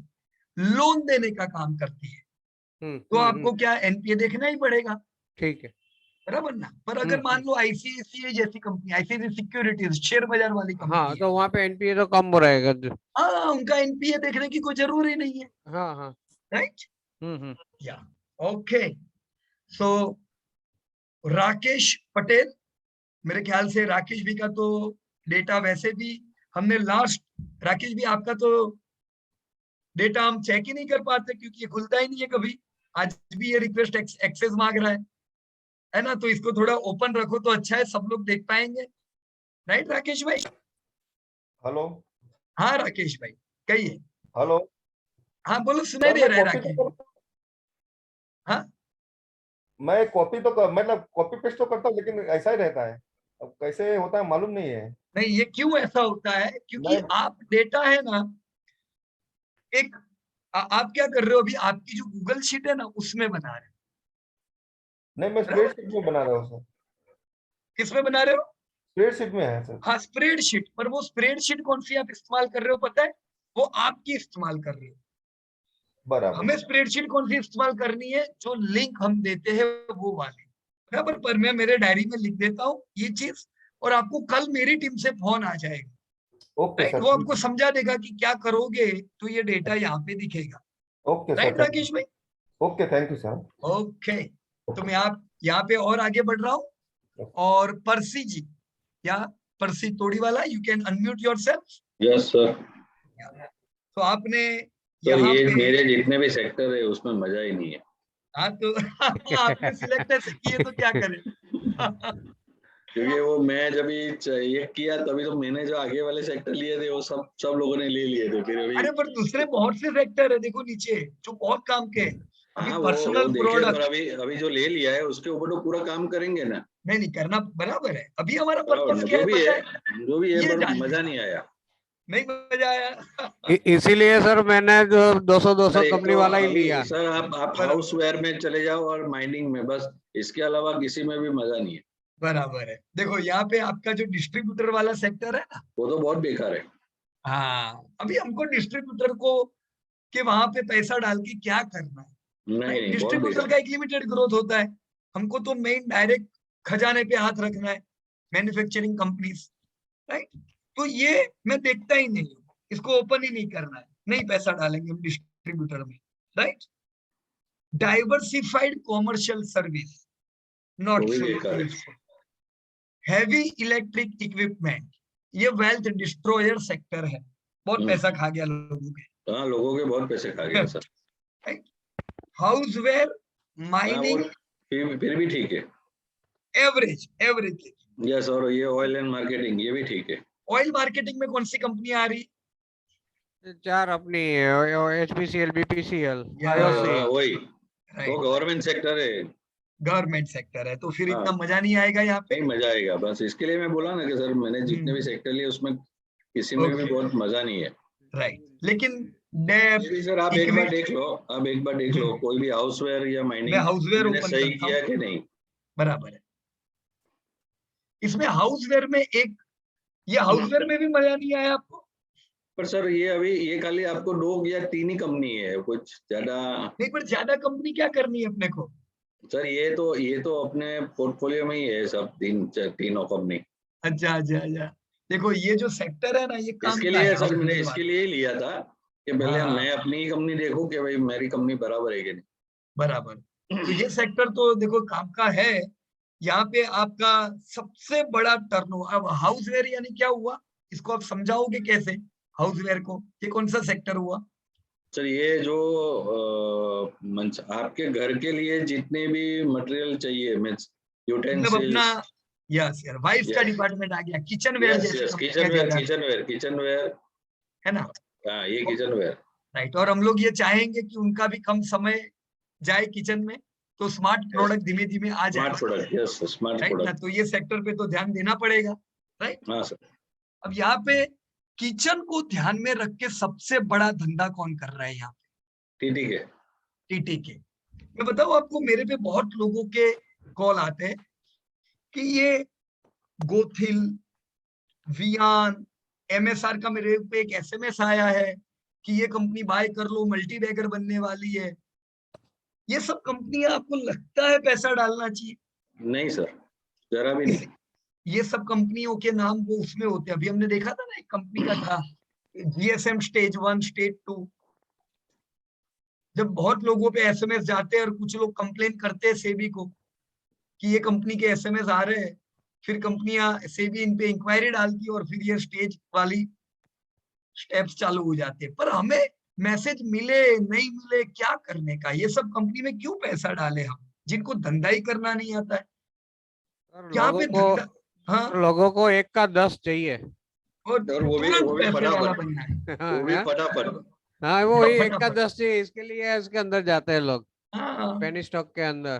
S1: लोन देने का काम करती है तो आपको क्या एनपीए देखना ही पड़ेगा,
S4: ठीक है,
S1: बराबर ना। पर अगर मान लो आईसीआईसीआई जैसी कंपनी, आईसीआईसीआई सिक्योरिटीज शेयर बाजार वाली कंपनी,
S4: हाँ, तो वहाँ पे एनपीए तो कम रहेगा।
S1: हाँ, उनका एनपीए देखने की कोई जरूरी नहीं है,
S4: हाँ, हाँ,
S1: राइट। या ओके, सो राकेश पटेल, मेरे ख्याल से राकेश भी का तो डेटा वैसे भी हमने लास्ट, राकेश भी आपका तो डेटा हम चेक ही नहीं कर पाते क्योंकि ये खुलता ही नहीं है कभी, आज भी ये रिक्वेस्ट एक्सेस मांग रहा है ना। तो इसको थोड़ा ओपन रखो तो अच्छा है, सब लोग देख पाएंगे, राइट राकेश भाई?
S10: हेलो।
S1: हाँ राकेश भाई कहिए।
S10: हेलो।
S1: हाँ बोलो, सुनाई
S10: सर
S1: दे
S10: मैं
S1: रहा है
S10: कॉपी
S1: राकेश।
S10: तो
S1: हाँ
S10: मैं कॉपी तो मतलब कॉपी पेस्ट तो करता हूँ, लेकिन ऐसा ही रहता है। अब कैसे होता है मालूम नहीं है।
S1: नहीं, ये क्यों ऐसा होता है? क्योंकि
S10: मैं
S1: आप डेटा है ना, एक आप क्या कर रहे हो अभी, आपकी जो गूगल शीट है ना उसमें बना रहे हो।
S10: नहीं, मैं
S1: बराबर?
S10: स्प्रेडशीट में बना रहा हूँ सर।
S1: किसमें बना रहे हो?
S10: स्प्रेडशीट में है सर।
S1: हाँ स्प्रेडशीट, पर वो स्प्रेडशीट कौन सी आप इस्तेमाल कर रहे हो पता है? वो आपकी इस्तेमाल कर रहे हो।
S10: बराबर।
S1: हमें स्प्रेडशीट कौन सी इस्तेमाल करनी है? जो लिंक हम देते हैं वो वाली। बराबर? पर मैं मेरे डायरी में लिख देता हूँ ये चीज, और आपको कल मेरी टीम से फोन आ जाएगा।
S10: Okay
S1: right?
S10: सर।
S1: वो आपको समझा देगा कि क्या करोगे तो ये डेटा यहाँ पे दिखेगा।
S10: Okay sir.
S1: राइट राकेश भाई?
S10: Okay, thank you sir.
S1: Okay, तो मैं आप यहाँ पे और आगे बढ़ रहा हूँ। और पर्सी जी, या Percy Todiwala, you can unmute yourself.
S11: Yes sir.
S1: तो आपने
S11: सर
S1: यहाँ
S11: ये
S1: पे,
S11: मेरे जितने भी सेक्टर है उसमें मजा ही नहीं है।
S1: हाँ तो आपने सिलेक्ट ऐसे किए तो क्या करें?
S11: क्योंकि वो मैं जब ये किया तभी तो मैंने जो आगे वाले सेक्टर लिए थे वो सब लोगों ने ले लिए थे, फिर अभी।
S1: अरे पर दूसरे बहुत से सेक्टर है देखो नीचे जो बहुत काम के हैं। अभी
S11: हाँ वो
S1: पर्सनल
S11: देखे, पर
S1: प्रोडक्ट,
S11: अभी जो ले लिया है उसके ऊपर तो पूरा काम करेंगे ना।
S1: नहीं करना बराबर है। अभी हमारा
S11: बराबर
S1: पर्पस
S11: ना,
S1: क्या है पता है?
S11: जो भी है
S1: ये
S11: पर
S1: जानने
S11: मजा
S1: का।
S11: नहीं आया।
S1: नहीं मजा आया।
S4: इसीलिए सर मैंने जो 200
S11: सर एक
S4: कंपनी
S11: तो
S4: वाला ही
S11: अभी
S4: लिया।
S11: सर आप हाउस वेयर में चले जाओ और माइनिंग में, बस इसके अलावा किसी में भी मजा नहीं है।
S1: बराबर है। देखो यहाँ पे आपका जो डिस्ट्रीब्यूटर वाला सेक्टर है ना,
S11: वो तो बहुत बेकार है।
S1: हाँ अभी हमको डिस्ट्रीब्यूटर को के वहां पे पैसा डाल के क्या करना है?
S11: नहीं बहुत
S1: डिस्ट्रीब्यूटर
S11: बेकार।
S1: का एक लिमिटेड ग्रोथ होता है। हमको तो मेन डायरेक्ट खजाने पे हाथ रखना है, मैन्युफैक्चरिंग कंपनीज। राइट? तो ये मैं देखता ही नहीं हूँ, इसको ओपन ही नहीं करना है, नहीं पैसा डालेंगे हम डिस्ट्रीब्यूटर में। Right? Diversified commercial service, not
S11: वो भी बेकार है।
S1: हैवी इलेक्ट्रिक इक्विपमेंट, ये वेल्थ डिस्ट्रॉयर सेक्टर है, बहुत पैसा खा गया लोगों के।
S11: हाँ लोगों के बहुत पैसे खा गया सर।
S1: हाउसवेयर, माइनिंग,
S11: फिर भी ठीक है।
S1: Average average.
S11: यस, और ये ऑयल एंड मार्केटिंग ये भी ठीक है।
S1: ऑयल मार्केटिंग में कौन सी कंपनी आ रही?
S4: 4 अपनी HPCL, BPCL,
S11: वही वो गवर्नमेंट सेक्टर है।
S1: गवर्नमेंट सेक्टर है, तो फिर
S11: हाँ।
S1: इतना मजा नहीं आएगा यहाँ पे।
S11: नहीं मजा आएगा, बस इसके लिए मैं बोला ना कि सर मैंने जितने भी सेक्टर लिए उसमें किसी में भी बहुत मजा नहीं है।
S1: राइट, लेकिन
S11: सर आप एक बार देख लो, कोई भी हाउसवेयर या माइनिंग
S1: हाउसवेयर
S11: मैंने
S1: ओपन
S11: सही
S1: करता
S11: किया
S1: हूँ।
S11: कि नहीं।
S1: बराबर है। इसमें हाउसवेयर में एक, ये हाउसवेयर में भी मजा नहीं आया आपको?
S11: पर सर ये अभी ये खाली आपको 2 या 3 ही कंपनी है, कुछ ज्यादा
S1: नहीं, पर ज्यादा कंपनी क्या करनी है अपने को?
S11: सर। ये तो अपने पोर्टफोलियो में ही है सब, तीनों कंपनी।
S1: अच्छा अच्छा अच्छा, देखो ये जो सेक्टर है ना ये काम
S11: इसके
S1: का है
S11: लिए सर मैंने
S1: हाउसवेयर
S11: इसके
S1: वाला।
S11: लिए ही लिया था कि पहले
S1: हाँ।
S11: मैं अपनी ही कंपनी देखूं कि भाई मेरी कंपनी बराबर है कि नहीं।
S1: बराबर। तो ये सेक्टर तो देखो काम का है। यहाँ पे आपका सबसे बड़ा टर्नओवर, अब हाउसवेयर यानी क्या हुआ, इसको आप समझाओगे कैसे हाउसवेयर को? ये कौन सा सेक्टर हुआ?
S11: सर ये जो आपके घर के लिए जितने भी मटेरियल चाहिए, मीन्स
S1: मतलब
S11: यूटेंसिल्स।
S1: अपना, यस यार, वाइफ का डिपार्टमेंट आ गया, किचन वेयर जैसे
S11: किचन वेयर
S1: है ना?
S11: हाँ ये किचन वेयर।
S1: राइट, और हम लोग ये चाहेंगे कि उनका भी कम समय जाए किचन में, तो स्मार्ट प्रोडक्ट धीमे धीमे आ जाए।
S11: Smart product, yes smart
S1: right ना?
S11: प्रोडक्ट।
S1: तो ये सेक्टर पे तो ध्यान देना पड़ेगा। राइट?
S11: हाँ सर।
S1: अब यहाँ पे किचन को ध्यान में रख के सबसे बड़ा धंधा कौन कर रहा है यहाँ पे? टीटी के। मैं बताऊं आपको, मेरे पे बहुत लोगों के कॉल आते हैं कि ये गोथिल, वियान, एमएसआर का मेरे पे एक एसएमएस आया है कि ये कंपनी बाय कर लो, मल्टी बैगर बनने वाली है। ये सब कंपनियां आपको लगता है पैसा डालना चाहिए?
S11: नहीं सर, जरा भी नहीं।
S1: ये सब कंपनियों के नाम वो उसमें होते हैं। अभी हमने देखा था ना, एक कंपनी का था जीएसएम स्टेज 1 स्टेज 2। जब बहुत लोगों पे एसएमएस जाते हैं और कुछ लोग कंप्लेन करते हैं सेबी को कि ये कंपनी के एसएमएस आ रहे हैं, फिर कंपनियां सेबी इन पे इंक्वायरी डालती है और फिर ये स्टेज वाली स्टेप्स चालू हो जाते हैं। पर हमें मैसेज मिले नहीं मिले क्या करने का? ये सब कंपनी में क्यों पैसा डाले हम, जिनको धंधा ही करना नहीं आता है? यहाँ पे धंधा, हाँ,
S4: लोगों को 1 का 10 चाहिए।
S11: और वो भी
S1: तुरंत पैसे वाला
S11: फटाफट,
S1: बनना है।
S11: वो भी फटाफट।
S4: हाँ वो वही 1 का
S1: फटाफट।
S4: 10 चाहिए, इसके लिए इसके अंदर जाते हैं लोग,
S1: हाँ,
S4: पेनी स्टॉक के अंदर।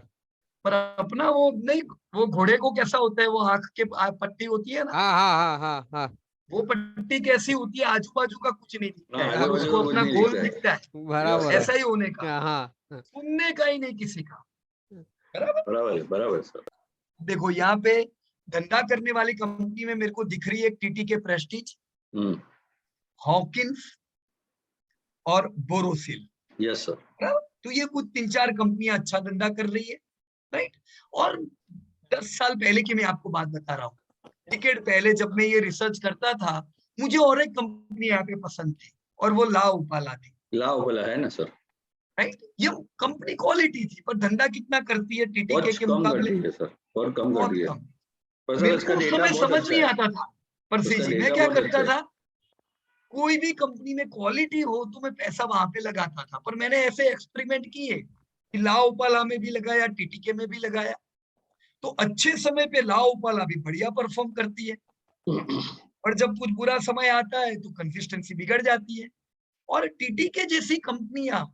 S1: पर अपना वो नहीं, वो घोड़े को कैसा होता है, वो आंख के पट्टी होती है ना,
S4: हाँ हाँ हाँ हाँ हाँ,
S1: वो पट्टी कैसी होती है, आजू बाजू का कुछ नहीं दिखता है,
S11: आजू
S1: और
S11: बाजू
S1: उसको
S11: का कुछ
S1: अपना
S11: नहीं
S1: गोल
S11: दिखता है।
S1: दिखता है।
S4: बराबर है।
S1: ऐसा ही होने का,
S4: हाँ,
S1: सुनने का ही नहीं किसी का। बराबर।
S11: बराबर सर।
S1: देखो यहाँ पे धंधा करने वाली कंपनी में मेरे को दिख रही है टीटीके प्रेस्टीज, हॉकिंस और बोरोसिल।
S11: Yes sir.
S1: बराबर। तो ये कुछ 3-4 कंपनियां अच्छा धंधा कर रही है, राइट। और 10 साल पहले की मैं आपको बात बता रहा हूँ, डिकेड पहले जब मैं ये रिसर्च करता था, मुझे और एक कंपनी यहाँ पे पसंद थी, और वो ला उपाला थी।
S11: ला उपाला है ना सर,
S1: राइट। ये कंपनी क्वालिटी थी, पर धंधा कितना करती है टीटीके
S11: बहुत
S1: के
S11: कम
S1: मुकाबले?
S11: करती है सर, बहुत कम
S1: बहुत
S11: करती है।
S1: कम।
S11: पर सर
S1: मेरे
S11: उसका
S1: को उस
S11: डेटा
S1: समय
S11: बहुत
S1: समझ
S11: अच्छा
S1: नहीं
S11: है,
S1: आता था, पर
S11: उसका
S1: जी मैं
S11: डेटा
S1: क्या
S11: बहुत
S1: करता
S11: अच्छा है।
S1: था, कोई भी कंपनी में क्वालिटी हो तो मैं पैसा वहां पे लगाता था। पर मैंने ऐसे एक्सपेरिमेंट किए कि ला उपाला में भी लगाया, टीटीके में भी लगाया, तो अच्छे समय पे ला उपाला भी बढ़िया परफॉर्म करती है, और जब कुछ बुरा समय आता है तो कंसिस्टेंसी बिगड़ जाती है। और टीटीके जैसी कंपनियां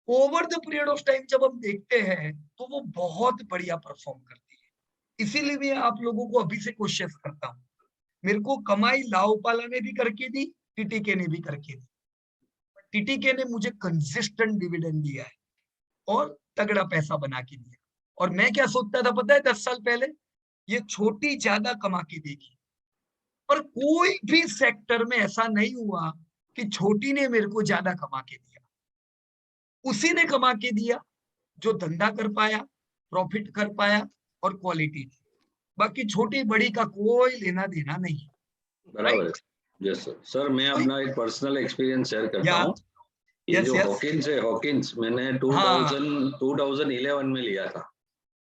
S1: over the period of time जब हम देखते हैं तो वो बहुत बढ़िया परफॉर्म करती है। इसीलिए मैं आप लोगों को अभी से कोशिश करता हूँ, मेरे को कमाई लाओपाला ने भी करके दी, टीटीके ने भी करके दी। टीटीके ने मुझे कंसिस्टेंट डिविडेंड दिया है और तगड़ा पैसा बना के दिया। और मैं क्या सोचता था पता है 10 साल पहले, ये छोटी ज्यादा कमा के देगी, पर कोई भी सेक्टर में ऐसा नहीं हुआ कि छोटी ने मेरे को ज्यादा कमा के दिया। उसी ने कमा के दिया जो धंधा कर पाया, प्रॉफिट कर पाया और क्वालिटी थी। बाकी छोटी बड़ी का कोई लेना देना नहीं।
S11: बराबर है। Yes sir. सर मैं अपना एक पर्सनल एक्सपीरियंस शेयर करता हूँ। ये
S1: यस
S11: जो
S1: यस,
S11: हॉकिंस है, हॉकिंस मैंने 2011 में लिया था।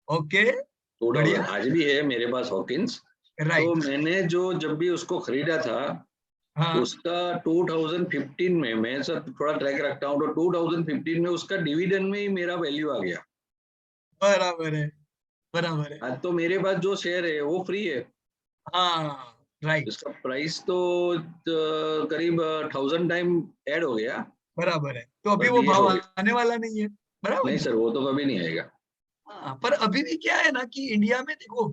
S1: ओके,
S11: 2000
S1: बढ़िया,
S11: आज भी है मेरे पास हॉकिंस। तो
S1: राइट।
S11: मैंने जब भी उसको खरीदा था,
S1: हाँ,
S11: उसका 2015 में, मैं सर थोड़ा ट्रैक रखता हूँ, तो 2015 में उसका डिविडेंड में ही मेरा वैल्यू आ गया।
S1: बराबर है, बराबर है।
S11: आज तो मेरे पास जो शेयर है वो फ्री है।
S1: हाँ, राइट,
S11: इसका प्राइस तो करीब 1000 टाइम ऐड हो गया।
S1: बराबर है। तो अभी
S11: बट
S1: वो
S11: ये
S1: भाव
S11: हो,
S1: आने वाला नहीं है, बराबर
S11: नहीं
S1: है।
S11: सर वो तो कभी नहीं आएगा।
S1: हाँ, पर अभी भी क्या है ना कि इंडिया में देखो,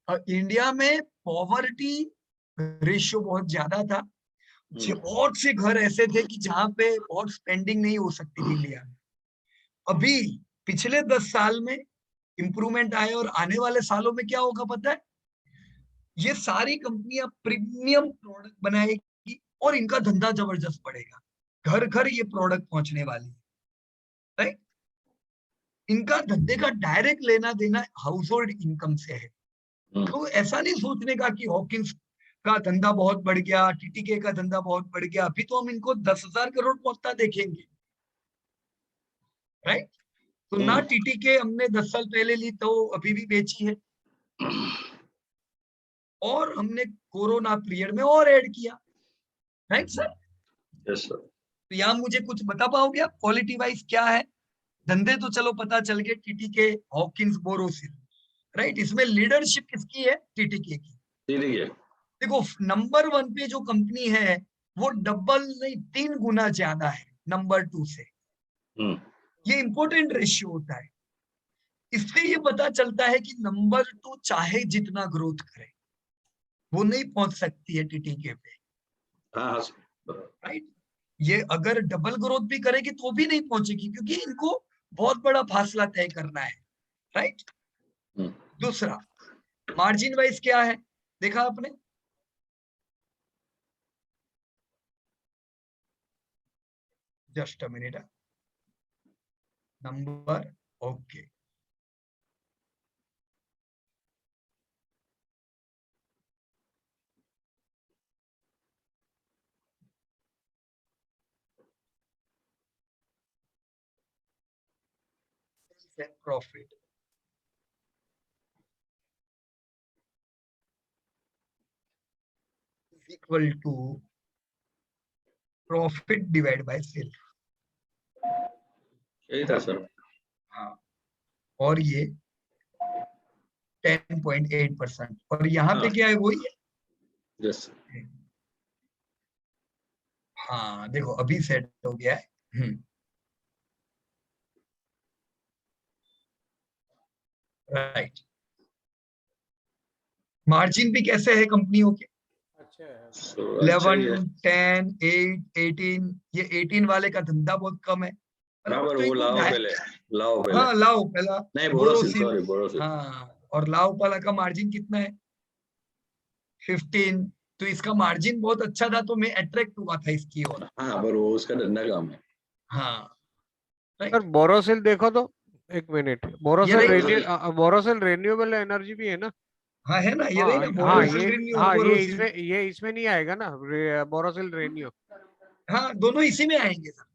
S1: इंडिया में पॉवर्टी रेशियो बहुत ज्यादा था। बहुत से घर ऐसे थे कि जहाँ पे बहुत स्पेंडिंग नहीं हो सकती थी इंडिया में। अभी पिछले 10 साल में इंप्रूवमेंट आए, और आने वाले सालों में क्या होगा पता है, ये सारी कंपनियां प्रीमियम प्रोडक्ट बनाएगी और इनका धंधा जबरदस्त बढ़ेगा। घर घर ये प्रोडक्ट पहुंचने वाली है, राइट। इनका धंधे का डायरेक्ट लेना देना हाउस होल्ड इनकम से है। तो ऐसा नहीं सोचने का कि हॉकिंस का धंधा बहुत बढ़ गया, टीटीके का धंधा बहुत बढ़ गया। अभी तो हम इनको 10,000 करोड़ पहुंचता देखेंगे, राइट। तो ना टीटीके हमने 10 साल पहले ली तो अभी भी बेची है, और हमने कोरोना पीरियड में और ऐड किया, राइट सर।
S11: Yes sir.
S1: तो यहाँ मुझे कुछ बता पाओगे आप क्वालिटी वाइज क्या है? धंधे तो चलो पता चल गए, टीटीके, हॉकिंस, बोरोसिल, राइट। इसमें लीडरशिप किसकी है? टीटीके की।
S11: ठीक है।
S1: देखो नंबर 1 पे जो कंपनी है वो डबल नहीं 3 गुना ज्यादा है नंबर 2 से। ये इंपॉर्टेंट रेशियो होता है। इससे ये पता चलता है कि नंबर 2 चाहे जितना ग्रोथ करे वो नहीं पहुंच सकती है टीटीके पे,
S11: हाँ
S1: राइट। ये अगर डबल ग्रोथ भी करेगी तो भी नहीं पहुंचेगी, क्योंकि इनको बहुत बड़ा फासला तय करना है, राइट। दूसरा, मार्जिन वाइज क्या है देखा आपने? Just a minute, number, okay. Profit equal to profit divide by sale.
S11: यही था सर।
S1: हाँ, और ये 10.8%। और यहाँ पे क्या है वही है।
S11: यस
S1: हाँ देखो अभी सेट हो गया है। राइट। मार्जिन भी कैसे है कंपनियों के? 11, 10, 8, 18। ये 18 वाले का धंधा बहुत कम है।
S11: बराबर,
S1: तो
S11: वो
S1: इनको
S11: लाओ
S1: ढाई-
S11: पहले, लाओ पहले।
S1: हाँ लाओ पहला
S11: नहीं,
S1: बोरोसिल।
S11: बोरोसिल, सॉरी बोरोसिल।
S1: हाँ, और लाओ पहला का मार्जिन कितना है? 15। तो इसका मार्जिन बहुत अच्छा था तो मैं अट्रैक्ट हुआ था इसकी ओर।
S11: हाँ, पर वो उसका धंधा काम है।
S1: हाँ
S4: सर बोरोसिल देखो तो, एक मिनट, बोरोसिल रिन्यूएबल एनर्जी भी है ना?
S1: हाँ है ना, ये
S4: हाँ
S1: रही ना
S4: हाँ
S1: बोरोसिल
S4: ये
S1: रिन्यू और
S4: हाँ
S1: बोरोसिल।
S4: ये इसमें नहीं आएगा ना, बोरोसिल रेन्यू?
S1: हाँ दोनों इसी में आएंगे सर,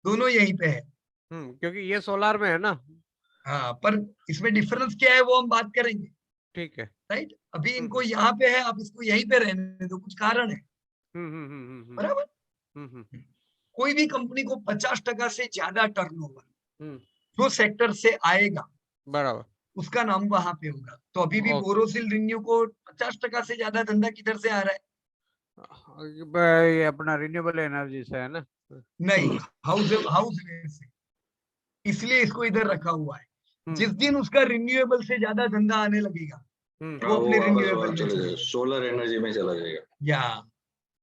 S1: दोनों यहीं पे है।
S4: क्योंकि ये सोलार में है ना।
S1: हाँ पर इसमें डिफरेंस क्या है वो हम बात करेंगे।
S4: ठीक है।
S1: राइट, अभी इनको यहाँ पे है, आप इसको यहीं पे रहने दो, कुछ कारण है। बराबर। कोई भी कंपनी को 50% से ज्यादा टर्नओवर जो सेक्टर से आएगा
S4: बराबर,
S1: उसका नाम वहां पे होगा। तो अभी भी बोरोसिल रिन्यू को 50% से ज्यादा धंधा किधर से आ रहा है?
S4: ये अपना रिन्यूएबल एनर्जी से है ना?
S1: नहीं, हाउस से। इसलिए इसको इधर रखा हुआ है। जिस दिन उसका रिन्यूएबल से ज्यादा धंधा आने लगेगा वो अपने रिन्यूएबल में चले
S11: सोलर एनर्जी में चला जाएगा।
S1: या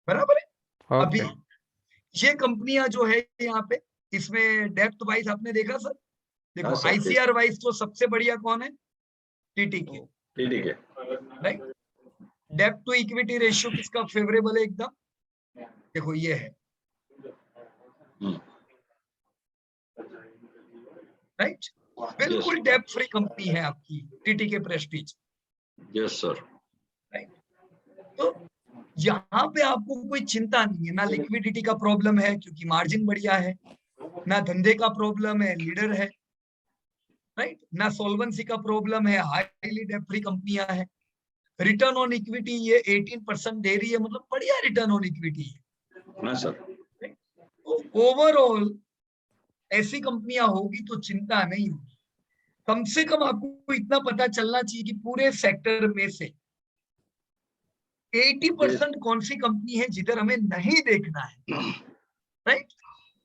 S1: बराबर है। अभी ये कंपनियां जो है यहाँ पे, इसमें डेप्थ वाइज आपने देखा सर? देखो आईसीआर वाइज तो सबसे बढ़िया कौन है? TTK. Right. Depth to equity ratio किसका फेवरेबल है एकदम? देखो ये है। राइट, बिल्कुल डेप्थ फ्री कंपनी है आपकी TTK Prestige.
S11: Yes sir.
S1: Right, तो यहाँ पे आपको कोई चिंता नहीं है, ना लिक्विडिटी का प्रॉब्लम है क्योंकि मार्जिन बढ़िया है, ना धंधे का प्रॉब्लम है, लीडर है। राइट, ना सोल्वेंसी का प्रॉब्लम है, हाईली डेप्ट फ्री कंपनियां है। रिटर्न ऑन इक्विटी ये 18% दे रही है, मतलब बढ़िया रिटर्न ऑन इक्विटी है
S11: ना सर।
S1: तो ओवरऑल ऐसी कंपनियां होगी तो चिंता नहीं होगी। कम से कम आपको इतना पता चलना चाहिए कि पूरे सेक्टर में से 80% कौन सी कंपनी है जिधर हमें नहीं देखना है। राइट,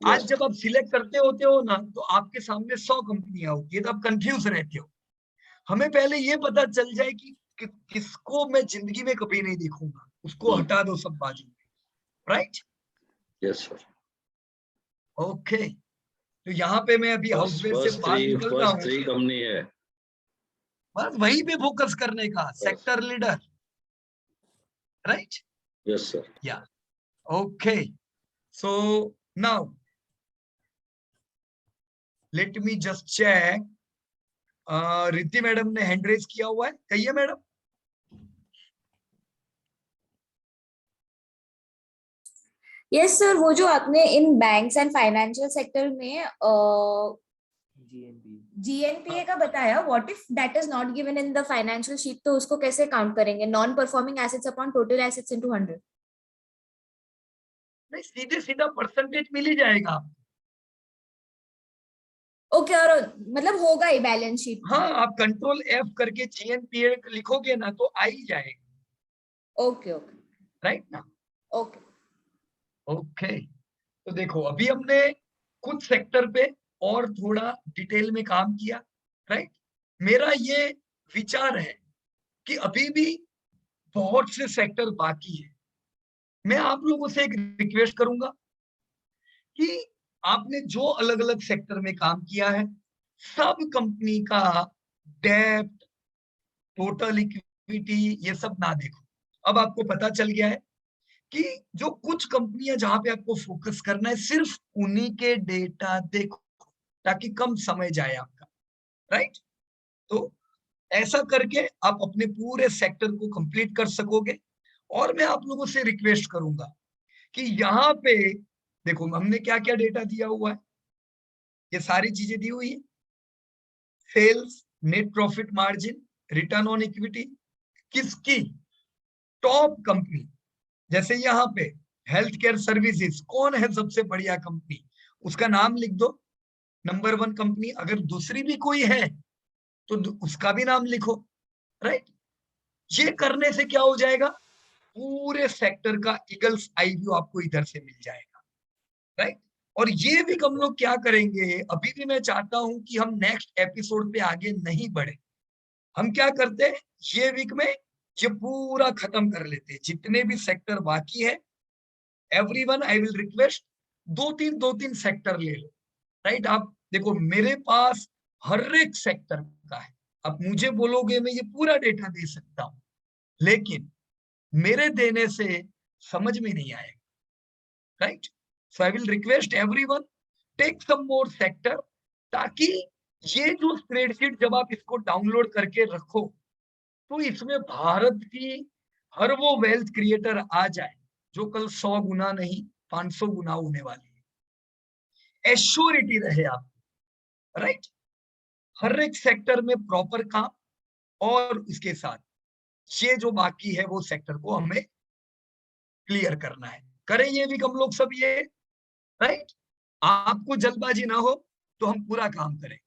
S1: आज जब आप सिलेक्ट करते होते हो ना तो आपके सामने 100 कंपनियां होती है तो आप कंफ्यूज रहते हो। हमें पहले ये पता चल जाए कि किसको मैं जिंदगी में कभी नहीं देखूंगा, उसको हटा दो सब बाजू में। Right,
S11: yes sir.
S1: ओके, तो यहाँ पे मैं अभी हाउसवेयर से बाहर निकलता हूँ।
S11: 3 कंपनी है,
S1: बस वहीं पे फोकस करने का, sector leader. Right,
S11: yes sir.
S1: या okay, so now let me just check. Riddhi madam ने हैंड रेज किया हुआ है, कहिए मैडम।
S5: यस सर, वो जो आपने इन बैंक्स एंड फाइनेंशियल सेक्टर में जीएनपीए का बताया, what if that is not given in the financial sheet, तो उसको कैसे काउंट करेंगे? Non performing assets upon total assets into 100?
S1: नहीं, सीधे सीधा परसेंटेज मिल ही जाएगा आपको।
S5: ओके, और मतलब होगा ही बैलेंस शीट।
S1: हाँ, आप कंट्रोल F करके जीएनपीए लिखोगे ना तो आ ही जाएगा।
S5: ओके ओके,
S1: राइट ना?
S5: ओके
S1: ओके, तो देखो अभी हमने कुछ सेक्टर पे और थोड़ा डिटेल में काम किया। राइट, मेरा ये विचार है कि अभी भी बहुत से सेक्टर बाकी है। मैं आप लोगों से एक रिक्वेस्ट करूंगा कि आपने जो अलग अलग सेक्टर में काम किया है सब कंपनी का डेप्ट, टोटल इक्विटी ये सब ना देखो। अब आपको पता चल गया है कि जो कुछ कंपनियां जहां पे आपको फोकस करना है सिर्फ उन्हीं के डेटा देखो ताकि कम समय जाए आपका। राइट, तो ऐसा करके आप अपने पूरे सेक्टर को कंप्लीट कर सकोगे। और मैं आप लोगों से रिक्वेस्ट करूंगा कि यहाँ पे देखो हमने क्या क्या डेटा दिया हुआ है, ये सारी चीजें दी हुई है। Sales, net profit margin, return on equity, किसकी? Top company. जैसे यहाँ पे हेल्थ केयर सर्विसेज, कौन है सबसे बढ़िया कंपनी? उसका नाम लिख दो, नंबर 1 कंपनी। अगर दूसरी भी कोई है तो उसका भी नाम लिखो, राइट। ये करने से क्या हो जाएगा, पूरे सेक्टर का ईगल्स आई व्यू आपको इधर से मिल जाएगा, राइट। और ये वीक हम लोग क्या करेंगे, अभी भी मैं चाहता हूं कि हम नेक्स्ट एपिसोड पे आगे नहीं बढ़े, हम क्या करते हैं, ये वीक में ये पूरा खत्म कर लेते हैं, जितने भी सेक्टर बाकी है। एवरीवन आई विल रिक्वेस्ट दो तीन सेक्टर ले लो, राइट। आप देखो मेरे पास हर एक सेक्टर का है, अब मुझे बोलोगे मैं ये पूरा डेटा दे सकता हूं, लेकिन मेरे देने से समझ में नहीं आएगा, right. So I will request everyone take some more sector, ताकि ये जो स्प्रेडशीट जब आप इसको डाउनलोड करके रखो तो इसमें भारत की हर वो वेल्थ क्रिएटर आ जाए जो कल 100 गुना नहीं 500 गुना होने वाली है। एश्योरिटी रहे आपको, राइट। हर एक सेक्टर में प्रॉपर काम, और उसके साथ ये जो बाकी है वो सेक्टर को हमें क्लियर करना है। करें ये भी हम लोग सब ये, राइट। आपको जल्दबाजी ना हो तो हम पूरा काम करें,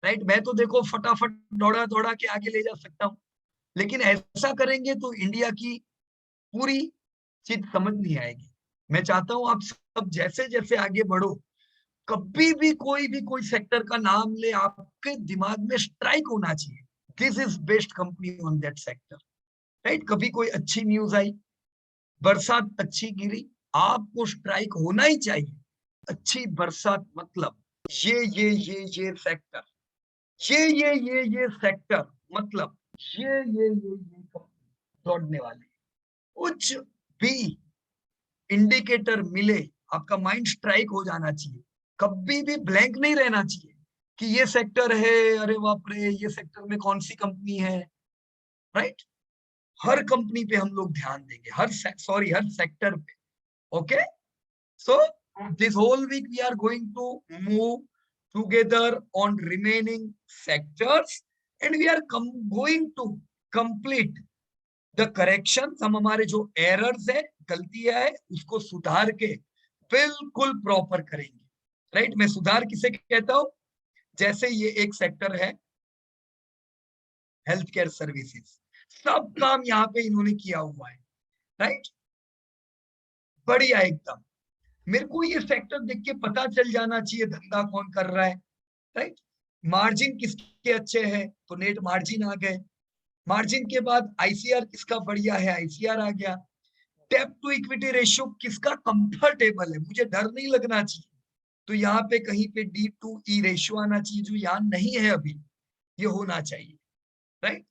S1: राइट। मैं तो देखो फटाफट दौड़ा दौड़ा के आगे ले जा सकता हूँ, लेकिन ऐसा करेंगे तो इंडिया की पूरी चीज समझ नहीं आएगी। मैं चाहता हूं आप सब जैसे जैसे आगे बढ़ो, कभी भी कोई सेक्टर का नाम ले, आपके दिमाग में स्ट्राइक होना चाहिए, this is best company on that sector, right. कभी कोई अच्छी न्यूज आई, बरसात अच्छी गिरी, आपको स्ट्राइक होना ही चाहिए, अच्छी बरसात मतलब ये सेक्टर, ये सेक्टर मतलब ये दौड़ने वाले, कुछ भी इंडिकेटर मिले आपका माइंड स्ट्राइक हो जाना चाहिए, कभी भी ब्लैंक नहीं रहना चाहिए कि ये सेक्टर है, अरे बाप रे ये सेक्टर में कौन सी कंपनी है, राइट। हर कंपनी पे हम लोग ध्यान देंगे, हर सेक्टर पे, okay. So this whole week we are going to move together on remaining sectors and we are going to complete the corrections। हम हमारे जो errors है, गलतियां है, उसको सुधार के बिल्कुल प्रॉपर करेंगे, राइट। मैं सुधार किसे कहता हूं, जैसे ये एक सेक्टर है हेल्थ केयर सर्विसेज, सब काम यहाँ पे इन्होंने किया हुआ है, राइट। बढ़िया एकदम, मेरे को ये सेक्टर देख के पता चल जाना चाहिए धंधा कौन कर रहा है, राइट। मार्जिन किसके अच्छे हैं तो नेट मार्जिन आ गए, मार्जिन के बाद आईसीआर किसका बढ़िया है, आईसीआर आ गया। डेब्ट टू इक्विटी रेशियो किसका कंफर्टेबल है, मुझे डर नहीं लगना चाहिए, तो यहाँ पे कहीं पे डी टू ई रेशियो आना चाहिए, जो यहाँ नहीं है अभी, ये होना चाहिए, राइट।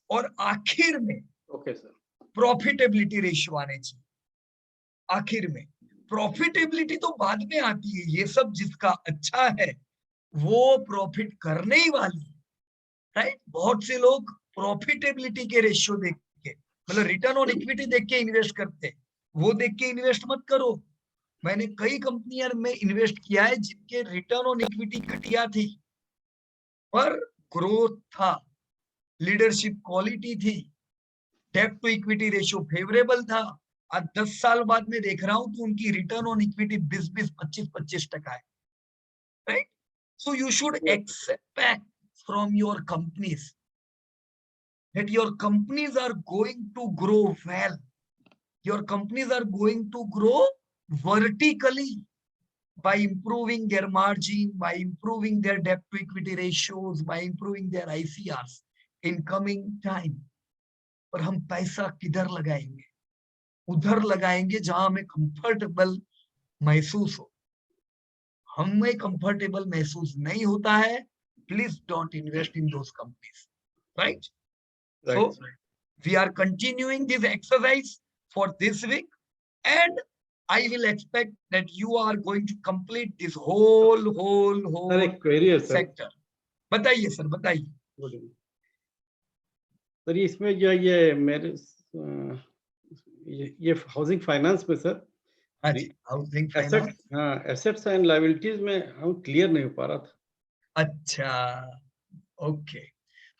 S1: और आखिर में
S3: ओके सर,
S1: प्रॉफिटेबिलिटी रेशियो आने चाहिए आखिर में। प्रॉफिटेबिलिटी तो बाद में आती है, ये सब जिसका अच्छा है वो प्रॉफिट करने ही वाली है, राइट। बहुत से लोग प्रॉफिटेबिलिटी के रेशियो देख के, मतलब रिटर्न ऑन इक्विटी देख के इन्वेस्ट करते हैं, वो देख के इन्वेस्ट मत करो। मैंने कई कंपनियां में इन्वेस्ट किया है जिनके रिटर्न ऑन इक्विटी घटिया थी पर ग्रोथ था, लीडरशिप क्वालिटी थी, डेब्ट टू इक्विटी रेशियो फेवरेबल था। आज 10 साल बाद में देख रहा हूं तो उनकी रिटर्न ऑन इक्विटी 20-25-25% है, right. So you should expect from your companies that your companies are going to grow well, your companies are going to grow vertically by improving their margin, by improving their debt to equity ratios, by improving their ICRs in coming time। पर हम पैसा किधर लगाएंगे, उधर लगाएंगे जहां हमें comfortable महसूस हो। हमें कंफर्टेबल महसूस नहीं होता है, please don't invest in those companies, right. So we are continuing this exercise for this week and I will expect that you are going to complete this whole
S12: query है sir.
S1: sector। बताइए sir, बताइए
S12: sir. इसमें जो ये मेरे ये housing finance में sir,
S1: हाँ जी, हाउसिंग फाइनेंस,
S12: हाँ, एसेट्स एंड लायबिलिटीज में हम क्लियर नहीं हो पा रहा था।
S1: अच्छा, ओके,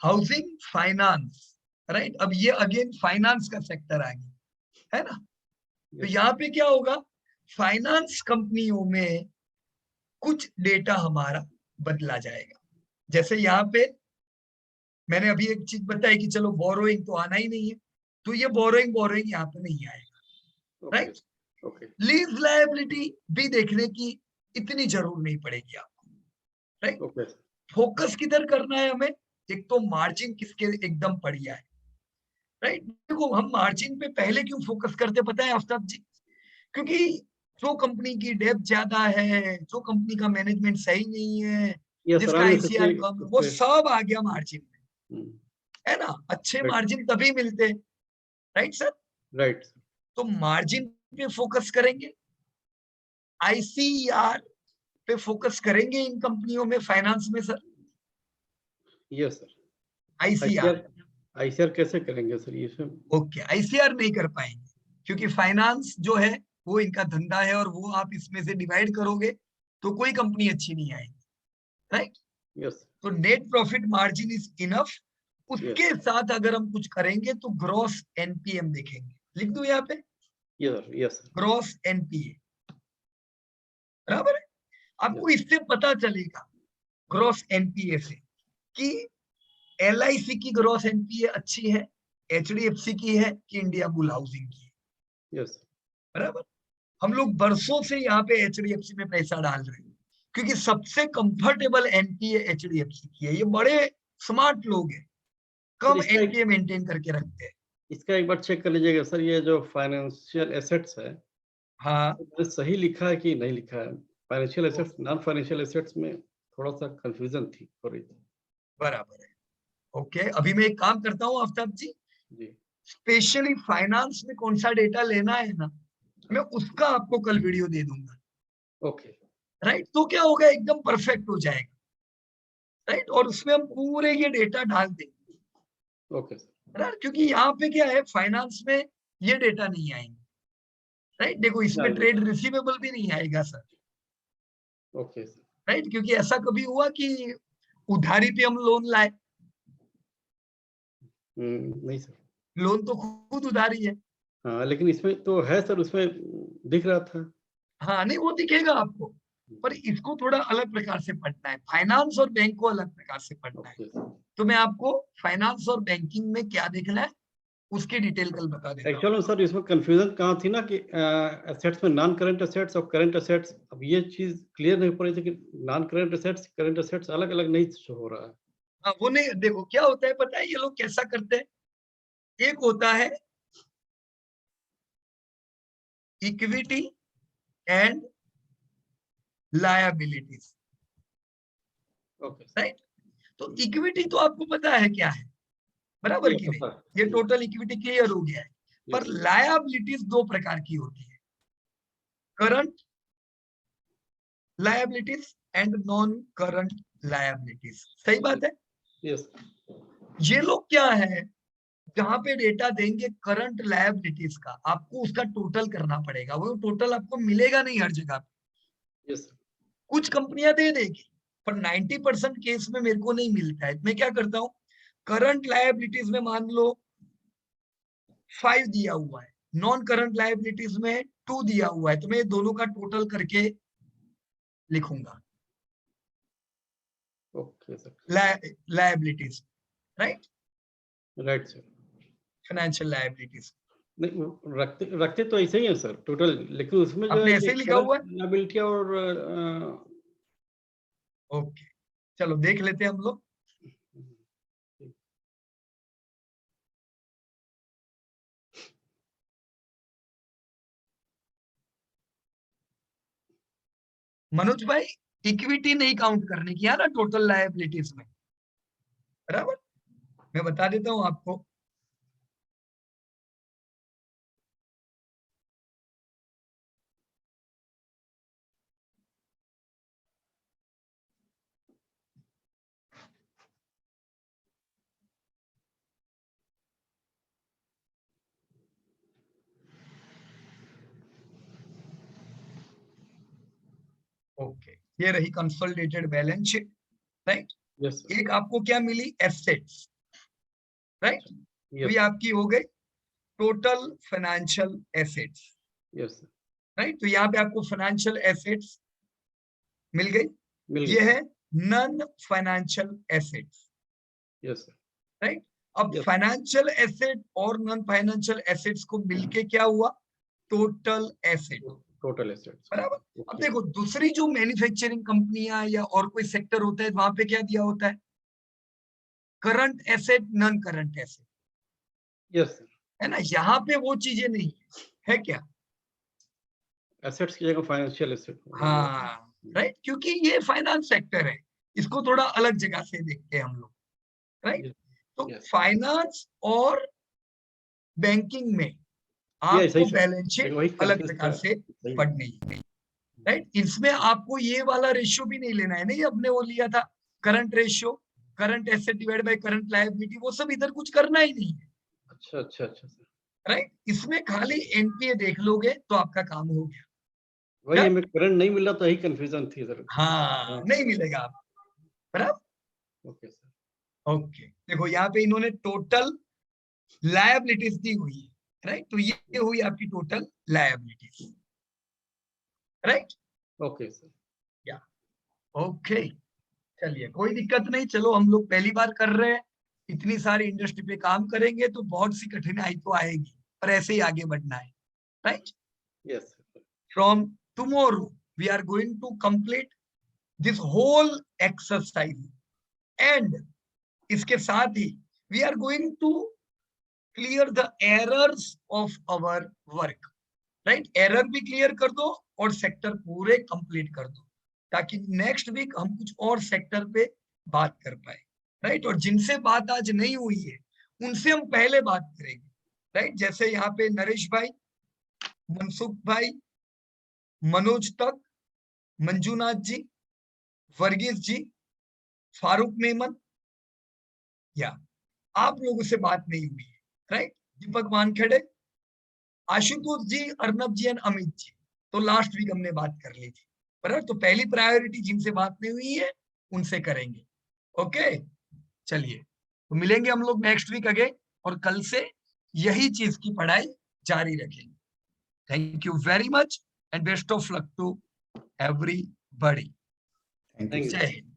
S1: हाउसिंग फाइनेंस, राइट। अब ये अगेन फाइनेंस का सेक्टर आ गया है ना, तो यहाँ पे क्या होगा, फाइनेंस कंपनियों में कुछ डेटा हमारा बदला जाएगा। जैसे यहाँ पे मैंने अभी एक चीज बताई कि चलो बोरोइंग तो आना ही नहीं है, तो ये बोरोइंग यहाँ पे नहीं आएगा, राइट।
S12: ओके
S1: लीज लायबिलिटी भी देखने की इतनी जरूर नहीं पड़ेगी आपको, राइट।
S12: ओके
S1: फोकस किधर करना है हमें, एक तो मार्जिन किसके एकदम बढ़िया है, राइट। देखो हम मार्जिन पे पहले क्यों फोकस करते पता है आफ्ताब जी, क्योंकि जो कंपनी की डेब्ट ज्यादा है, जो कंपनी का मैनेजमेंट सही नहीं है,
S12: ये
S1: जिसका
S12: सराहनीय
S1: आईसीआर
S12: सच्ची-
S1: कम है, वो सब आ गया मार्जिन में,
S12: हम्म,
S1: है ना। अच्छे
S12: Right.
S1: मार्जिन तभी मिलते हैं, राइट सर।
S12: राइट
S1: तो मार्जिन पे फोकस करेंगे, आईसीआर पे फोकस करेंगे इन कंपनियों में, फाइनेंस में sir.
S12: Yes sir
S1: ICR,
S12: ICR कैसे करेंगे सर ये सब?
S1: ओके, आईसीआर नहीं कर पाएंगे क्योंकि फाइनेंस जो है वो इनका धंधा है, और वो आप इसमें से डिवाइड करोगे तो कोई कंपनी अच्छी नहीं आएगी, राइट।
S12: यस
S1: तो net profit margin is enough, उसके साथ अगर हम कुछ करेंगे तो ग्रॉस एनपीएम देखेंगे, लिख दूं यहाँ पे,
S12: यस
S1: ग्रॉस एनपीए, बराबर है। आपको इससे पता चलेगा ग्रॉस एनपीए से कि एलआईसी की ग्रॉस एनपीए अच्छी है, एचडीएफसी की है कि इंडिया बुल हाउसिंग की है,
S12: यस
S1: बराबर। हम लोग बरसों से यहाँ पे एचडीएफसी में पैसा डाल रहे हैं क्योंकि सबसे कंफर्टेबल एनपीए एचडीएफसी की है। ये बड़े स्मार्ट लोग हैं, कम
S12: इसका
S1: एनपीए मेंटेन करके रखते हैं।
S12: इसका एक बार चेक कर लीजिएगा सर, ये जो फाइनेंशियल एसेट्स है,
S1: हाँ,
S12: तो सही लिखा है कि नहीं लिखा है? Financial assets non financial assets में थोड़ा सा कंफ्यूजन थी हो रही थी।
S1: बराबर है, ओके। अभी मैं एक काम करता हूँ आफ्ताब जी,
S12: जी
S1: स्पेशली फाइनेंस में कौन सा डेटा लेना है ना, मैं उसका आपको कल वीडियो दे दूंगा,
S12: ओके
S1: राइट। तो क्या होगा, एकदम परफेक्ट हो जाएगा, राइट। और उसमें हम पूरे ये डेटा डाल देंगे,
S12: ओके सर
S1: राइट। क्योंकि यहाँ पे क्या है, फाइनेंस में ये डेटा नहीं आएंगे, राइट। देखो इसमें ट्रेड रिसीवेबल भी नहीं आएगा सर,
S12: ओके सर
S1: राइट। क्योंकि ऐसा कभी हुआ कि उधारी पे हम लोन लाए,
S12: नहीं सर।
S1: लोन तो खुद उधारी है।
S12: हाँ लेकिन इसमें तो है सर, उसमें दिख रहा था।
S1: हाँ नहीं, वो दिखेगा आपको, पर इसको थोड़ा अलग प्रकार से पढ़ना है, फाइनेंस और बैंक को अलग प्रकार से पढ़ना है। तो मैं आपको फाइनेंस और बैंकिंग में क्या देखना है उसकी डिटेल कल बता देता हूँ।
S12: एक्चुअली सर इसमें कंफ्यूजन कहाँ थी ना कि एसेट्स में नॉन करंट एसेट्स और करंट एसेट्स, अब ये चीज क्लियर नहीं पड़ी थी कि नॉन करंट एसेट्स अलग अलग नहीं शो हो रहा है।
S1: हाँ, वो नहीं, देखो क्या होता है पता है, ये लोग कैसा करते हैं, एक होता है equity and liabilities,
S12: okay
S1: right. तो इक्विटी तो आपको पता है क्या है, बराबर की नहीं, ये टोटल इक्विटी क्लियर हो गया है। पर लायबिलिटीज दो प्रकार की होती है, current liabilities and non current liabilities, सही बात है।
S12: यस
S1: ये लोग क्या है, जहां पे डेटा देंगे करंट लायबिलिटीज का, आपको उसका टोटल करना पड़ेगा, वो टोटल आपको मिलेगा नहीं हर जगह पे।
S12: यस
S1: कुछ कंपनियां दे देगी पर 90% केस में मेरे को नहीं मिलता है। मैं क्या करता हूं, करंट लायबिलिटीज में मान लो 5 दिया हुआ है, नॉन करंट लायबिलिटीज में 2 दिया हुआ है, तो मैं दोनों का टोटल करके लिखूंगा,
S12: okay sir
S1: liabilities, right,
S12: right sir.
S1: Financial liabilities
S12: नहीं रखते तो ऐसे ही है सर टोटल, लेकिन उसमें जो
S1: आपने
S12: है
S1: ऐसे ही लिखा हुआ है।
S12: लायबिलिटी और
S1: ओके, चलो देख लेते हैं हम लोग। मनोज भाई, इक्विटी नहीं काउंट करने की है ना टोटल लायबिलिटीज में, बराबर। मैं बता देता हूं आपको, ओके, ये रही consolidated balance sheet, right.
S12: Yes
S1: एक आपको क्या मिली, एसेट्स, राइट। तो ये आपकी हो गई total financial assets,
S12: yes
S1: right. तो यहाँ पे आपको फाइनेंशियल एसेट्स मिल गई। ये है non financial assets,
S12: yes
S1: right. अब फाइनेंशियल एसेट और नॉन फाइनेंशियल एसेट्स को मिलके क्या हुआ, टोटल एसेट।
S12: टोटल एसेट्स
S1: बराबर। अब देखो दूसरी जो मैन्युफैक्चरिंग कंपनियां या और कोई सेक्टर होता है वहां पे क्या दिया होता है, current asset non current asset,
S12: yes
S1: है ना। यहाँ पे वो चीजें नहीं है क्या,
S12: एसेट्स की जगह फाइनेंशियल एसेट।
S1: हाँ राइट, क्योंकि ये फाइनेंस सेक्टर है, इसको थोड़ा अलग जगह से देखते हैं हम लोग, राइट। तो फाइनेंस और बैंकिंग में आपको बैलेंस शीट अलग जगह से पढ़नी है, राइट। इसमें आपको ये वाला रेशियो भी नहीं लेना है, नहीं अपने वो लिया था current ratio, current asset divide by current liability, वो सब इधर कुछ करना ही नहीं है।
S12: अच्छा अच्छा अच्छा सर,
S1: राइट। इसमें खाली एनपीए देख लोगे तो आपका काम हो गया।
S12: वही हमें करंट नहीं मिला तो यही कंफ्यूजन थी सर।
S1: हाँ नहीं मिलेगा आप, बराबर।
S12: Okay sir.
S1: ओके देखो यहाँ पे इन्होंने टोटल लायबिलिटीज दी हुई है, राइट। तो ये हुई आपकी total liabilities, right.
S12: Okay sir.
S1: या ओके, चलिए कोई दिक्कत नहीं। चलो हम लोग पहली बार कर रहे हैं, इतनी सारी इंडस्ट्री पे काम करेंगे तो बहुत सी कठिनाई तो आएगी, पर ऐसे ही आगे बढ़ना है, right.
S12: Yes.
S1: From tomorrow we are going to complete this whole exercise and इसके साथ ही we are going to clear the errors of our work, right. Error भी क्लियर कर दो और सेक्टर पूरे कंप्लीट कर दो, ताकि नेक्स्ट वीक हम कुछ और सेक्टर पे बात कर पाए, राइट। और जिनसे बात आज नहीं हुई है उनसे हम पहले बात करेंगे, राइट। जैसे यहाँ पे नरेश भाई, मनसुख भाई, मनोज तक, मंजूनाथ जी, वर्गीस जी, फारूक मेमन, या आप लोगों से बात नहीं हुई है, राइट। दीपक वानखेड़े, आशुतोष जी, अर्नब जी एंड अमित जी, तो लास्ट वीक हमने बात कर ली थी, बराबर। तो पहली प्रायोरिटी जिनसे बात नहीं हुई है उनसे करेंगे, ओके। चलिए तो मिलेंगे हम लोग नेक्स्ट वीक अगेन, और कल से यही चीज की पढ़ाई जारी रखेंगे। Thank you very much and best of luck to everybody.
S9: Thank you.
S1: जय हिंद।